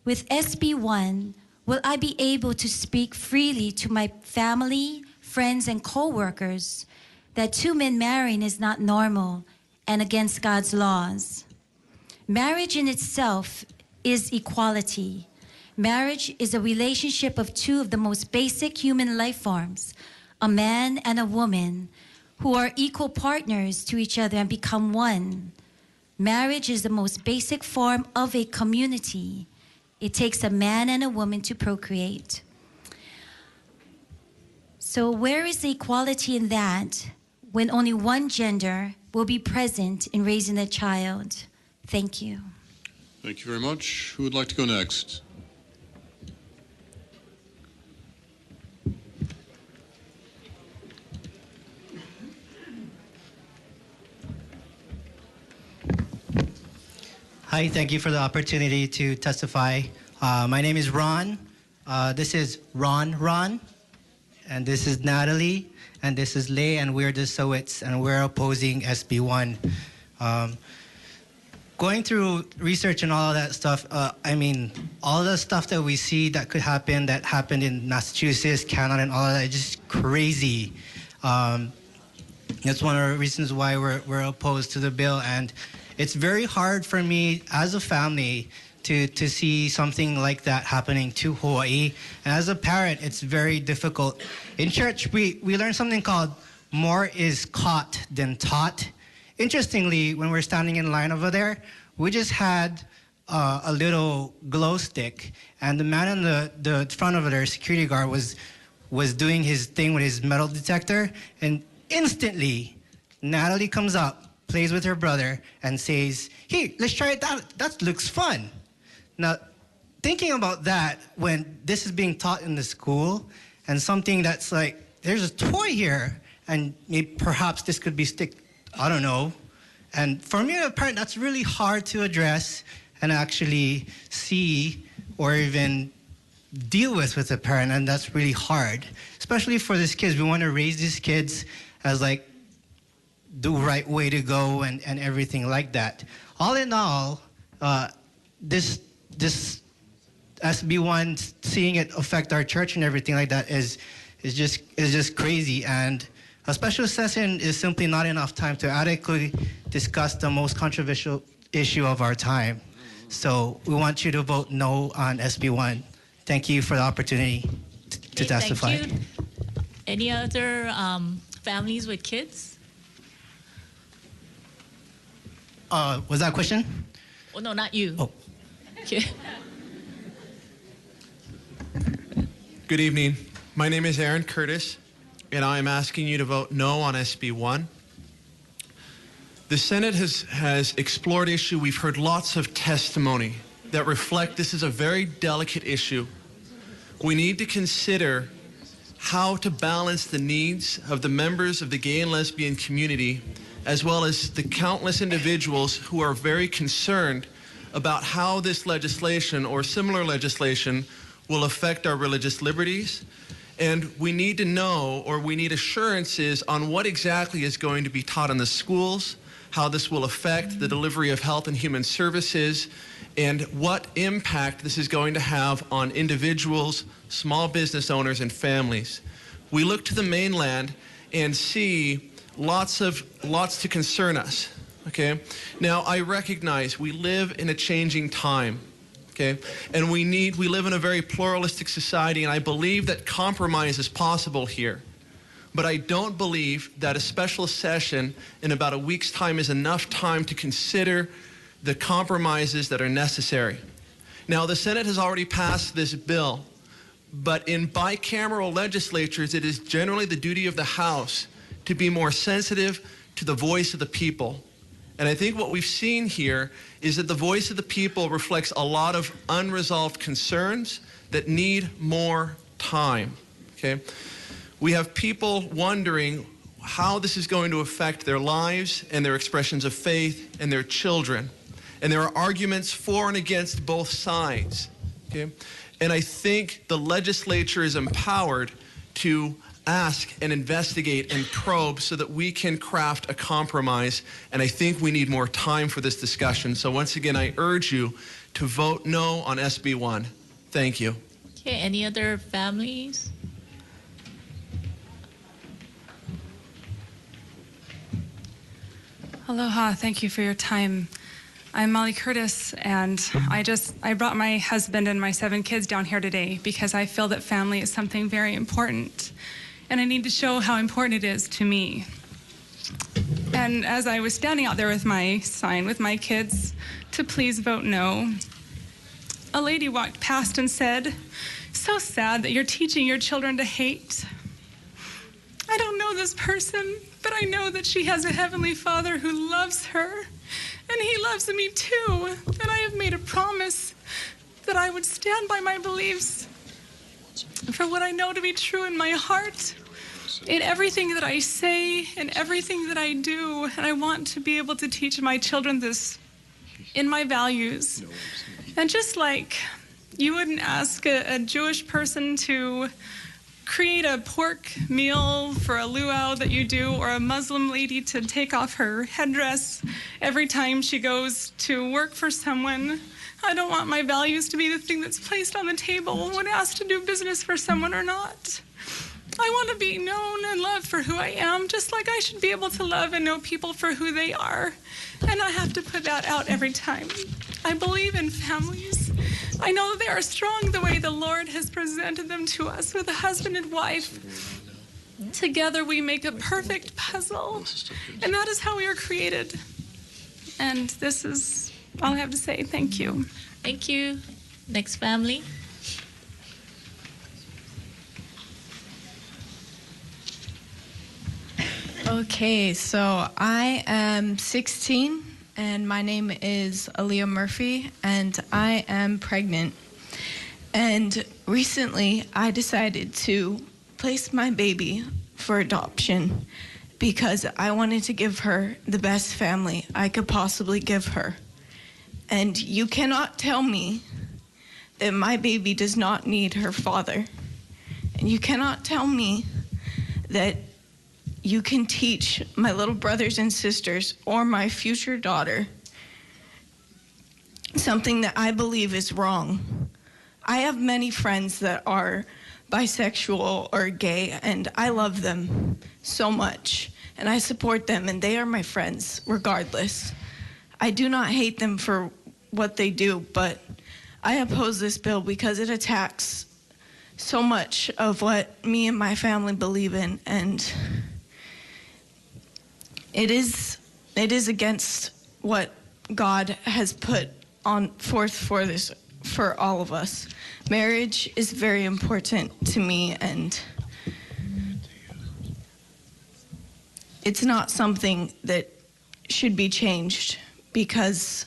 With SB1, will I be able to speak freely to my family, friends, and co-workers that 2 men marrying is not normal and against God's laws? Marriage in itself is equality. Marriage is a relationship of 2 of the most basic human life forms, a man and a woman, who are equal partners to each other and become one. Marriage is the most basic form of a community. It takes a man and a woman to procreate. So where is the equality in that when only one gender will be present in raising a child? Thank you. Thank you very much. Who would like to go next? Hi, thank you for the opportunity to testify. My name is Ron. This is Ron, and this is Natalie, and this is Lay, and we're the Sowits, and we're opposing SB1. Going through research and all of that stuff, I mean, all the stuff that we see that could happen, that happened in Massachusetts, Canada, and all of that, is just crazy. That's one of the reasons why we're opposed to the bill, and it's very hard for me as a family to see something like that happening to Hawaii. And as a parent, it's very difficult. In church, we learn something called more is caught than taught. Interestingly, when we're standing in line over there, we just had a little glow stick, and the man in the front of there, security guard, was doing his thing with his metal detector, and instantly, Natalie comes up, plays with her brother, and says, "Hey, let's try it out. That looks fun." Now, thinking about that, when this is being taught in the school, and something that's like, there's a toy here, and perhaps this could be I don't know. And for me, as a parent, that's really hard to address and actually see or even deal with a parent, and that's really hard, especially for these kids. We want to raise these kids as like the right way to go and everything like that. All in all, this SB1, seeing it affect our church and everything like that is just crazy. And a special session is simply not enough time to adequately discuss the most controversial issue of our time. So we want you to vote no on SB1. Thank you for the opportunity to testify. Thank you. Any other families with kids? Was that a question? Oh, no, not you. Oh. Okay. Good evening. My name is Aaron Curtis, and I am asking you to vote no on SB1. The Senate has explored issue. We've heard lots of testimony that reflect this is a very delicate issue. We need to consider how to balance the needs of the members of the gay and lesbian community, as well as the countless individuals who are very concerned about how this legislation or similar legislation will affect our religious liberties. And we need to know, or we need assurances on what exactly is going to be taught in the schools, how this will affect the delivery of health and human services, and what impact this is going to have on individuals, small business owners, and families. We look to the mainland and see lots to concern us, okay? Now, I recognize we live in a changing time, okay? And we live in a very pluralistic society, and I believe that compromise is possible here. But I don't believe that a special session in about a week's time is enough time to consider the compromises that are necessary. Now, the Senate has already passed this bill, but in bicameral legislatures, it is generally the duty of the House to be more sensitive to the voice of the people. And I think what we've seen here is that the voice of the people reflects a lot of unresolved concerns that need more time, okay? We have people wondering how this is going to affect their lives and their expressions of faith and their children. And there are arguments for and against both sides, okay? And I think the legislature is empowered to ask and investigate and probe so that we can craft a compromise. And I think we need more time for this discussion. So once again, I urge you to vote no on SB1. Thank you. Okay, any other families? Aloha, thank you for your time. I'm Molly Curtis, and I brought my husband and my 7 kids down here today because I feel that family is something very important, and I need to show how important it is to me. And as I was standing out there with my sign with my kids to please vote no, a lady walked past and said, "So sad that you're teaching your children to hate." I don't know this person, but I know that she has a Heavenly Father who loves her, and He loves me too. And I have made a promise that I would stand by my beliefs for what I know to be true in my heart, in everything that I say, in everything that I do. And I want to be able to teach my children this in my values. And just like you wouldn't ask a Jewish person to create a pork meal for a luau that you do, or a Muslim lady to take off her headdress every time she goes to work for someone, I don't want my values to be the thing that's placed on the table when asked to do business for someone or not. I want to be known and loved for who I am, just like I should be able to love and know people for who they are. And I have to put that out every time. I believe in families. I know that they are strong the way the Lord has presented them to us with a husband and wife. Together we make a perfect puzzle. And that is how we are created. And this is all I have to say. Thank you. Thank you. Next family. Okay, so I am 16 and my name is Aaliyah Murphy and I am pregnant. And recently I decided to place my baby for adoption because I wanted to give her the best family I could possibly give her. And you cannot tell me that my baby does not need her father. And you cannot tell me that you can teach my little brothers and sisters or my future daughter something that I believe is wrong. I have many friends that are bisexual or gay, and I love them so much, and I support them, and they are my friends regardless. I do not hate them for what they do, but I oppose this bill because it attacks so much of what me and my family believe in, and it is against what God has put on forth for all of us. Marriage is very important to me, and it's not something that should be changed because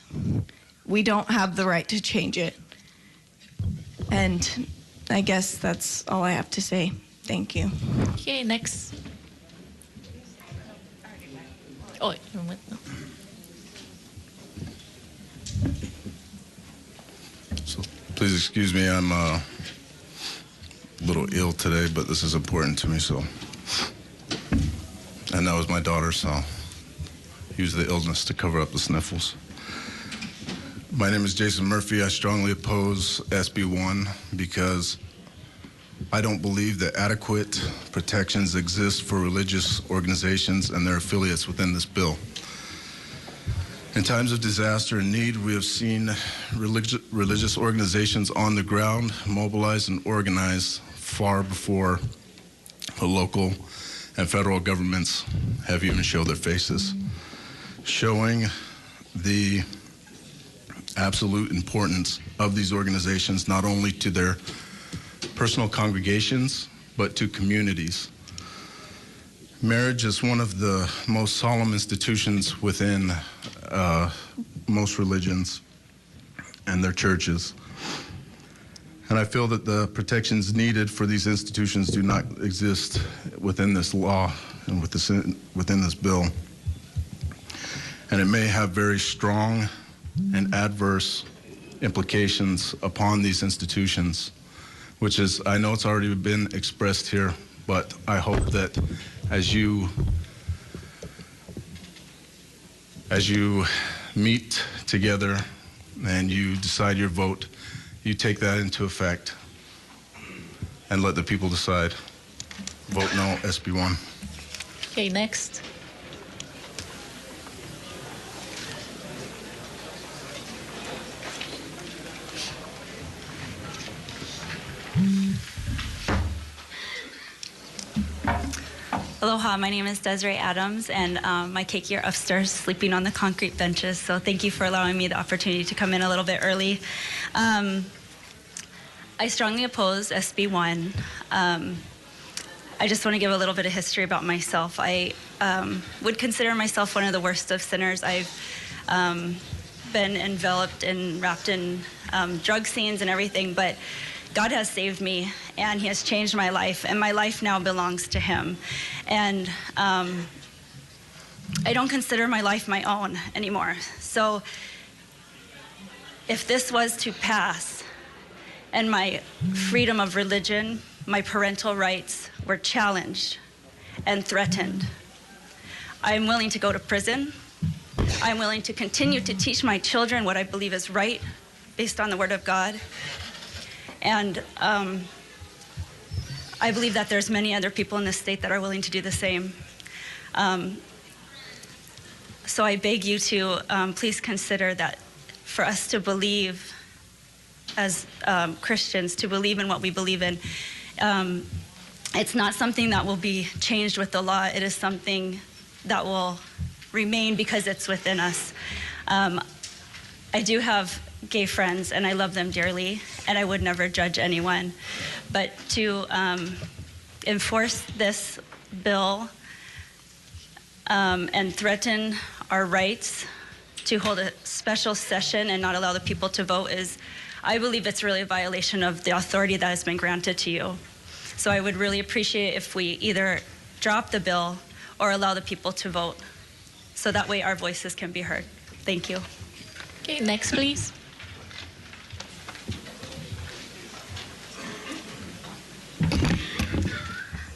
we don't have the right to change it. And I guess that's all I have to say. Thank you. Okay, next. Oh, so please excuse me, I'm a little ill today, but this is important to me, so. And that was my daughter, so I'll use the illness to cover up the sniffles. My name is Jason Murphy. I strongly oppose SB1 because I don't believe that adequate protections exist for religious organizations and their affiliates within this bill. In times of disaster and need, we have seen religious organizations on the ground mobilize and organize far before the local and federal governments have even showed their faces, showing the absolute importance of these organizations, not only to their personal congregations, but to communities. Marriage is one of the most solemn institutions within most religions and their churches. And I feel that the protections needed for these institutions do not exist within this law and within this bill. And it may have very strong and adverse implications upon these institutions, which is, I know it's already been expressed here, but I hope that as you meet together and you decide your vote, you take that into effect and let the people decide. Vote no, SB1. Okay, next. Aloha, my name is Desiree Adams, and my keiki are upstairs sleeping on the concrete benches, so thank you for allowing me the opportunity to come in a little bit early. I strongly oppose SB1. I just want to give a little bit of history about myself. I would consider myself one of the worst of sinners. I've been enveloped and wrapped in drug scenes and everything, but God has saved me, and He has changed my life, and my life now belongs to Him. And I don't consider my life my own anymore. So if this was to pass, and my freedom of religion, my parental rights were challenged and threatened, I'm willing to go to prison. I'm willing to continue to teach my children what I believe is right based on the Word of God. And I believe that there's many other people in this state that are willing to do the same. So I beg you to please consider that for us to believe as Christians, to believe in what we believe in, it's not something that will be changed with the law. It is something that will remain because it's within us. I do have gay friends, and I love them dearly, and I would never judge anyone. But to enforce this bill and threaten our rights to hold a special session and not allow the people to vote is, I believe it's really a violation of the authority that has been granted to you. So I would really appreciate if we either drop the bill or allow the people to vote, so that way our voices can be heard. Thank you. Okay, next, please.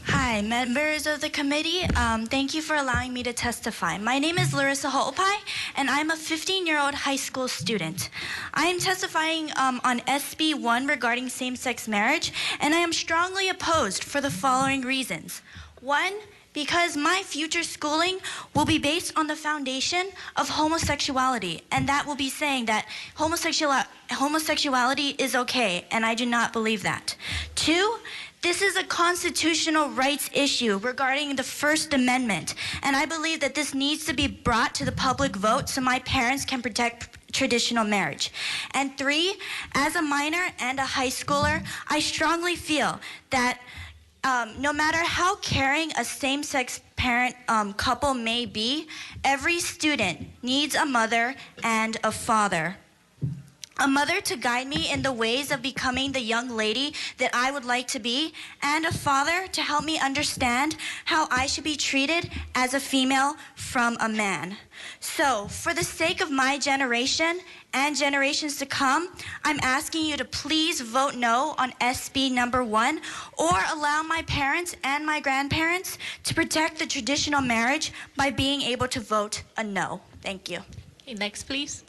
Hi, members of the committee. Thank you for allowing me to testify. My name is Larissa Ho'opai, and I'm a 15-year-old high school student. I am testifying on SB1 regarding same-sex marriage, and I am strongly opposed for the following reasons. One, because my future schooling will be based on the foundation of homosexuality, and that will be saying that homosexuality is okay, and I do not believe that. Two, this is a constitutional rights issue regarding the First Amendment, and I believe that this needs to be brought to the public vote so my parents can protect traditional marriage. And three, as a minor and a high schooler, I strongly feel that no matter how caring a same-sex parent couple may be, every student needs a mother and a father. A mother to guide me in the ways of becoming the young lady that I would like to be, and a father to help me understand how I should be treated as a female from a man. So, for the sake of my generation and generations to come, I'm asking you to please vote no on SB number 1, or allow my parents and my grandparents to protect the traditional marriage by being able to vote a no. Thank you. Okay, next, please.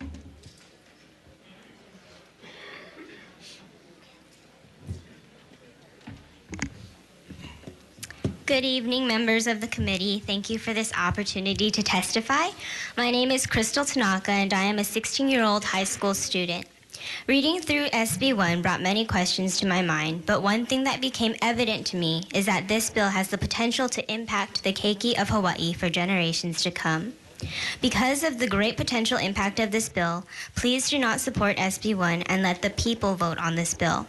Good evening, members of the committee. Thank you for this opportunity to testify. My name is Crystal Tanaka, and I am a 16-year-old high school student. Reading through SB1 brought many questions to my mind, but one thing that became evident to me is that this bill has the potential to impact the keiki of Hawaii for generations to come. Because of the great potential impact of this bill, please do not support SB1 and let the people vote on this bill.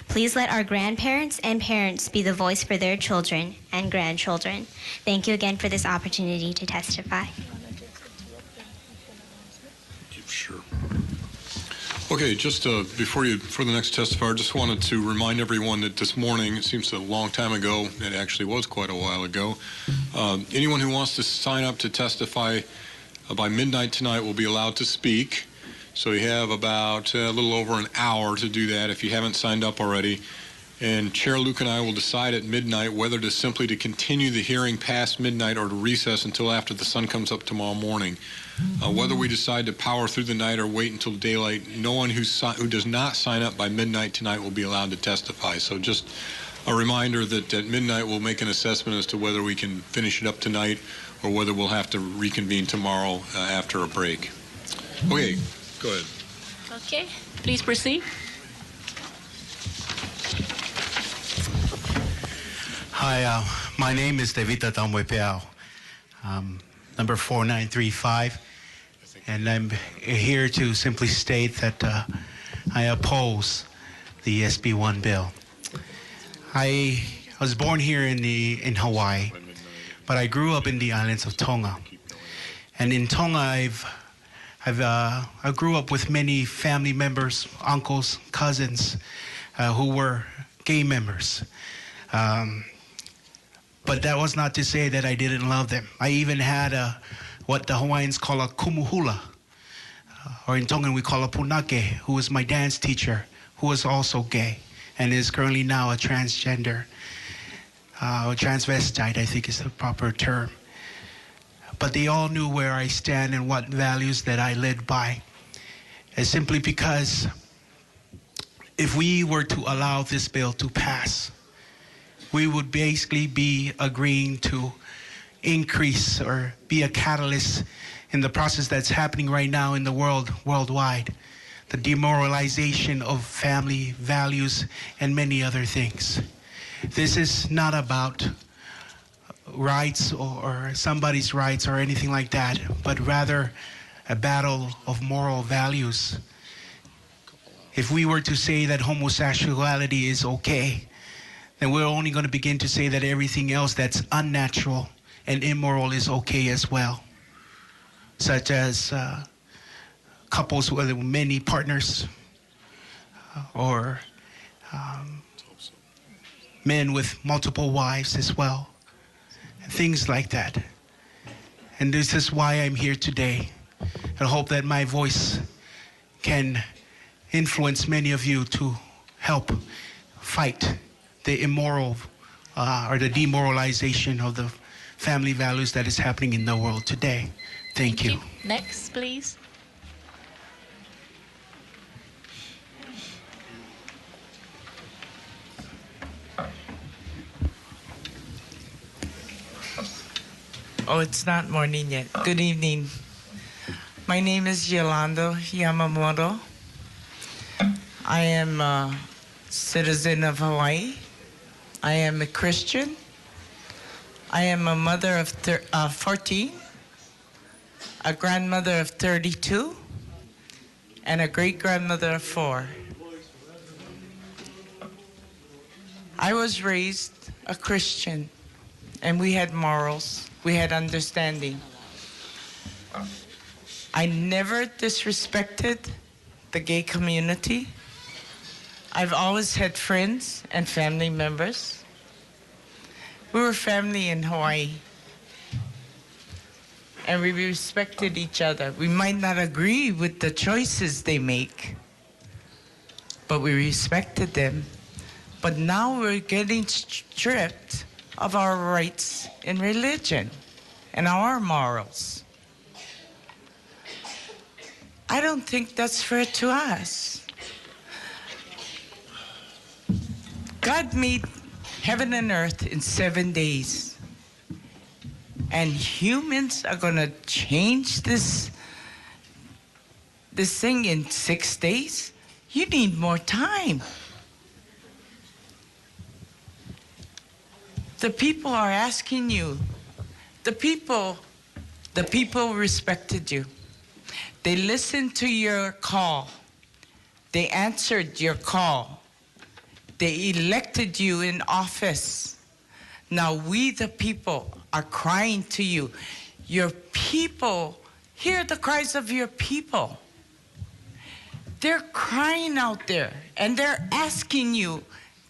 Please let our grandparents and parents be the voice for their children and grandchildren. Thank you again for this opportunity to testify. Sure. Okay, just before the next testifier, just wanted to remind everyone that this morning, it seems a long time ago, it actually was quite a while ago, anyone who wants to sign up to testify by midnight tonight will be allowed to speak. So you have about a little over an hour to do that if you haven't signed up already. And Chair Luke and I will decide at midnight whether to simply to continue the hearing past midnight or to recess until after the sun comes up tomorrow morning. Whether we decide to power through the night or wait until daylight, no one who does not sign up by midnight tonight will be allowed to testify. So just a reminder that at midnight we'll make an assessment as to whether we can finish it up tonight or whether we'll have to reconvene tomorrow after a break. Okay, go ahead. Okay, please proceed. Hi, My name is Devita Tamwepeao, number 4935, and I'm here to simply state that I oppose the SB1 bill. I was born here in Hawaii, but I grew up in the islands of Tonga. And in Tonga, I grew up with many family members, uncles, cousins, who were gay members. But that was not to say that I didn't love them. I even had what the Hawaiians call a kumuhula, or in Tongan we call a punake, who was my dance teacher, who was also gay, and is currently now a transgender, transvestite, I think is the proper term. But they all knew where I stand and what values that I led by. And simply because if we were to allow this bill to pass, we would basically be agreeing to increase or be a catalyst in the process that's happening right now in the worldwide, the demoralization of family values and many other things. This is not about rights or somebody's rights or anything like that, but rather a battle of moral values. If we were to say that homosexuality is okay, then we're only going to begin to say that everything else that's unnatural and immoral is okay as well, such as couples with many partners, or men with multiple wives as well, things like that. And this is why I'm here today. I hope that my voice can influence many of you to help fight the immoral or the demoralization of the family values that is happening in the world today. Thank you. Next, please. Oh, it's not morning yet. Good evening. My name is Yolanda Yamamoto. I am a citizen of Hawaii. I am a Christian. I am a mother of 14, a grandmother of 32, and a great-grandmother of 4. I was raised a Christian, and we had morals. We had understanding. I never disrespected the gay community. I've always had friends and family members. We were family in Hawaii, and we respected each other. We might not agree with the choices they make, but we respected them. But now we're getting stripped of our rights in religion and our morals. I don't think that's fair to us. God made heaven and earth in 7 days. And humans are going to change this thing in 6 days? You need more time. The people are asking you. The people respected you. They listened to your call. They answered your call. They elected you in office. Now we, the people, are crying to you. Your people, hear the cries of your people. They're crying out there, and they're asking you,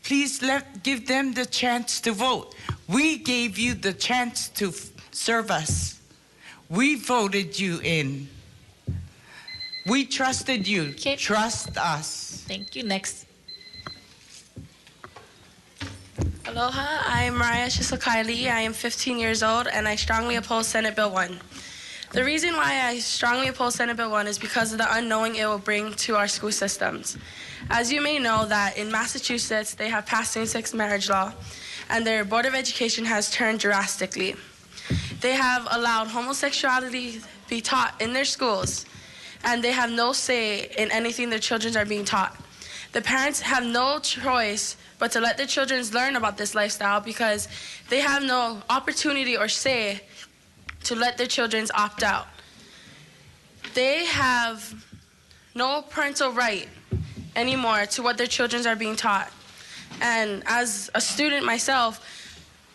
please give them the chance to vote. We gave you the chance to serve us. We voted you in. We trusted you. Okay. Trust us. Thank you. Next. Aloha, I am Mariah Shisakaili. I am 15 years old, and I strongly oppose Senate Bill 1. The reason why I strongly oppose Senate Bill 1 is because of the unknowing it will bring to our school systems. As you may know, that in Massachusetts, they have passed same-sex marriage law, and their Board of Education has turned drastically. They have allowed homosexuality be taught in their schools, and they have no say in anything their children are being taught. The parents have no choice but to let their children learn about this lifestyle because they have no opportunity or say to let their children opt out. They have no parental right anymore to what their children are being taught. And as a student myself,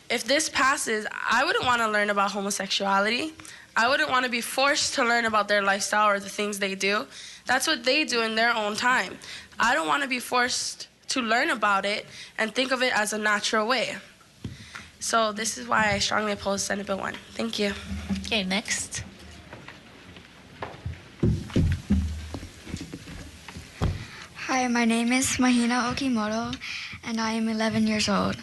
if this passes, I wouldn't want to learn about homosexuality. I wouldn't want to be forced to learn about their lifestyle or the things they do. That's what they do in their own time. I don't want to be forced to learn about it and think of it as a natural way. So this is why I strongly oppose Senate Bill 1. Thank you. Okay, next. Hi, my name is Mahina Okimoto, and I am 11 years old.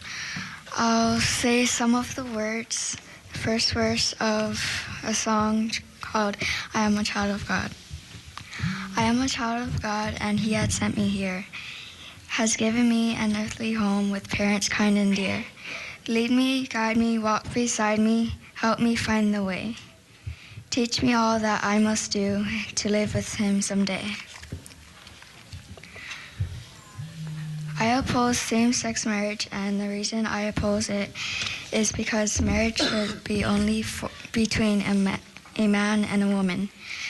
I'll say some of the words, first verse of a song called I Am a Child of God. I am a child of God, and He had sent me here, has given me an earthly home with parents kind and dear. Lead me, guide me, walk beside me, help me find the way. Teach me all that I must do to live with Him someday. I oppose same-sex marriage, and the reason I oppose it is because marriage should be only between a man and a woman,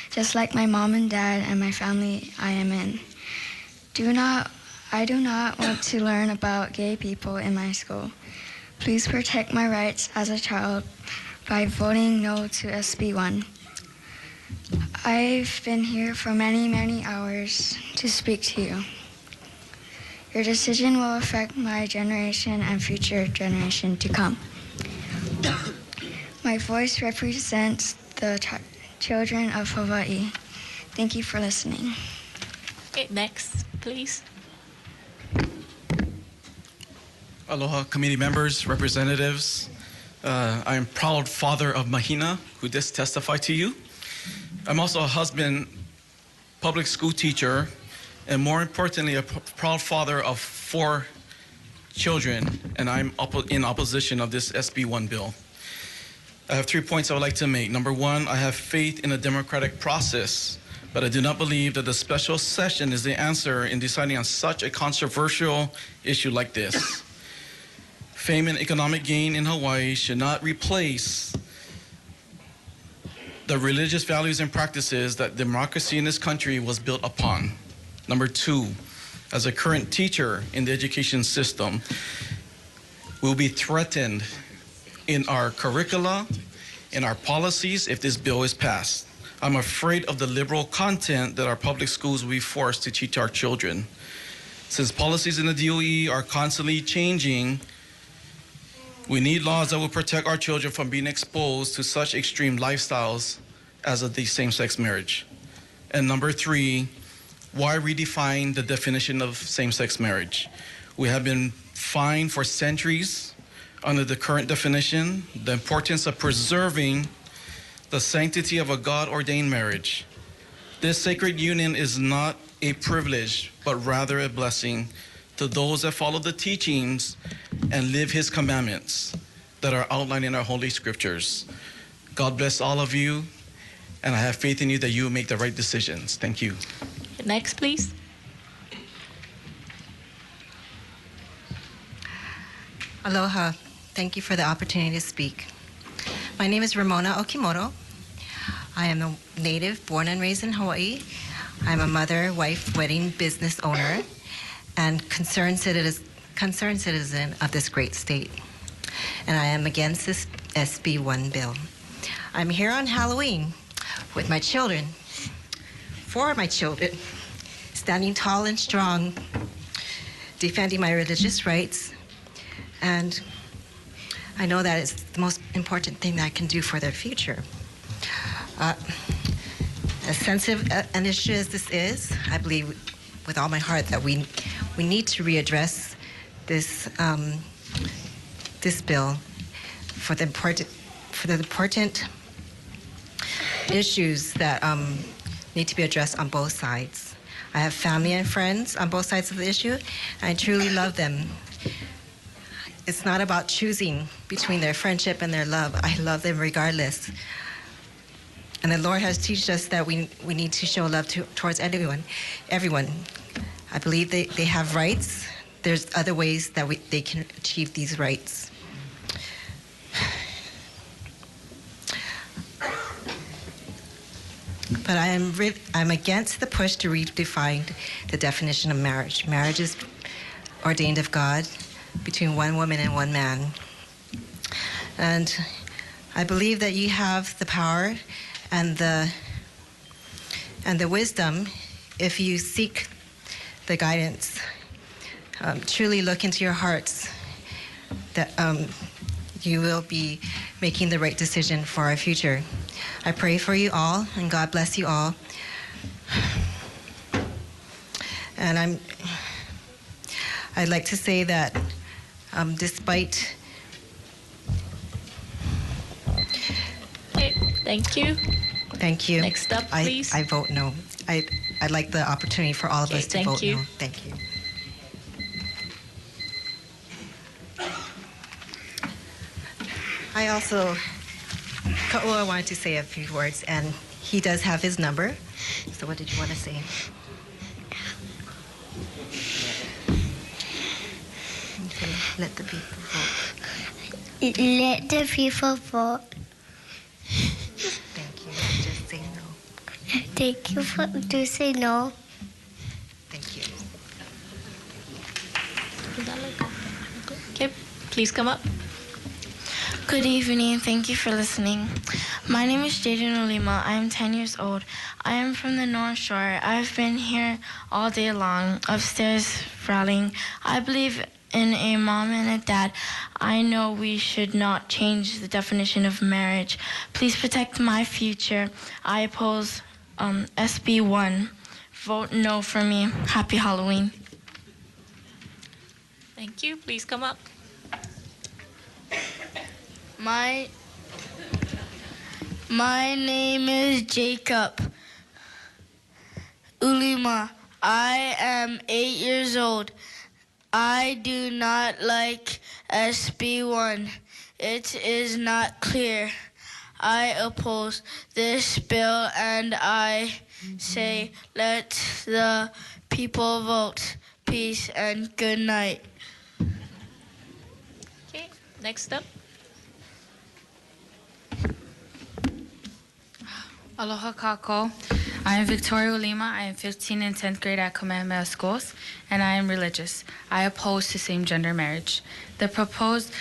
just like my mom and dad and my family I am in. I do not want to learn about gay people in my school. Please protect my rights as a child by voting no to SB1. I've been here for many, many hours to speak to you. Your decision will affect my generation and future generation to come. My voice represents the children of Hawaii. Thank you for listening. Okay, next, please. Aloha, committee members, representatives. I am proud father of Mahina, who just testified to you. I'm also a husband, public school teacher, and more importantly, a proud father of 4 children, and I'm in opposition of this SB1 bill. I have 3 points I would like to make. Number 1, I have faith in the democratic process, but I do not believe that the special session is the answer in deciding on such a controversial issue like this. Fame and economic gain in Hawaii should not replace the religious values and practices that democracy in this country was built upon. Number 2, as a current teacher in the education system, we'll be threatened in our curricula, in our policies if this bill is passed. I'm afraid of the liberal content that our public schools will be forced to teach our children. Since policies in the DOE are constantly changing, we need laws that will protect our children from being exposed to such extreme lifestyles as the same-sex marriage. And number 3, why redefine the definition of same-sex marriage? We have been fined for centuries under the current definition. The importance of preserving the sanctity of a God-ordained marriage. This sacred union is not a privilege, but rather a blessing to those that follow the teachings and live His commandments that are outlined in our Holy Scriptures. God bless all of you, and I have faith in you that you will make the right decisions. Thank you. Next, please. Aloha. Thank you for the opportunity to speak. My name is Ramona Okimoto. I am a native born and raised in Hawaii. I'm a mother, wife, wedding business owner, and concerned citizen of this great state. And I am against this SB1 bill. I'm here on Halloween with my children, 4 of my children, standing tall and strong, defending my religious rights. And I know that it's the most important thing that I can do for their future. As sensitive an issue as this is, I believe with all my heart that we need to readdress this this bill for the important issues that need to be addressed on both sides. I have family and friends on both sides of the issue, and I truly love them. It's not about choosing between their friendship and their love. I love them regardless. And the Lord has taught us that we need to show love towards everyone. I believe they have rights. There's other ways that they can achieve these rights. But I'm against the push to redefine the definition of marriage. Marriage is ordained of God between one woman and one man. And I believe that you have the power and the wisdom if you seek the guidance. Truly look into your hearts that you will be making the right decision for our future. I pray for you all, and God bless you all. And I'd like to say that despite... Okay, thank you. Thank you. Next up, please. I vote no. I'd like the opportunity for all of us to vote no. Thank you. I also, I wanted to say a few words, and he does have his number. So what did you want to say? Let the people vote. Let the people vote. Thank you. Just say no. Thank you for to say no. Thank you. Okay, please come up. Good evening. Thank you for listening. My name is Jaden Olima. I am 10 years old. I am from the North Shore. I've been here all day long, upstairs rallying. I believe in a mom and a dad. I know we should not change the definition of marriage. Please protect my future. I oppose SB1. Vote no for me. Happy Halloween. Thank you. Please come up. My name is Jacob Ulima. I am 8 years old. I do not like SB1. It is not clear. I oppose this bill and I say let the people vote. Peace and good night. Okay, next up. Aloha kako. I am Victoria Ulima. I am 15 and 10th grade at Kamehameha Schools, and I am religious. I oppose to same-gender marriage. The proposed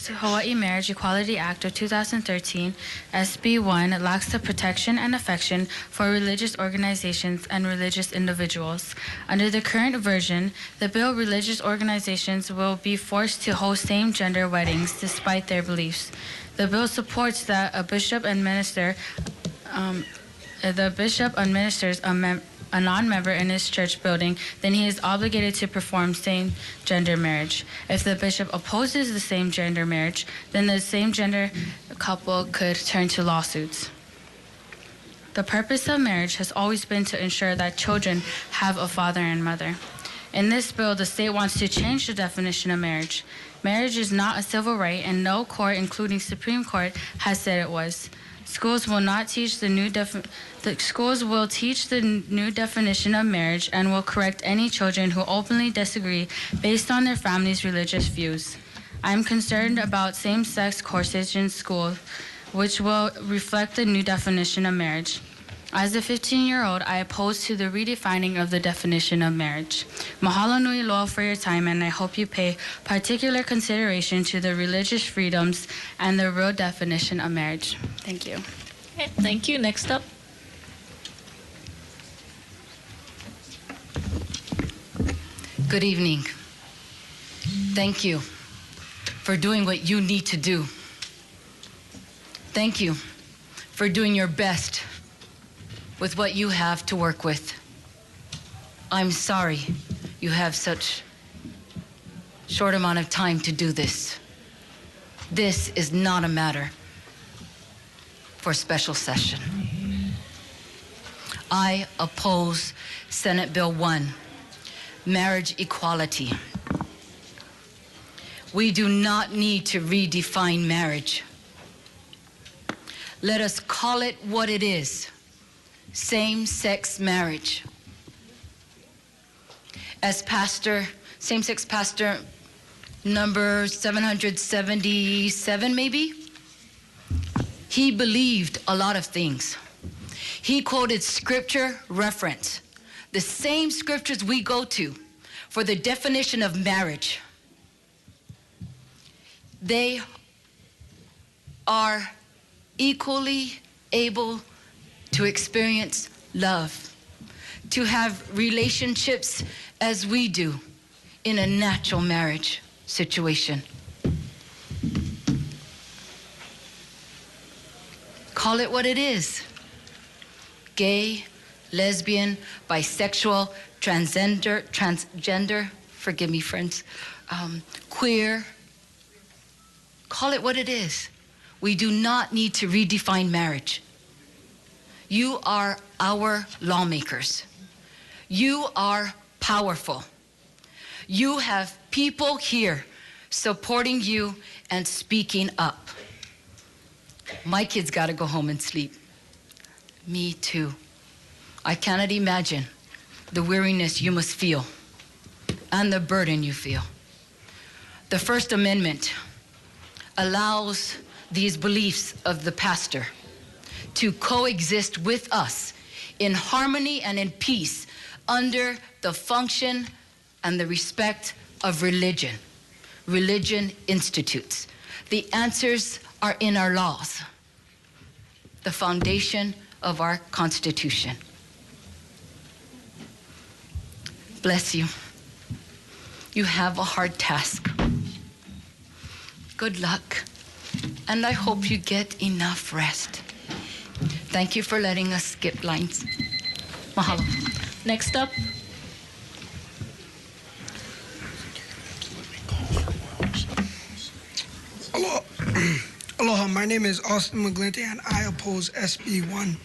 Hawaii Marriage Equality Act of 2013, SB1, lacks the protection and affection for religious organizations and religious individuals. Under the current version, the bill, religious organizations will be forced to host same-gender weddings despite their beliefs. The bill supports that a bishop administers a non-member in his church building, then he is obligated to perform same-gender marriage. If the bishop opposes the same-gender marriage, then the same-gender couple could turn to lawsuits. The purpose of marriage has always been to ensure that children have a father and mother. In this bill, the state wants to change the definition of marriage. Marriage is not a civil right, and no court, including Supreme Court, has said it was. Schools will teach the new definition of marriage and will correct any children who openly disagree based on their family's religious views. I am concerned about same-sex courses in school, which will reflect the new definition of marriage. As a 15-year-old, I oppose to the redefining of the definition of marriage. Mahalo nui loa for your time, and I hope you pay particular consideration to the religious freedoms and the real definition of marriage. Thank you. Okay, thank you. Next up. Good evening. Thank you for doing what you need to do. Thank you for doing your best with what you have to work with. I'm sorry you have such short amount of time to do this. This is not a matter for special session. I oppose Senate Bill 1, marriage equality. We do not need to redefine marriage. Let us call it what it is. Same-sex marriage. as pastor, same-sex pastor number 777 maybe, he believed a lot of things. He quoted scripture reference, the same scriptures we go to for the definition of marriage. They are equally able to experience love, to have relationships as we do in a natural marriage situation. Call it what it is. Gay, lesbian, bisexual, transgender, forgive me friends, queer. Call it what it is. We do not need to redefine marriage. You are our lawmakers. You are powerful. You have people here supporting you and speaking up. My kids gotta go home and sleep. Me too. I cannot imagine the weariness you must feel and the burden you feel. The First Amendment allows these beliefs of the pastor to coexist with us in harmony and in peace under the function and the respect of religion. Religion institutes. The answers are in our laws, the foundation of our Constitution. Bless you. You have a hard task. Good luck, and I hope you get enough rest. Thank you for letting us skip lines. Mahalo. Next up. Aloha. Aloha, my name is Austin McGlinty and I oppose SB1.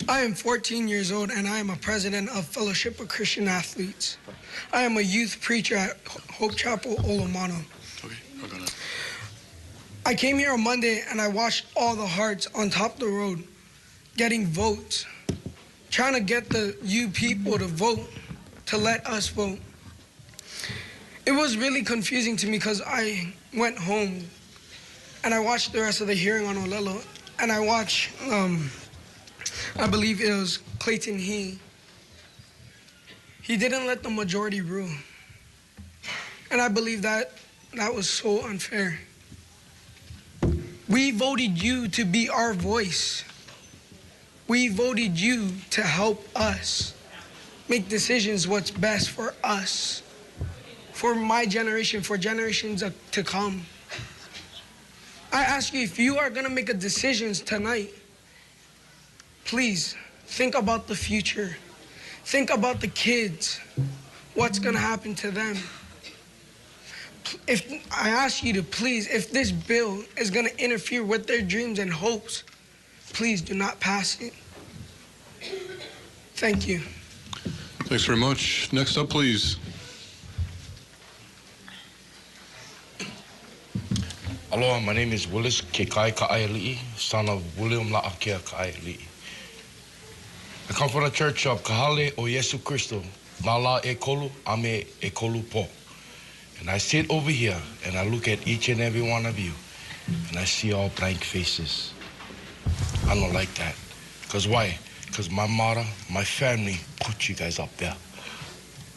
I am 14 years old and I am a president of Fellowship of Christian Athletes. I am a youth preacher at Hope Chapel, Olomano. I came here on Monday and I watched all the hearts on top of the road getting votes, trying to get the you people to vote, to let us vote. It was really confusing to me because I went home and I watched the rest of the hearing on Olelo, and I watched, I believe it was Clayton He didn't let the majority rule. And I believe that was so unfair. We voted you to be our voice. We voted you to help us make decisions what's best for us, for my generation, for generations to come. I ask you, if you are gonna make a decisions tonight, please think about the future. Think about the kids, what's gonna happen to them. If I ask you to please, if this bill is gonna interfere with their dreams and hopes, please do not pass it. Thank you. Thanks very much. Next up, please. Aloha, my name is Willis Kekai Ka'aili'i, son of William La'akea Ka'aili'i. I come from the Church of Kahale o Yesu Christo, Nala e Kolu, Ame e Kolu Po. And I sit over here and I look at each and every one of you and I see all blank faces. I don't like that. Because why? Because my mother, my family put you guys up there.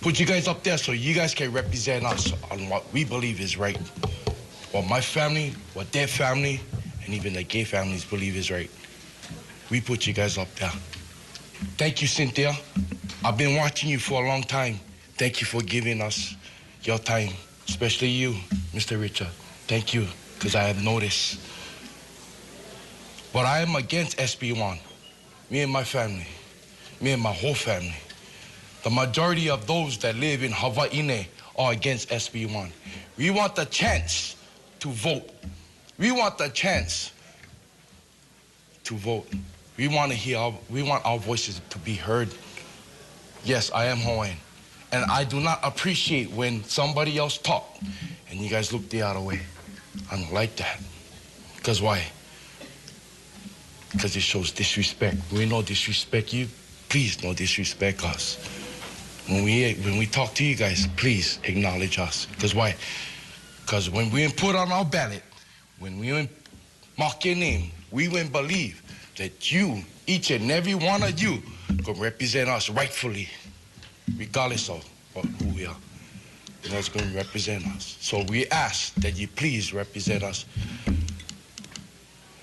Put you guys up there so you guys can represent us on what we believe is right. What my family, what their family, and even the gay families believe is right. We put you guys up there. Thank you, Cynthia. I've been watching you for a long time. Thank you for giving us your time, especially you, Mr. Richard. Thank you, because I have noticed. But I am against SB1. Me and my family, me and my whole family. The majority of those that live in Hawaii are against SB1. We want the chance to vote. We want the chance to vote. We want to hear, we want our voices to be heard. Yes, I am Hawaiian. And I do not appreciate when somebody else talk and you guys look the other way. I don't like that. Because why? Because it shows disrespect. We don't disrespect you. Please don't disrespect us. when we talk to you guys, please acknowledge us. Because why? Because when we put on our ballot, when we mark your name, we will believe that you, each and every one of you, can represent us rightfully, regardless of who we are. And that's going to represent us. So we ask that you please represent us.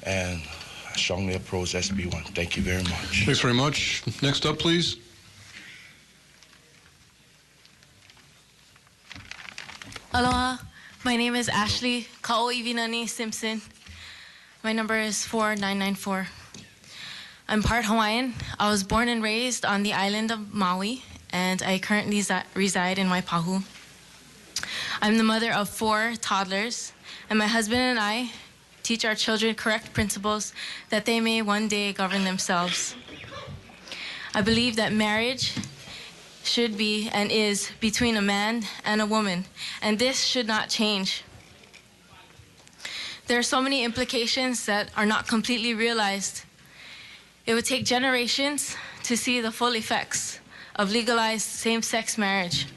And I strongly oppose SB1. Thank you very much. Thanks very much. Next up, please. Aloha, my name is Ashley Kao'ivinani Simpson. My number is 4994. I'm part Hawaiian. I was born and raised on the island of Maui, and I currently reside in Waipahu. I'm the mother of 4 toddlers, and my husband and I teach our children correct principles that they may one day govern themselves. I believe that marriage should be and is between a man and a woman, and this should not change. There are so many implications that are not completely realized. It would take generations to see the full effects of legalized same-sex marriage.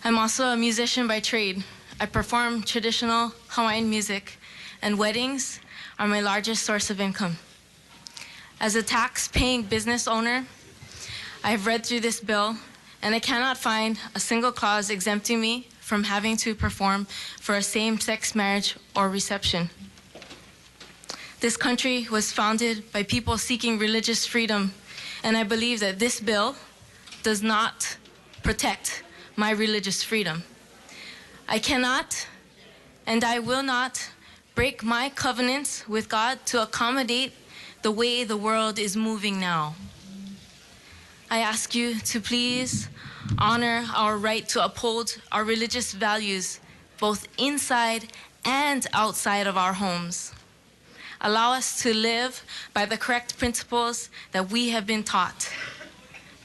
I'm also a musician by trade. I perform traditional Hawaiian music, and weddings are my largest source of income. As a tax-paying business owner, I've read through this bill, and I cannot find a single clause exempting me from having to perform for a same-sex marriage or reception. This country was founded by people seeking religious freedom, and I believe that this bill does not protect my religious freedom. I cannot and I will not break my covenants with God to accommodate the way the world is moving now. I ask you to please honor our right to uphold our religious values both inside and outside of our homes. Allow us to live by the correct principles that we have been taught.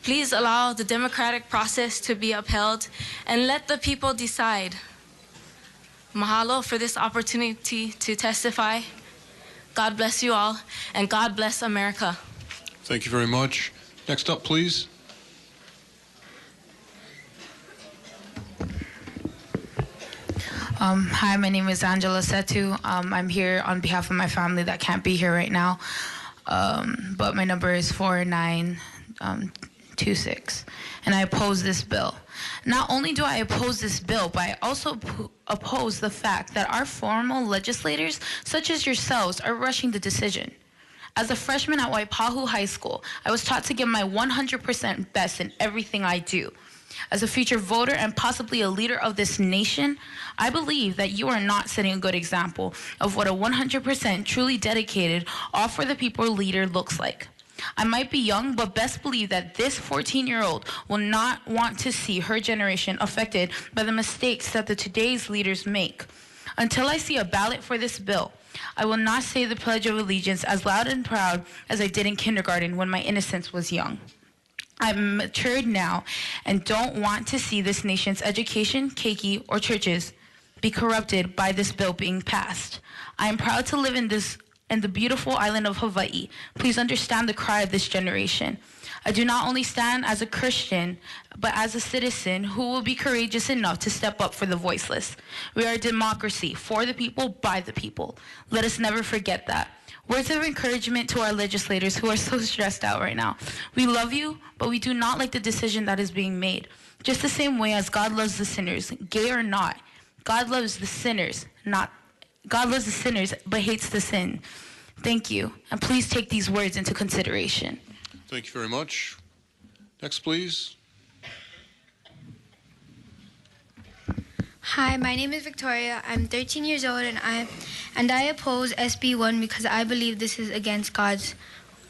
Please allow the democratic process to be upheld and let the people decide. Mahalo for this opportunity to testify. God bless you all, and God bless America. Thank you very much. Next up, please. Hi, my name is Angela Setu. I'm here on behalf of my family that can't be here right now, but my number is 4926, and I oppose this bill. Not only do I oppose this bill, but I also oppose the fact that our formal legislators, such as yourselves, are rushing the decision. As a freshman at Waipahu High School, I was taught to give my 100% best in everything I do. As a future voter and possibly a leader of this nation, I believe that you are not setting a good example of what a 100% truly dedicated, all for the people leader looks like. I might be young, but best believe that this 14-year-old will not want to see her generation affected by the mistakes that the today's leaders make. Until I see a ballot for this bill, I will not say the Pledge of Allegiance as loud and proud as I did in kindergarten when my innocence was young. I'm matured now and don't want to see this nation's education, keiki, or churches be corrupted by this bill being passed. I am proud to live in the beautiful island of Hawaii. Please understand the cry of this generation. I do not only stand as a Christian, but as a citizen who will be courageous enough to step up for the voiceless. We are a democracy, for the people, by the people. Let us never forget that. Words of encouragement to our legislators who are so stressed out right now. We love you, but we do not like the decision that is being made. Just the same way as God loves the sinners, gay or not. God loves the sinners, but hates the sin. Thank you, and please take these words into consideration. Thank you very much. Next, please. Hi, my name is Victoria. I'm 13 years old, and I oppose SB1 because I believe this is against God's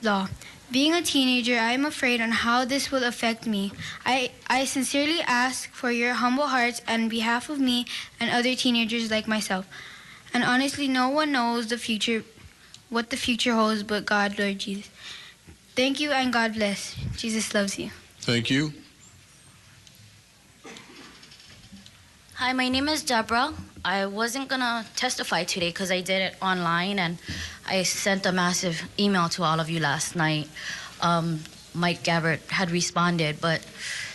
law. Being a teenager, I am afraid on how this will affect me. I sincerely ask for your humble hearts on behalf of me and other teenagers like myself. And honestly, no one knows what the future holds but God, Lord Jesus. Thank you and God bless. Jesus loves you. Thank you. Hi, my name is Deborah. I wasn't gonna testify today because I did it online and I sent a massive email to all of you last night. Mike Gabbard had responded, but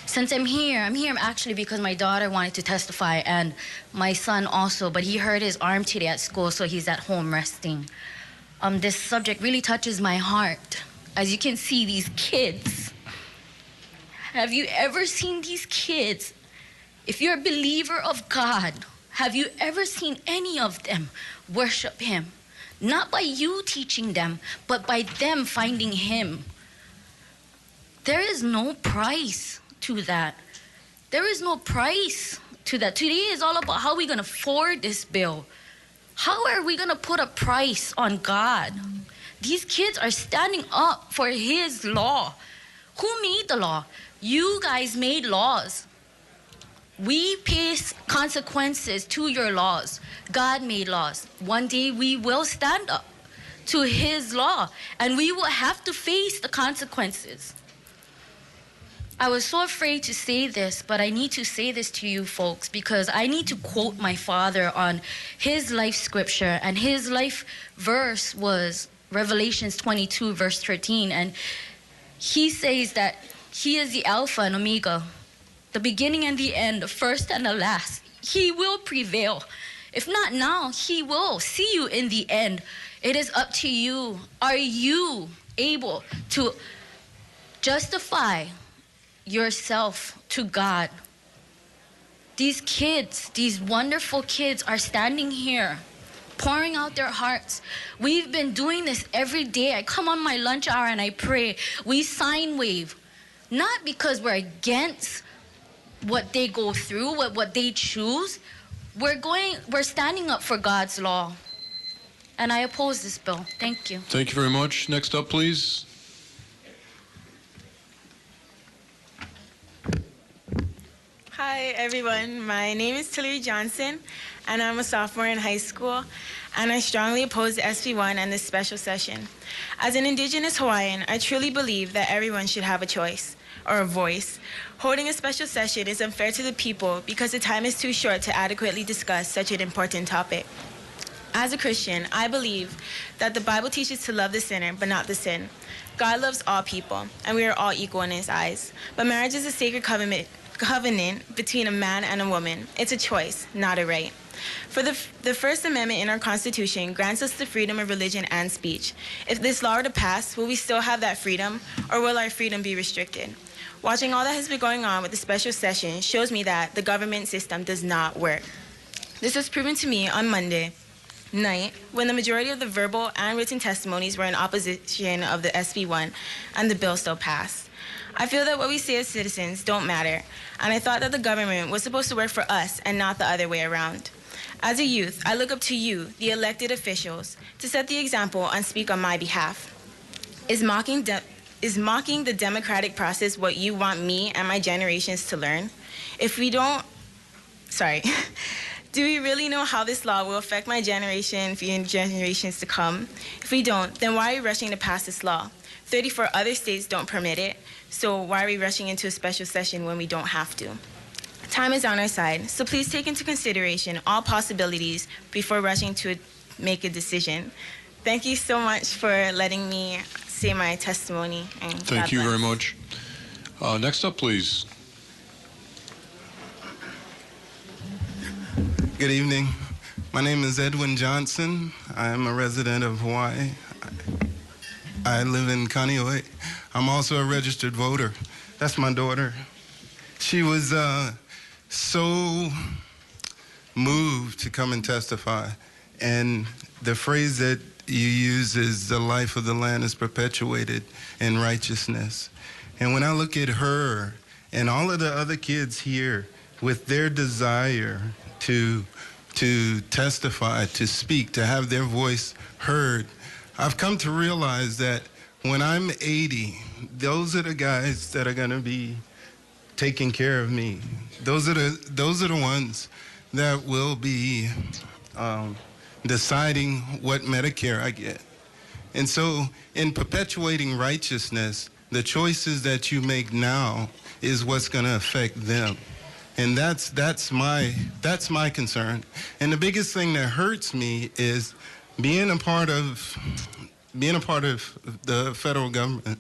since I'm here actually because my daughter wanted to testify and my son also, but he hurt his arm today at school, so he's at home resting. This subject really touches my heart. As you can see, these kids. Have you ever seen these kids? If you're a believer of God, have you ever seen any of them worship Him? Not by you teaching them, but by them finding Him. There is no price to that. There is no price to that. Today is all about how we're going to afford this bill. How are we going to put a price on God? These kids are standing up for His law. Who made the law? You guys made laws. We face consequences to your laws. God made laws. One day we will stand up to His law and we will have to face the consequences. I was so afraid to say this, but I need to say this to you folks because I need to quote my father on his life scripture, and his life verse was Revelations 22 verse 13, and he says that He is the Alpha and Omega, the beginning and the end, the first and the last. He will prevail. If not now, He will see you in the end. It is up to you. Are you able to justify yourself to God? These kids, these wonderful kids are standing here pouring out their hearts. We've been doing this every day. I come on my lunch hour and I pray. We sign wave, not because we're against what they go through, what they choose. We're standing up for God's law. And I oppose this bill. Thank you. Thank you very much. Next up, please. Hi, everyone. My name is Tillery Johnson, and I'm a sophomore in high school, and I strongly oppose the SB1 and this special session. As an Indigenous Hawaiian, I truly believe that everyone should have a choice or a voice. Holding a special session is unfair to the people because the time is too short to adequately discuss such an important topic. As a Christian, I believe that the Bible teaches to love the sinner, but not the sin. God loves all people, and we are all equal in His eyes. But marriage is a sacred covenant between a man and a woman. It's a choice, not a right. For the First Amendment in our Constitution grants us the freedom of religion and speech. If this law were to pass, will we still have that freedom, or will our freedom be restricted? Watching all that has been going on with the special session shows me that the government system does not work. This was proven to me on Monday night when the majority of the verbal and written testimonies were in opposition of the SB1 and the bill still passed. I feel that what we say as citizens don't matter, and I thought that the government was supposed to work for us and not the other way around. As a youth, I look up to you, the elected officials, to set the example and speak on my behalf. Is mocking the democratic process what you want me and my generations to learn? Do we really know how this law will affect my generation and generations to come? If we don't, then why are we rushing to pass this law? 34 other states don't permit it, so why are we rushing into a special session when we don't have to? Time is on our side, so please take into consideration all possibilities before rushing to make a decision. Thank you so much for letting me say my testimony. And Thank you very much. Next up, please. Good evening. My name is Edwin Johnson. I am a resident of Hawaii. I live in Kaneohe. I'm also a registered voter. That's my daughter. She was so moved to come and testify. And the phrase that you use is the life of the land is perpetuated in righteousness. And when I look at her and all of the other kids here with their desire to testify, to speak, to have their voice heard, I've come to realize that when I'm 80, those are the guys that are going to be taking care of me. Those are the ones that will be deciding what Medicare I get. And so in perpetuating righteousness, the choices that you make now is what's going to affect them. And that's my concern. And the biggest thing that hurts me is being a part of the federal government.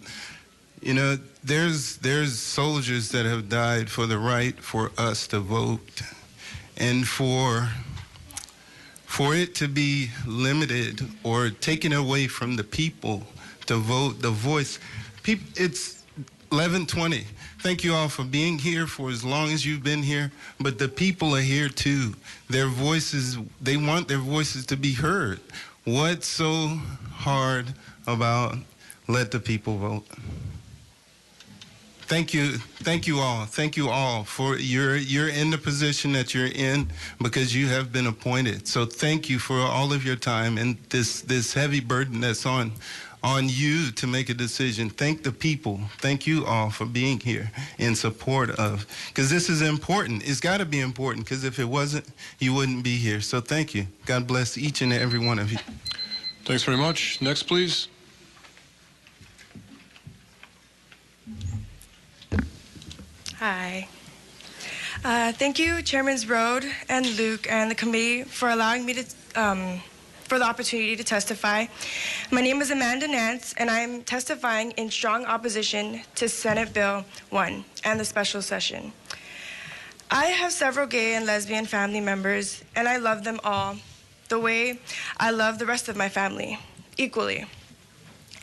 You know, there's soldiers that have died for the right for us to vote, and for it to be limited or taken away from the people to vote, the voice. It's 11:20. Thank you all for being here for as long as you've been here, but the people are here too. Their voices, they want their voices to be heard. What's so hard about let the people vote? Thank you all for you're in the position that you're in because you have been appointed. So thank you for all of your time and this heavy burden that's on you to make a decision. Thank the people. Thank you all for being here in support of, because this is important. It's got to be important, because if it wasn't, you wouldn't be here. So thank you. God bless each and every one of you. Thanks very much. Next, please. Hi. Thank you, Chairmans Rode and Luke and the committee for allowing me to, for the opportunity to testify. My name is Amanda Nance, and I am testifying in strong opposition to Senate Bill 1 and the special session. I have several gay and lesbian family members, and I love them all the way I love the rest of my family, equally.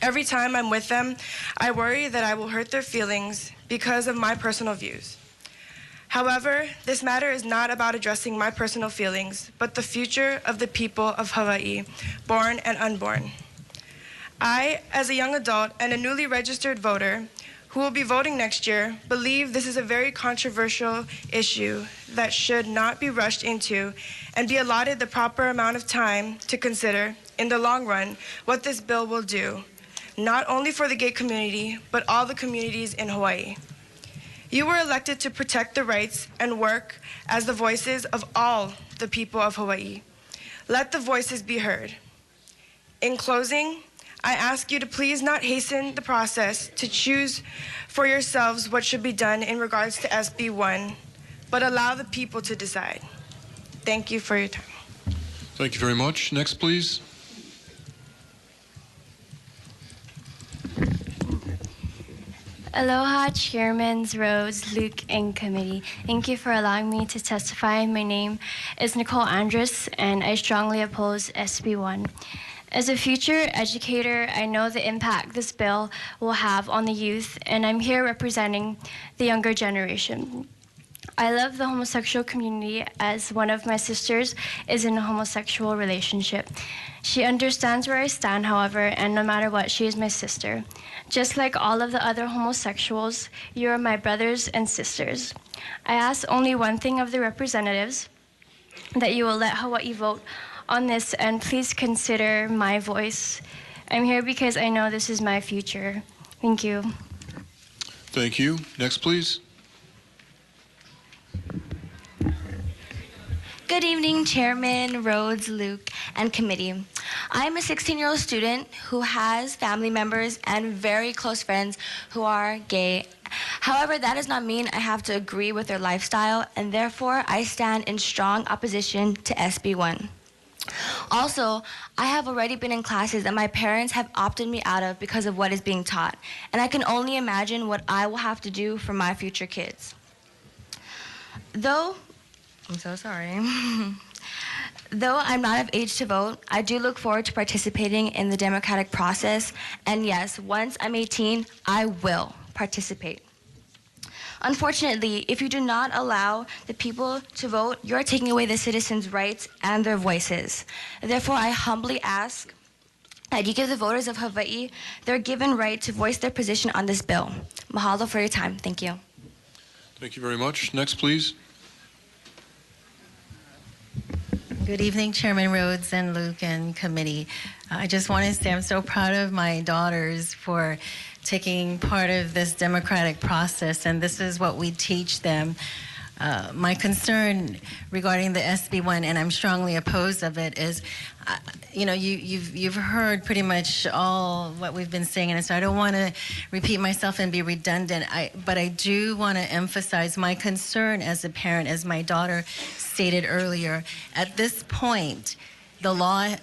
Every time I'm with them, I worry that I will hurt their feelings because of my personal views. However, this matter is not about addressing my personal feelings, but the future of the people of Hawaii, born and unborn. I, as a young adult and a newly registered voter who will be voting next year, believe this is a very controversial issue that should not be rushed into and be allotted the proper amount of time to consider, in the long run, what this bill will do, not only for the gay community, but all the communities in Hawaii. You were elected to protect the rights and work as the voices of all the people of Hawaii. Let the voices be heard. In closing, I ask you to please not hasten the process to choose for yourselves what should be done in regards to SB1, but allow the people to decide. Thank you for your time. Thank you very much. Next, please. Aloha, Chairmans, Rhodes, Luke, and Committee. Thank you for allowing me to testify. My name is Nicole Andrus, and I strongly oppose SB1. As a future educator, I know the impact this bill will have on the youth, and I'm here representing the younger generation. I love the homosexual community, as one of my sisters is in a homosexual relationship. She understands where I stand, however, and no matter what, she is my sister. Just like all of the other homosexuals, you are my brothers and sisters. I ask only one thing of the representatives, that you will let Hawaii vote on this, and please consider my voice. I'm here because I know this is my future. Thank you. Thank you. Next, please. Good evening, Chairman, Rhodes, Luke, and committee. I'm a 16-year-old student who has family members and very close friends who are gay. However, that does not mean I have to agree with their lifestyle, and therefore I stand in strong opposition to SB1. Also, I have already been in classes that my parents have opted me out of because of what is being taught, and I can only imagine what I will have to do for my future kids. I'm so sorry. Though I'm not of age to vote, I do look forward to participating in the democratic process, and yes, once I'm 18, I will participate. Unfortunately, if you do not allow the people to vote, you're taking away the citizens' rights and their voices. Therefore, I humbly ask that you give the voters of Hawaii their given right to voice their position on this bill. Mahalo for your time. Thank you. Thank you very much. Next, please. Good evening, Chairman Rhodes and Luke and committee. I just want to say I'm so proud of my daughters for taking part of this democratic process, and this is what we teach them. My concern regarding the SB1, and I'm strongly opposed of it, is, you've heard pretty much all what we've been saying, and so I don't want to repeat myself and be redundant. But I do want to emphasize my concern as a parent, as my daughter stated earlier. At this point, the law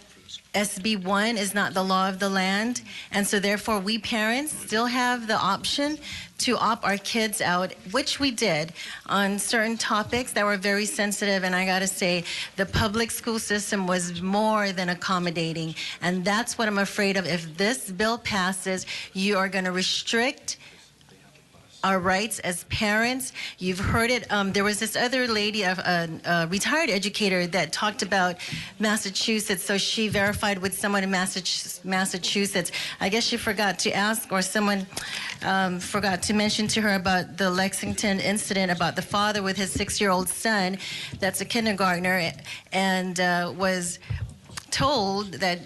SB1 is not the law of the land, and so therefore we parents still have the option to opt our kids out, which we did on certain topics that were very sensitive. And I gotta say, the public school system was more than accommodating, and that's what I'm afraid of. If this bill passes, you are gonna restrict our rights as parents. You've heard it. There was this other lady, a retired educator, that talked about Massachusetts. So she verified with someone in Massachusetts. I guess she forgot to ask, or someone forgot to mention to her about the Lexington incident about the father with his 6-year-old son that's a kindergartner, and was told that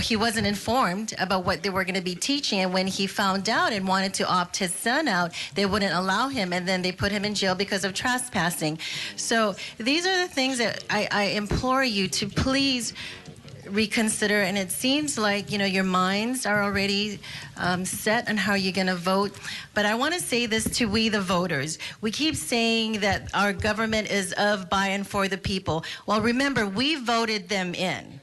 he wasn't informed about what they were going to be teaching, and when he found out and wanted to opt his son out, they wouldn't allow him, and then they put him in jail because of trespassing. So these are the things that I implore you to please reconsider. And it seems like, you know, your minds are already set on how you're going to vote. But I want to say this to we the voters. We keep saying that our government is of, by, and for the people. Well, remember, we voted them in.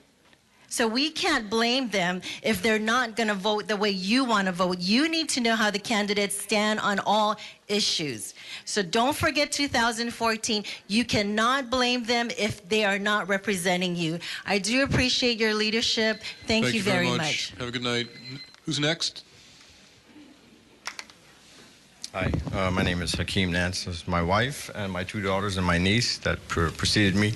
So we can't blame them if they're not going to vote the way you want to vote. You need to know how the candidates stand on all issues. So don't forget 2014. You cannot blame them if they are not representing you. I do appreciate your leadership. Thank you very much. Have a good night. Who's next? Hi, my name is Hakeem Nance. This is my wife and my 2 daughters and my niece that preceded me.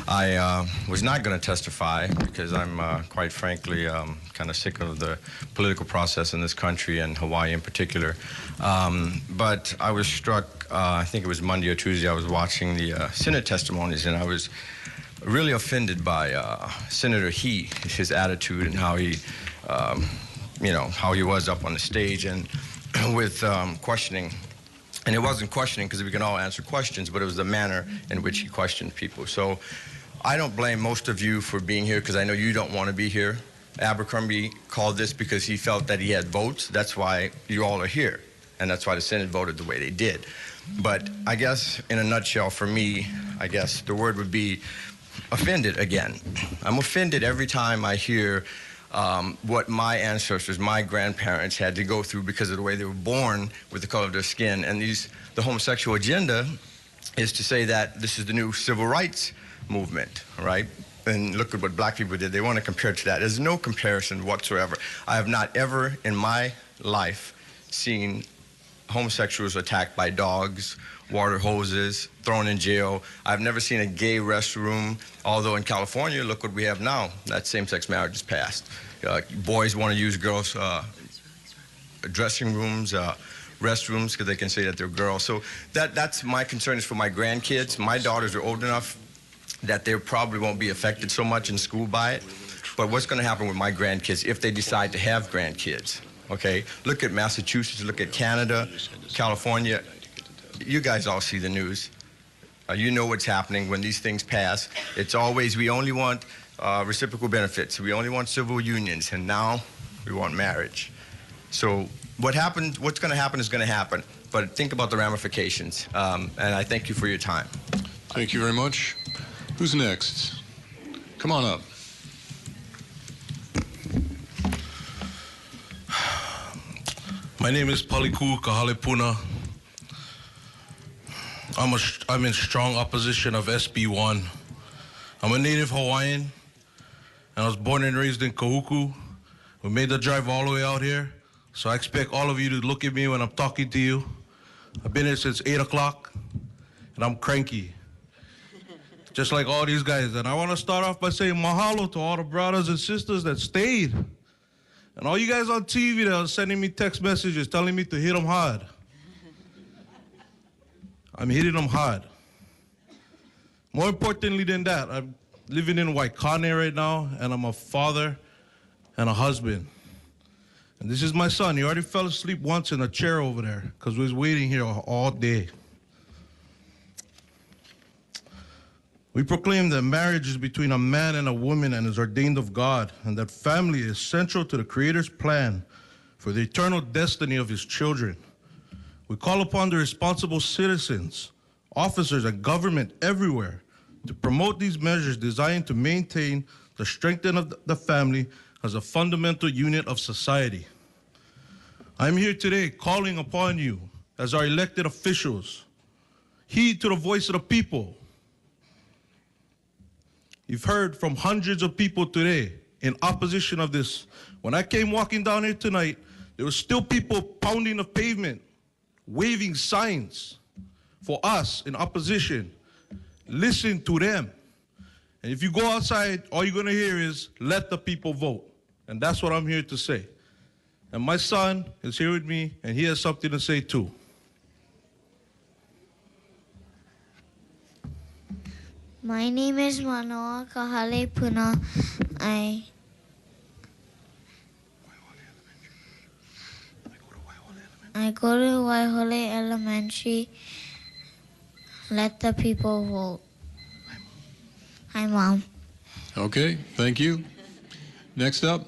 I was not going to testify because I'm, quite frankly, kind of sick of the political process in this country and Hawaii in particular. But I was struck, I think it was Monday or Tuesday, I was watching the Senate testimonies, and I was really offended by Senator He, his attitude and how he, you know, how he was up on the stage and with questioning. And it wasn't questioning because we can all answer questions, but it was the manner in which he questioned people. So I don't blame most of you for being here because I know you don't want to be here. Abercrombie called this because he felt that he had votes. That's why you all are here. And that's why the Senate voted the way they did. But I guess in a nutshell, for me, I guess the word would be offended again. I'm offended every time I hear what my ancestors, my grandparents had to go through because of the way they were born with the color of their skin. And the homosexual agenda is to say that this is the new civil rights movement, right? And look at what black people did. They want to compare it to that. There's no comparison whatsoever. I have not ever in my life seen homosexuals attacked by dogs, water hoses, thrown in jail. I've never seen a gay restroom, although in California, look what we have now. That same-sex marriage is passed. Boys want to use girls' dressing rooms, restrooms, because they can say that they're girls. So that's my concern is for my grandkids. My daughters are old enough that they probably won't be affected so much in school by it. But what's going to happen with my grandkids if they decide to have grandkids? Okay, look at Massachusetts, look at Canada, California. You guys all see the news. You know what's happening when these things pass. It's always, we only want reciprocal benefits. We only want civil unions, and now we want marriage. So what's going to happen is going to happen, but think about the ramifications. And I thank you for your time. Thank you very much. Who's next? Come on up. My name is Paliku Kahalepuna. I'm in strong opposition of SB1. I'm a native Hawaiian, and I was born and raised in Kahuku. We made the drive all the way out here, so I expect all of you to look at me when I'm talking to you. I've been here since 8 o'clock, and I'm cranky, just like all these guys. And I want to start off by saying mahalo to all the brothers and sisters that stayed. And all you guys on TV that are sending me text messages telling me to hit them hard. I'm hitting them hard. More importantly than that, I'm living in Waikane right now, and I'm a father and a husband. And this is my son. He already fell asleep once in a chair over there because we was waiting here all day. We proclaim that marriage is between a man and a woman and is ordained of God, and that family is central to the Creator's plan for the eternal destiny of His children. We call upon the responsible citizens, officers, and government everywhere to promote these measures designed to maintain the strengthening of the family as a fundamental unit of society. I'm here today calling upon you as our elected officials. Heed to the voice of the people. You've heard from hundreds of people today in opposition of this. When I came walking down here tonight, there were still people pounding the pavement, waving signs for us in opposition. Listen to them. And if you go outside, all you're gonna hear is, let the people vote. And that's what I'm here to say. And my son is here with me, and he has something to say too. My name is Manoa Kahale Puna. I go to Waihole Elementary. Let the people vote. Hi, Mom. Okay, thank you. Next up.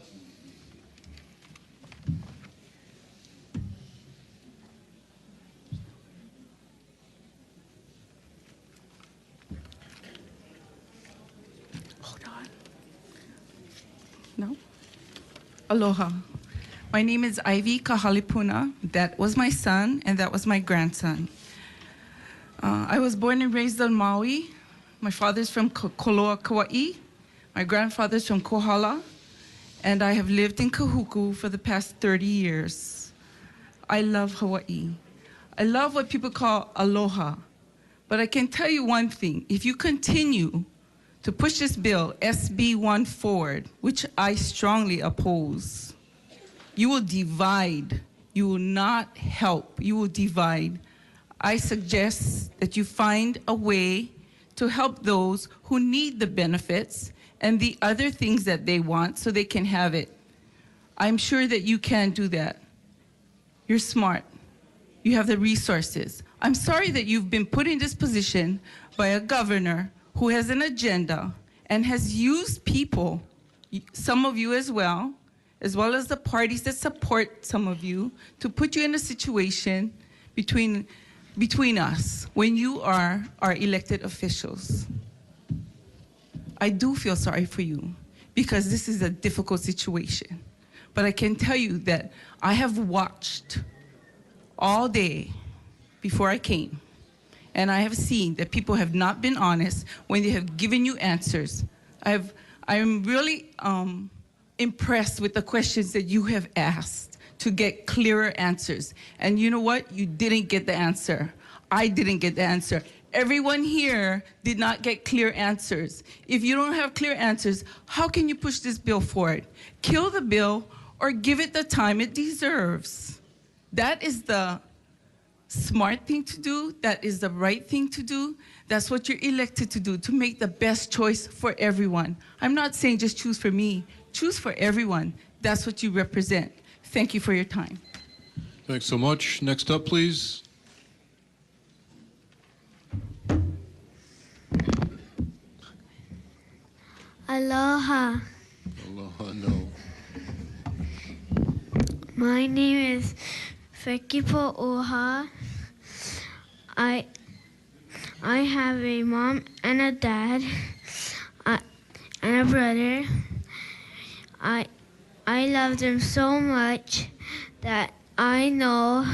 No? Aloha. My name is Ivy Kahalipuna. That was my son, and that was my grandson. I was born and raised on Maui. My father's from Koloa, Kauai. My grandfather's from Kohala. And I have lived in Kahuku for the past 30 years. I love Hawaii. I love what people call aloha. But I can tell you one thing. If you continue to push this bill, SB1 forward, which I strongly oppose, you will divide. You will not help. You will divide. I suggest that you find a way to help those who need the benefits and the other things that they want so they can have it. I'm sure that you can do that. You're smart. You have the resources. I'm sorry that you've been put in this position by a governor who has an agenda and has used people, some of you as well as the parties that support some of you, to put you in a situation between us when you are our elected officials. I do feel sorry for you because this is a difficult situation. But I can tell you that I have watched all day before I came, and I have seen that people have not been honest when they have given you answers. I'm really impressed with the questions that you have asked to get clearer answers. And you know what? You didn't get the answer. I didn't get the answer. Everyone here did not get clear answers. If you don't have clear answers, how can you push this bill forward? Kill the bill or give it the time it deserves. That is the smart thing to do. That is the right thing to do. That's what you're elected to do, to make the best choice for everyone. I'm not saying just choose for me. Choose for everyone. That's what you represent. Thank you for your time. Thanks so much. Next up, please. Aloha. Aloha, no. My name is Fekipo Oha. I have a mom and a dad and a brother. I love them so much that I know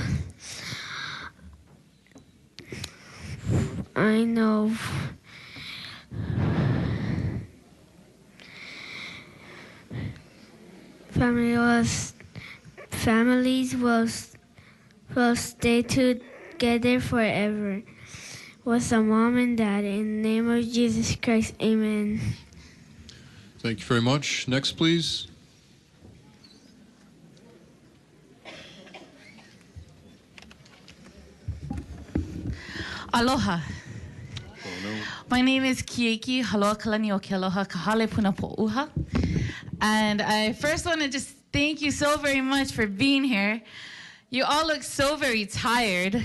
families will stay together forever with a mom and dad. In the name of Jesus Christ, amen. Thank you very much. Next, please. Aloha. My name is Kieki Haloa Kalani o Ke Aloha Kahale Puna Po'uha. And I first want to just thank you so very much for being here. You all look so very tired.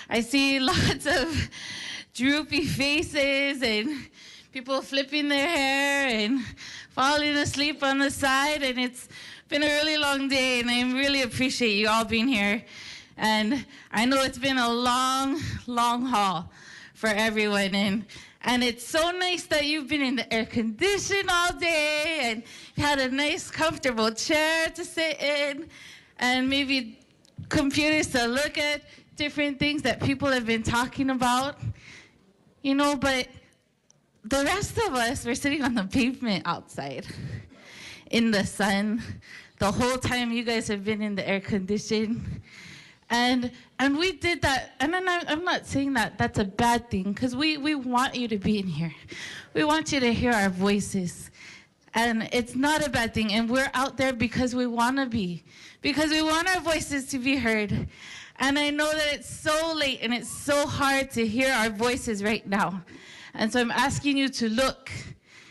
I see lots of droopy faces and people flipping their hair and falling asleep on the side. And it's been a really long day, and I really appreciate you all being here. And I know it's been a long, long haul for everyone. And And it's so nice that you've been in the air condition all day and you had a nice, comfortable chair to sit in and maybe computers to look at different things that people have been talking about. You know, but the rest of us, we're sitting on the pavement outside in the sun the whole time you guys have been in the air condition. And we did that, and then I'm not saying that that's a bad thing, because we want you to be in here. We want you to hear our voices. And it's not a bad thing, and we're out there because we want to be, because we want our voices to be heard. And I know that it's so late and it's so hard to hear our voices right now. And so I'm asking you to look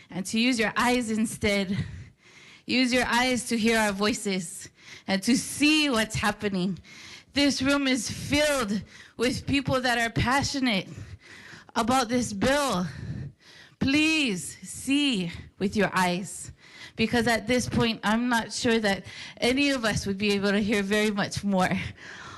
and to use your eyes instead. Use your eyes to hear our voices and to see what's happening. This room is filled with people that are passionate about this bill. Please see with your eyes, because at this point, I'm not sure that any of us would be able to hear very much more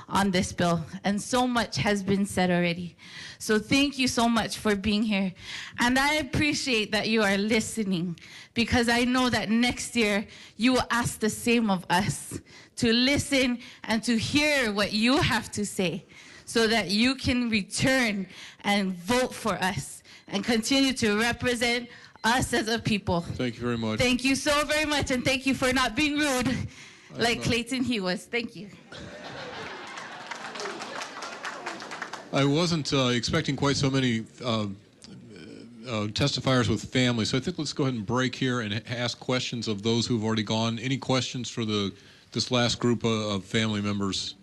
on this bill, and so much has been said already. So thank you so much for being here. And I appreciate that you are listening, because I know that next year you will ask the same of us, to listen and to hear what you have to say, so that you can return and vote for us and continue to represent us as a people. Thank you very much. Thank you so very much, and thank you for not being rude like Clayton he was. Thank you. I wasn't expecting quite so many testifiers with families, so I think let's go ahead and break here and ask questions of those who've already gone. Any questions for this last group of family members?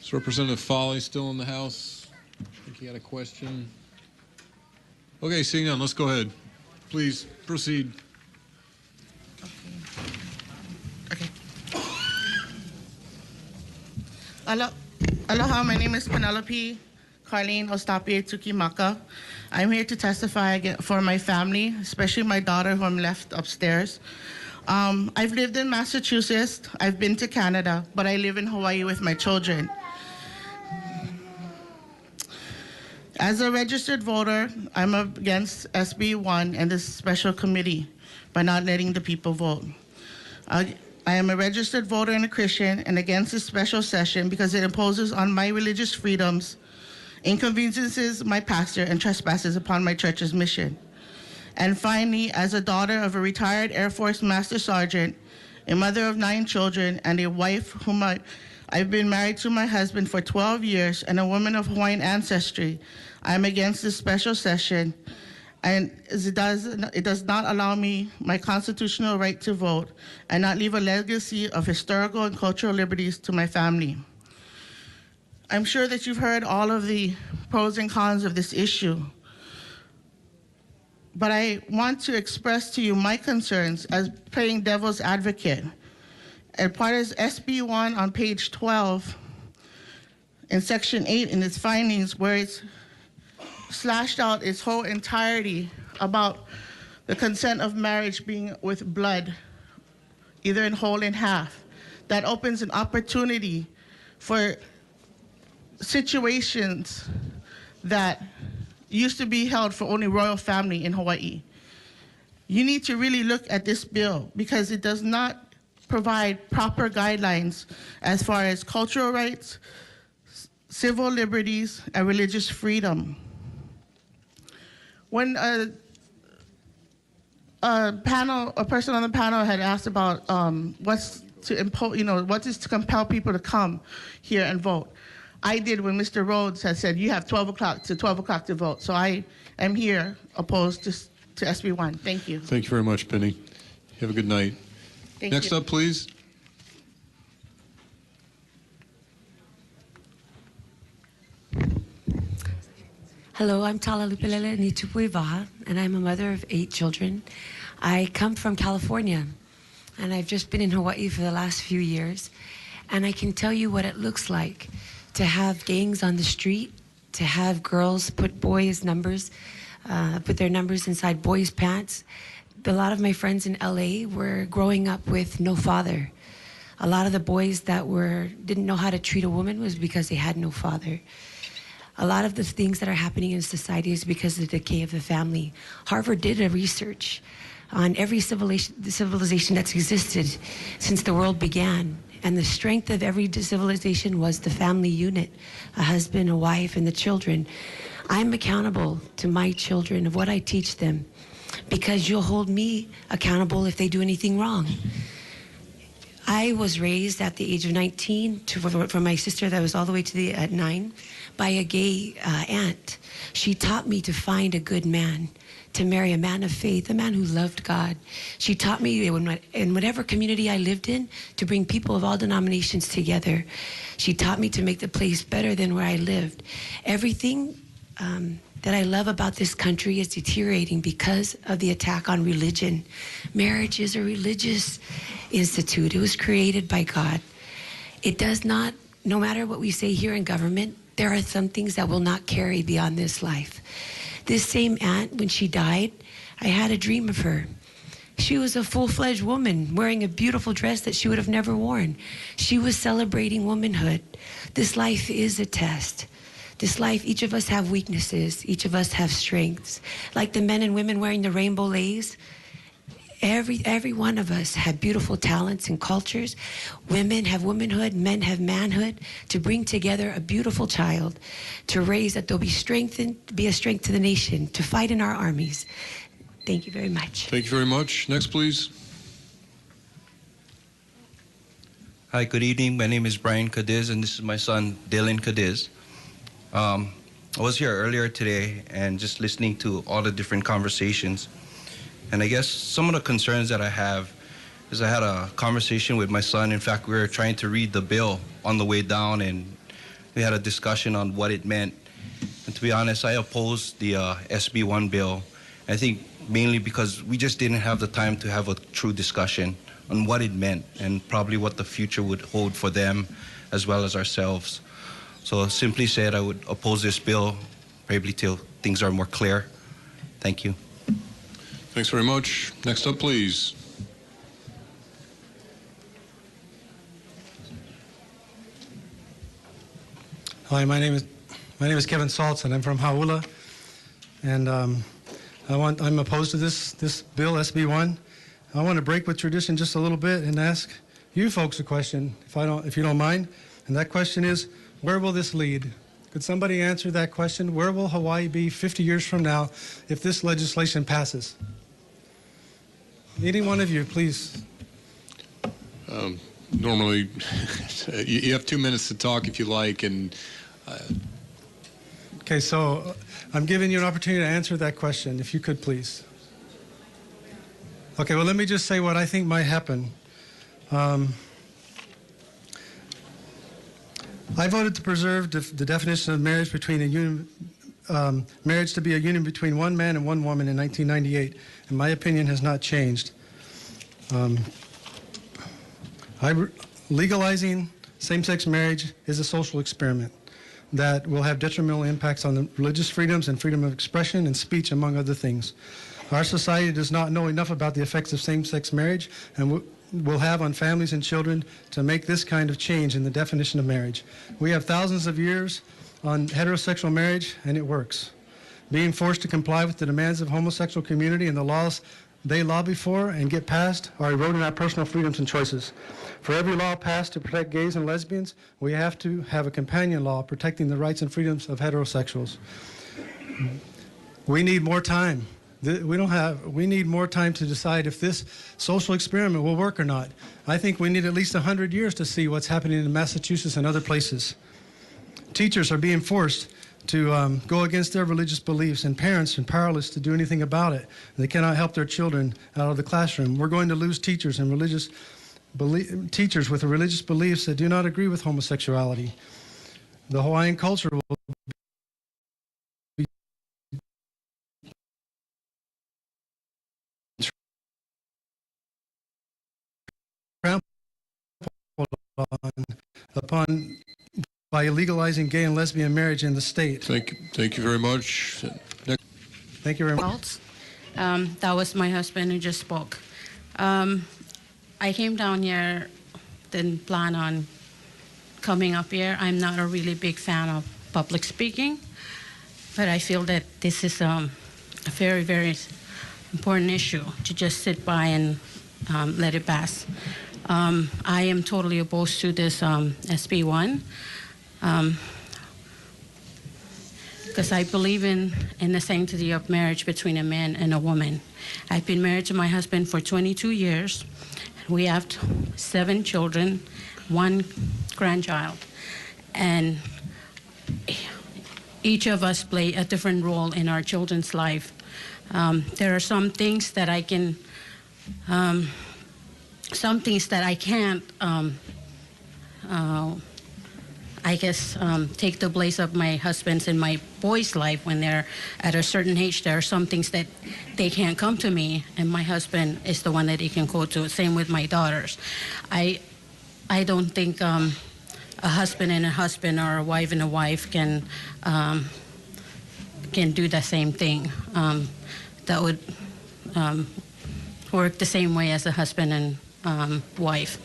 Is Representative Foley still in the House? I think he had a question. Okay, seeing none, let's go ahead. Please proceed. Aloha, my name is Penelope Carlene Ostapie Tukimaka. I'm here to testify for my family, especially my daughter who I'm left upstairs. I've lived in Massachusetts, I've been to Canada, but I live in Hawaii with my children. As a registered voter, I'm against SB1 and this special committee by not letting the people vote. I am a registered voter and a Christian and against this special session because it imposes on my religious freedoms, inconveniences my pastor, and trespasses upon my church's mission. And finally, as a daughter of a retired Air Force Master Sergeant, a mother of 9 children, and a wife whom I've been married to my husband for 12 years, and a woman of Hawaiian ancestry, I'm against this special session, and it does not allow me my constitutional right to vote and not leave a legacy of historical and cultural liberties to my family. I'm sure that you've heard all of the pros and cons of this issue, but I want to express to you my concerns as playing devil's advocate. And part of SB1 on page 12 in section 8 in its findings, where it's slashed out its whole entirety about the consent of marriage being with blood, either in whole and half. That opens an opportunity for situations that used to be held for only royal family in Hawaii. You need to really look at this bill because it does not provide proper guidelines as far as cultural rights, civil liberties, and religious freedom. When a person on the panel had asked about what's to impose, what is to compel people to come here and vote, I did when Mr. Rhodes had said you have 12 o'clock to vote. So I am here opposed to SB1. Thank you. Thank you very much, Penny. Have a good night. Next up, please. Hello, I'm Tala Lupilele Nitupuivaha, and I'm a mother of 8 children. I come from California, and I've just been in Hawaii for the last few years, and I can tell you what it looks like to have gangs on the street, to have girls put boys' numbers, put their numbers inside boys' pants. A lot of my friends in LA were growing up with no father. A lot of the boys that didn't know how to treat a woman was because they had no father. A lot of the things that are happening in society is because of the decay of the family. Harvard did a research on every civilization that's existed since the world began. And the strength of every civilization was the family unit, a husband, a wife, and the children. I'm accountable to my children of what I teach them because you'll hold me accountable if they do anything wrong. I was raised at the age of 19 from my sister that was all the way to at 9 by a gay aunt. She taught me to find a good man, to marry a man of faith, a man who loved God. She taught me in whatever community I lived in to bring people of all denominations together. She taught me to make the place better than where I lived. Everything that I love about this country is deteriorating because of the attack on religion. Marriage is a religious institute. It was created by God. It does not, no matter what we say here in government, there are some things that will not carry beyond this life. This same aunt, when she died, I had a dream of her. She was a full-fledged woman wearing a beautiful dress that she would have never worn. She was celebrating womanhood. This life is a test. This life, each of us have weaknesses. Each of us have strengths. Like the men and women wearing the rainbow lace, every one of us have beautiful talents and cultures. Women have womanhood, men have manhood, to bring together a beautiful child, to raise that they'll be strengthened, be a strength to the nation, to fight in our armies. Thank you very much. Thank you very much. Next, please. Hi, good evening. My name is Brian Cadiz, and this is my son, Dylan Cadiz. I was here earlier today and just listening to all the different conversations. And I guess some of the concerns that I have is I had a conversation with my son. In fact, we were trying to read the bill on the way down, and we had a discussion on what it meant. And to be honest, I opposed the SB1 bill. I think mainly because we just didn't have the time to have a true discussion on what it meant and probably what the future would hold for them as well as ourselves. So simply said, I would oppose this bill probably till things are more clear. Thank you. Thanks very much. Next up, please. Hi, my name is Kevin Saltz, and I'm from Hauula, and I'm opposed to this bill, SB1. I want to break with tradition just a little bit and ask you folks a question, if you don't mind. And that question is, where will this lead? Could somebody answer that question? Where will Hawaii be 50 years from now if this legislation passes? Any one of you, please. Normally, you have 2 minutes to talk if you like, and Okay, so I'm giving you an opportunity to answer that question, if you could, please. Okay, well, let me just say what I think might happen. I voted to preserve the definition of marriage between a union, marriage to be a union between one man and one woman in 1998, and my opinion has not changed. Legalizing same-sex marriage is a social experiment that will have detrimental impacts on the religious freedoms and freedom of expression and speech, among other things. Our society does not know enough about the effects of same-sex marriage and will have on families and children to make this kind of change in the definition of marriage. We have thousands of years on heterosexual marriage, and it works. Being forced to comply with the demands of homosexual community and the laws they lobby for and get passed are eroding our personal freedoms and choices. For every law passed to protect gays and lesbians, we have to have a companion law protecting the rights and freedoms of heterosexuals. We need more time. We need more time to decide if this social experiment will work or not. I think we need at least 100 years to see what's happening in Massachusetts and other places. Teachers are being forced to go against their religious beliefs, and parents are powerless to do anything about it. They cannot help their children out of the classroom. We're going to lose teachers and teachers with religious beliefs that do not agree with homosexuality. The Hawaiian culture will be trampled upon by legalizing gay and lesbian marriage in the state. Thank you very much. Next. Thank you very much. That was my husband who just spoke. I came down here, didn't plan on coming up here. I'm not a really big fan of public speaking, but I feel that this is a very, very important issue to just sit by and let it pass. I am totally opposed to this SB1 because I believe in the sanctity of marriage between a man and a woman. I've been married to my husband for 22 years. We have 7 children, 1 grandchild, and each of us play a different role in our children's life. There are some things that I can, some things that I can't, I guess, take the place of my husband's and my boys' life when they're at a certain age. There are some things that they can't come to me, and my husband is the one that he can go to. Same with my daughters. I don't think a husband and a husband or a wife and a wife can do the same thing. That would work the same way as a husband and wife,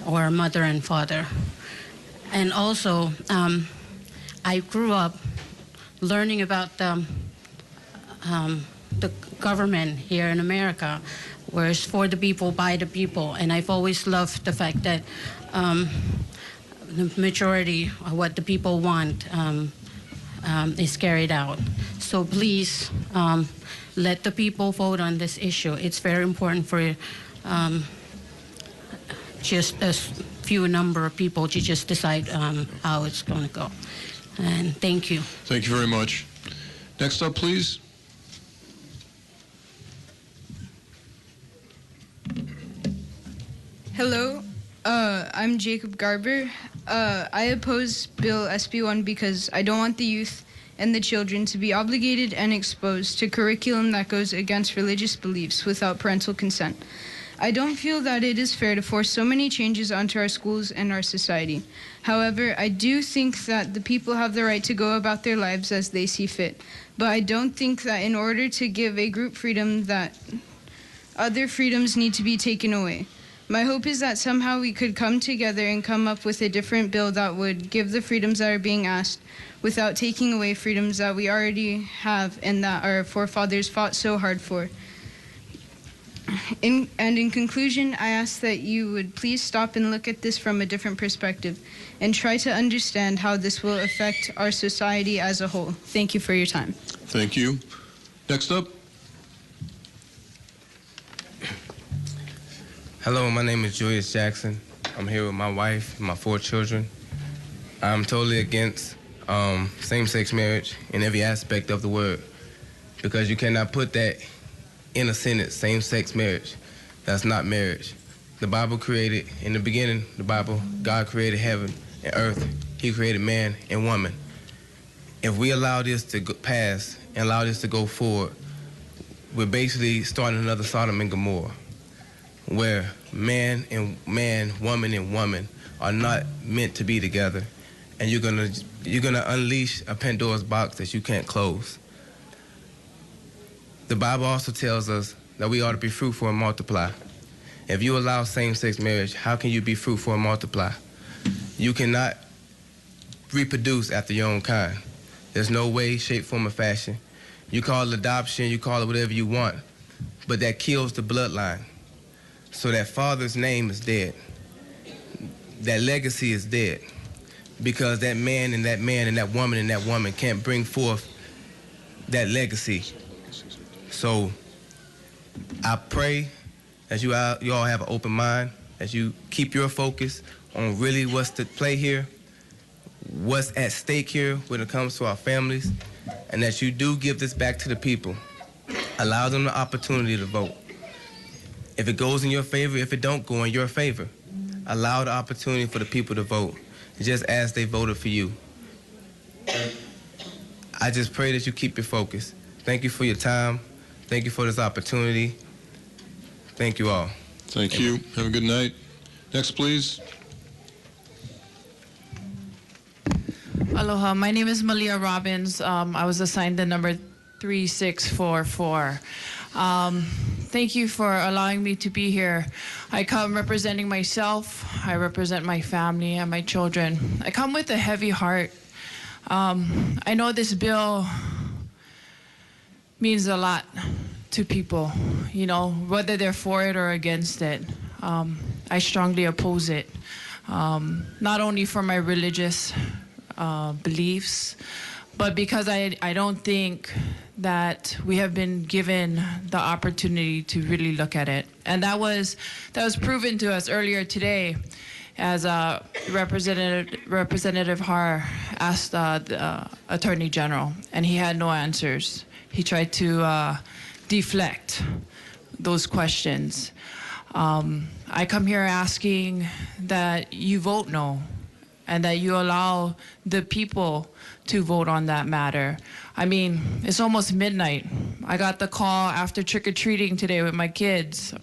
or a mother and father. And also, I grew up learning about the government here in America, where it's for the people, by the people. And I've always loved the fact that the majority of what the people want is carried out. So please let the people vote on this issue. It's very important for just a few number of people to just decide how it's going to go. And thank you. Thank you very much. Next up, please. Hello, I'm Jacob Garber. I oppose Bill SB1 because I don't want the youth and the children to be obligated and exposed to curriculum that goes against religious beliefs without parental consent. I don't feel that it is fair to force so many changes onto our schools and our society. However, I do think that the people have the right to go about their lives as they see fit. But I don't think that in order to give a group freedom that other freedoms need to be taken away. My hope is that somehow we could come together and come up with a different bill that would give the freedoms that are being asked without taking away freedoms that we already have and that our forefathers fought so hard for. In conclusion, I ask that you would please stop and look at this from a different perspective and try to understand how this will affect our society as a whole. Thank you for your time. Thank you. Next up. Hello, my name is Julius Jackson. I'm here with my wife and my 4 children. I'm totally against same-sex marriage in every aspect of the word, because you cannot put that in a sentence, same-sex marriage. That's not marriage. The Bible created, in the beginning, God created heaven and earth. He created man and woman. If we allow this to pass and allow this to go forward, we're basically starting another Sodom and Gomorrah, where man and man, woman and woman are not meant to be together, and you're gonna unleash a Pandora's box that you can't close. The Bible also tells us that we ought to be fruitful and multiply. If you allow same-sex marriage, how can you be fruitful and multiply? You cannot reproduce after your own kind. There's no way, shape, form, or fashion. You call it adoption, you call it whatever you want, but that kills the bloodline. So that father's name is dead. That legacy is dead, because that man and that man and that woman can't bring forth that legacy. So I pray that you all have an open mind, that you keep your focus on really what's to play here, what's at stake here when it comes to our families, and that you do give this back to the people. Allow them the opportunity to vote. If it goes in your favor, if it don't go in your favor, allow the opportunity for the people to vote, just as they voted for you. I just pray that you keep your focus. Thank you for your time. Thank you for this opportunity. Thank you all. Thank you. Have a good night. Next, please. Aloha, my name is Malia Robbins. I was assigned the number 3644. Thank you for allowing me to be here. I come representing myself. I represent my family and my children. I come with a heavy heart. I know this bill means a lot to people, you know, whether they're for it or against it. I strongly oppose it, not only for my religious beliefs, but because I don't think that we have been given the opportunity to really look at it. And that was proven to us earlier today as Representative Har asked the Attorney General, and he had no answers. He tried to deflect those questions. I come here asking that you vote no, and that you allow the people to vote on that matter. I mean, it's almost midnight. I got the call after trick-or-treating today with my kids.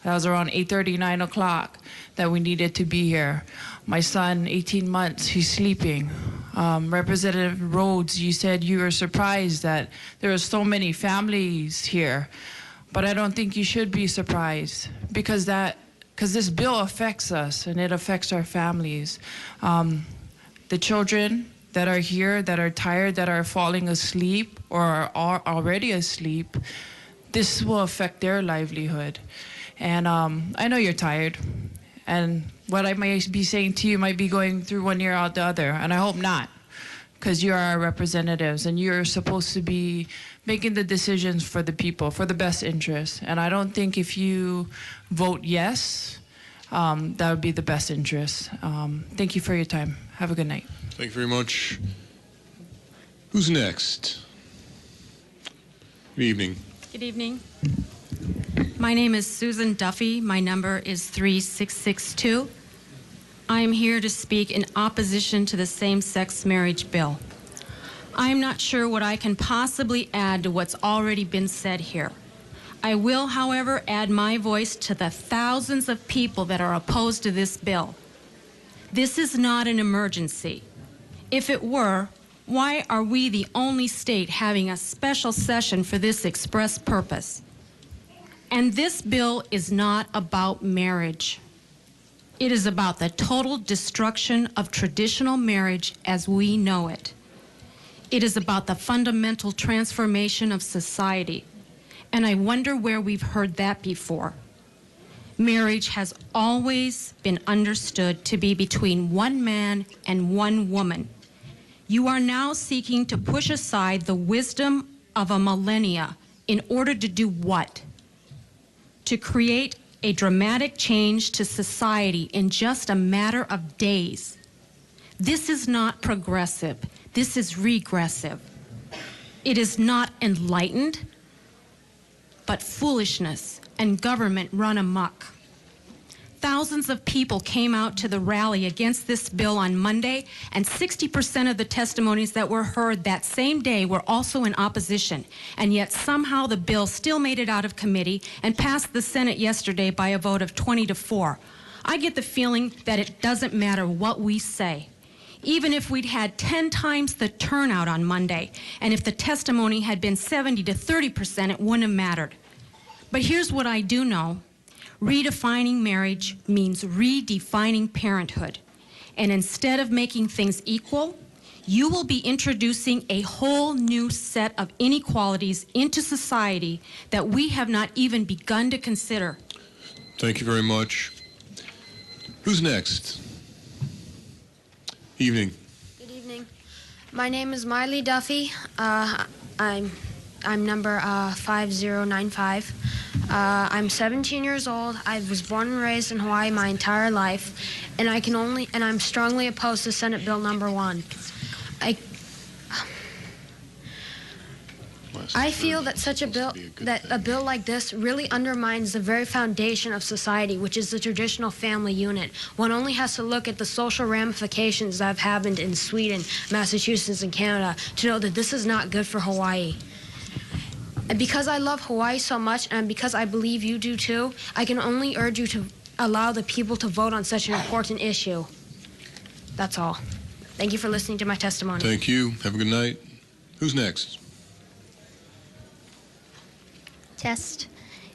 That was around 8:30, 9 o'clock, that we needed to be here. My son, 18 months, he's sleeping. Representative Rhodes, you said you were surprised that there are so many families here, but I don't think you should be surprised because this bill affects us and it affects our families. The children that are here, that are tired, that are falling asleep or are already asleep, this will affect their livelihood. And I know you're tired, and what I might be saying to you might be going through one ear out the other, and I hope not, because you are our representatives, and you're supposed to be making the decisions for the people, for the best interest. And I don't think if you vote yes, that would be the best interest. Thank you for your time. Have a good night. Thank you very much. Who's next? Good evening. Good evening. My name is Susan Duffy. My number is 3662. I am here to speak in opposition to the same-sex marriage bill. I am not sure what I can possibly add to what's already been said here. I will, however, add my voice to the thousands of people that are opposed to this bill. This is not an emergency. If it were, why are we the only state having a special session for this express purpose? And this bill is not about marriage. It is about the total destruction of traditional marriage as we know it. It is about the fundamental transformation of society. And I wonder where we've heard that before. Marriage has always been understood to be between one man and one woman. You are now seeking to push aside the wisdom of a millennia in order to do what? To create a dramatic change to society in just a matter of days. This is not progressive. This is regressive. It is not enlightened, but foolishness and government run amok. Thousands of people came out to the rally against this bill on Monday, and 60% of the testimonies that were heard that same day were also in opposition. And yet somehow the bill still made it out of committee and passed the Senate yesterday by a vote of 20-4. I get the feeling that it doesn't matter what we say. Even if we'd had 10 times the turnout on Monday, and if the testimony had been 70 to 30%, it wouldn't have mattered. But here's what I do know. Redefining marriage means redefining parenthood. And instead of making things equal, you will be introducing a whole new set of inequalities into society that we have not even begun to consider. Thank you very much. Who's next? Evening. Good evening. My name is Miley Duffy. I'm number 5095. I'm 17 years old. I was born and raised in Hawaii my entire life, and I'm strongly opposed to Senate Bill number 1. I feel that a bill like this really undermines the very foundation of society, which is the traditional family unit. One only has to look at the social ramifications that have happened in Sweden, Massachusetts, and Canada to know that this is not good for Hawaii. And because I love Hawaii so much, and because I believe you do too, I can only urge you to allow the people to vote on such an important issue. That's all. Thank you for listening to my testimony. Thank you. Have a good night. Who's next? Test.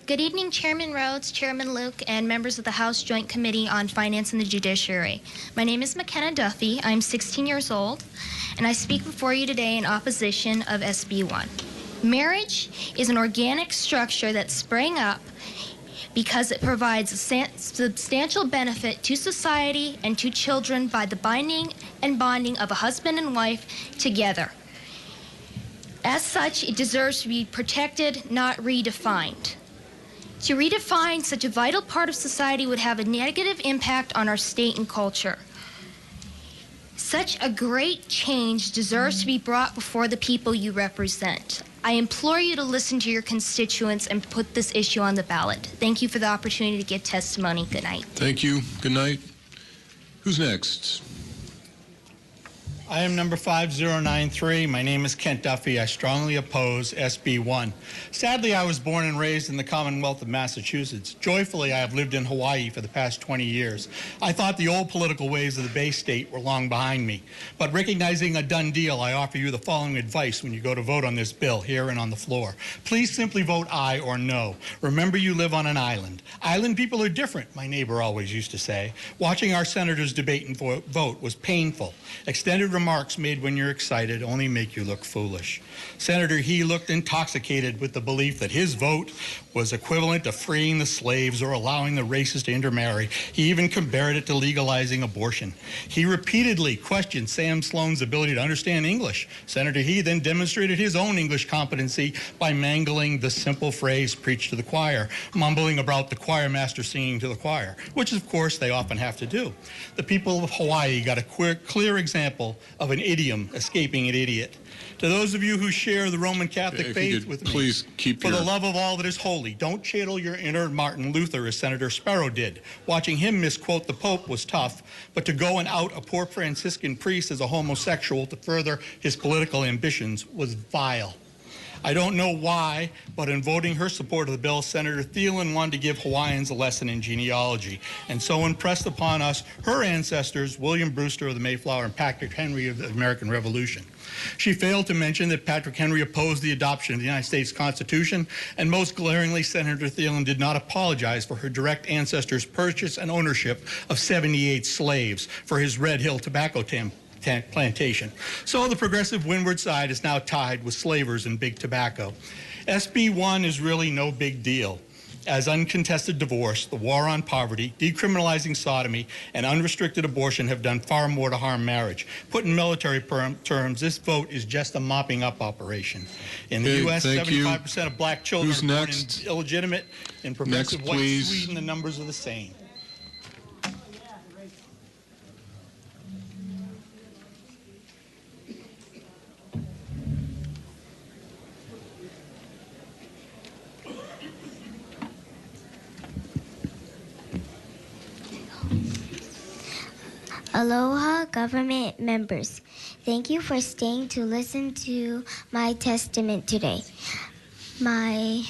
Good evening, Chairman Rhodes, Chairman Luke, and members of the House Joint Committee on Finance and the Judiciary. My name is McKenna Duffy. I'm 16 years old, and I speak before you today in opposition of SB1. Marriage is an organic structure that sprang up because it provides a substantial benefit to society and to children by the binding and bonding of a husband and wife together. As such, it deserves to be protected, not redefined. To redefine such a vital part of society would have a negative impact on our state and culture. Such a great change deserves to be brought before the people you represent. I implore you to listen to your constituents and put this issue on the ballot. Thank you for the opportunity to give testimony. Good night. Thank you. Good night. Who's next? I am number 5093. My name is Kent Duffy. I strongly oppose SB1. Sadly, I was born and raised in the Commonwealth of Massachusetts. Joyfully, I have lived in Hawaii for the past 20 years. I thought the old political ways of the Bay State were long behind me. But recognizing a done deal, I offer you the following advice when you go to vote on this bill here and on the floor. Please simply vote aye or no. Remember, you live on an island. Island people are different, my neighbor always used to say. Watching our senators debate and vote was painful. Extended remarks made when you're excited only make you look foolish. Senator He looked intoxicated with the belief that his vote was equivalent to freeing the slaves or allowing the races to intermarry. He even compared it to legalizing abortion. He repeatedly questioned Sam Sloan's ability to understand English. Senator He then demonstrated his own English competency by mangling the simple phrase, preach to the choir, mumbling about the choir master singing to the choir, which of course they often have to do. The people of Hawaii got a clear example of an idiom escaping an idiot. To those of you who share the Roman Catholic faith with me, please keep for the love of all that is holy, don't channel your inner Martin Luther as Senator Sparrow did. Watching him misquote the Pope was tough, but to go and out a poor Franciscan priest as a homosexual to further his political ambitions was vile. I don't know why, but in voting her support of the bill, Senator Thielen wanted to give Hawaiians a lesson in genealogy, and so impressed upon us her ancestors, William Brewster of the Mayflower and Patrick Henry of the American Revolution. She failed to mention that Patrick Henry opposed the adoption of the United States Constitution, and most glaringly, Senator Thielen did not apologize for her direct ancestors' purchase and ownership of 78 slaves for his Red Hill tobacco plantation. So the progressive windward side is now tied with slavers and big tobacco. SB1 is really no big deal, as uncontested divorce, the war on poverty, decriminalizing sodomy, and unrestricted abortion have done far more to harm marriage. Put in military terms, this vote is just a mopping up operation. In the U.S., 75% of black children are born illegitimate. In progressive white Sweden, the numbers are the same. Aloha, government members. Thank you for staying to listen to my testament today. My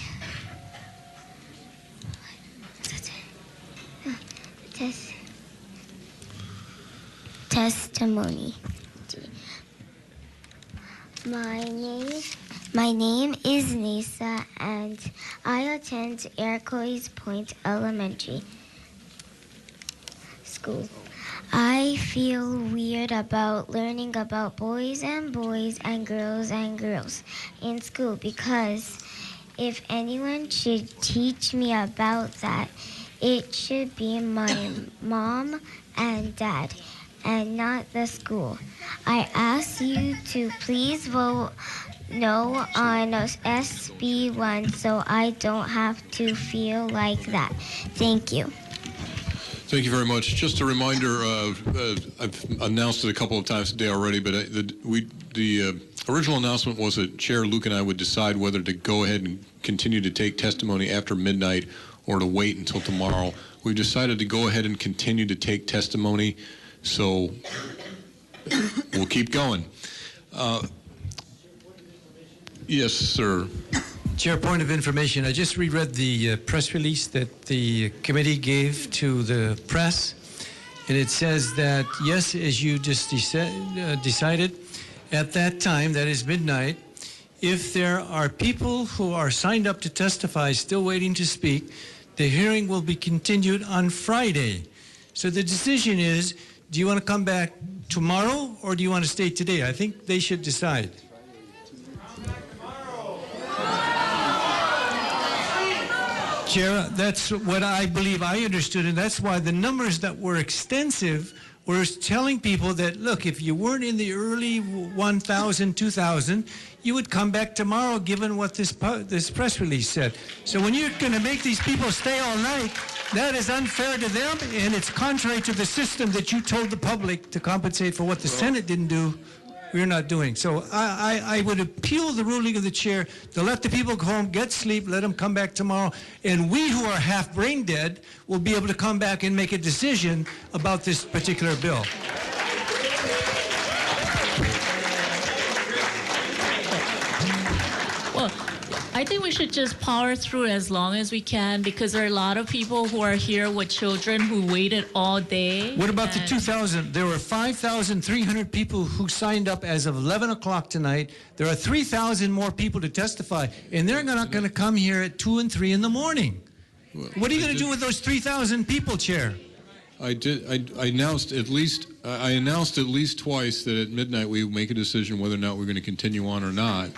testimony. My name is Nisa, and I attend Iroquois Point Elementary School. I feel weird about learning about boys and girls in school, because if anyone should teach me about that, it should be my mom and dad and not the school. I ask you to please vote no on SB1 so I don't have to feel like that. Thank you. Thank you very much. Just a reminder, I've announced it a couple of times today already, but the original announcement was that Chair Luke and I would decide whether to go ahead and continue to take testimony after midnight or to wait until tomorrow. We've decided to go ahead and continue to take testimony, so we'll keep going. Yes, sir. Chair, point of information. I just reread the press release that the committee gave to the press, and it says that, yes, as you just decided, at that time, that is midnight, if there are people who are signed up to testify still waiting to speak, the hearing will be continued on Friday. So the decision is, do you want to come back tomorrow or do you want to stay today? I think they should decide. Chair, that's what I believe I understood, and that's why the numbers that were extensive were telling people that, look, if you weren't in the early 1,000, 2,000, you would come back tomorrow, given what this press release said. So when you're going to make these people stay all night, that is unfair to them, and it's contrary to the system that you told the public to compensate for what the Senate didn't do. We're not doing. So I would appeal the ruling of the chair to let the people go home, get sleep, let them come back tomorrow, and we who are half brain dead will be able to come back and make a decision about this particular bill. Well, I think we should just power through as long as we can, because there are a lot of people who are here with children who waited all day. What about the 2,000? There were 5,300 people who signed up as of 11 o'clock tonight. There are 3,000 more people to testify, and they're not going to come here at 2 and 3 in the morning. What are you going to do with those 3,000 people, Chair? I announced at least twice that at midnight we would make a decision whether or not we're going to continue on or not.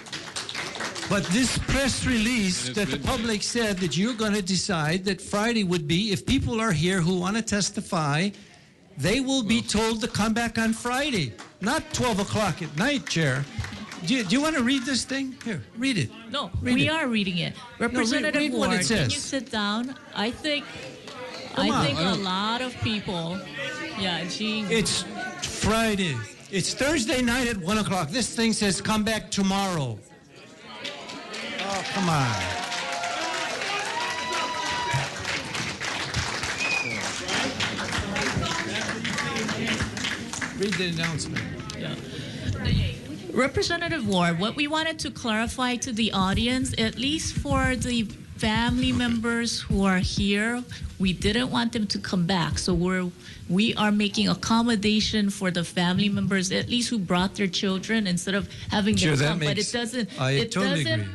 But this press release that the public said that you're going to decide that Friday would be, if people are here who want to testify, they will be told to come back on Friday, not 12 o'clock at night, Chair. Do you want to read this thing? Here, read it. No, we are reading it. Representative read what Ward, it says. can you sit down? I think Come on. a lot of people, gee. It's Friday. It's Thursday night at 1 o'clock. This thing says come back tomorrow. Oh, come on. Read the announcement. Yeah. Representative Ward, what we wanted to clarify to the audience, at least for the family members who are here, we didn't want them to come back. So we are making accommodation for the family members, at least who brought their children, instead of having them come. But it doesn't. I totally agree.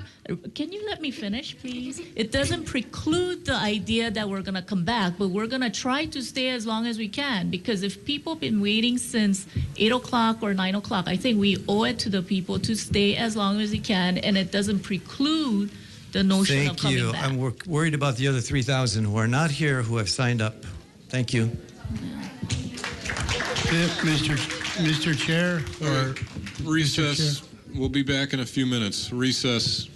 Can you let me finish, please? It doesn't preclude the idea that we're going to come back, but we're going to try to stay as long as we can, because if people have been waiting since 8 o'clock or 9 o'clock, I think we owe it to the people to stay as long as we can, and it doesn't preclude the notion of coming back. I'm worried about the other 3,000 who are not here who have signed up. Thank you. Mr. Chair, or recess. We'll be back in a few minutes. Recess.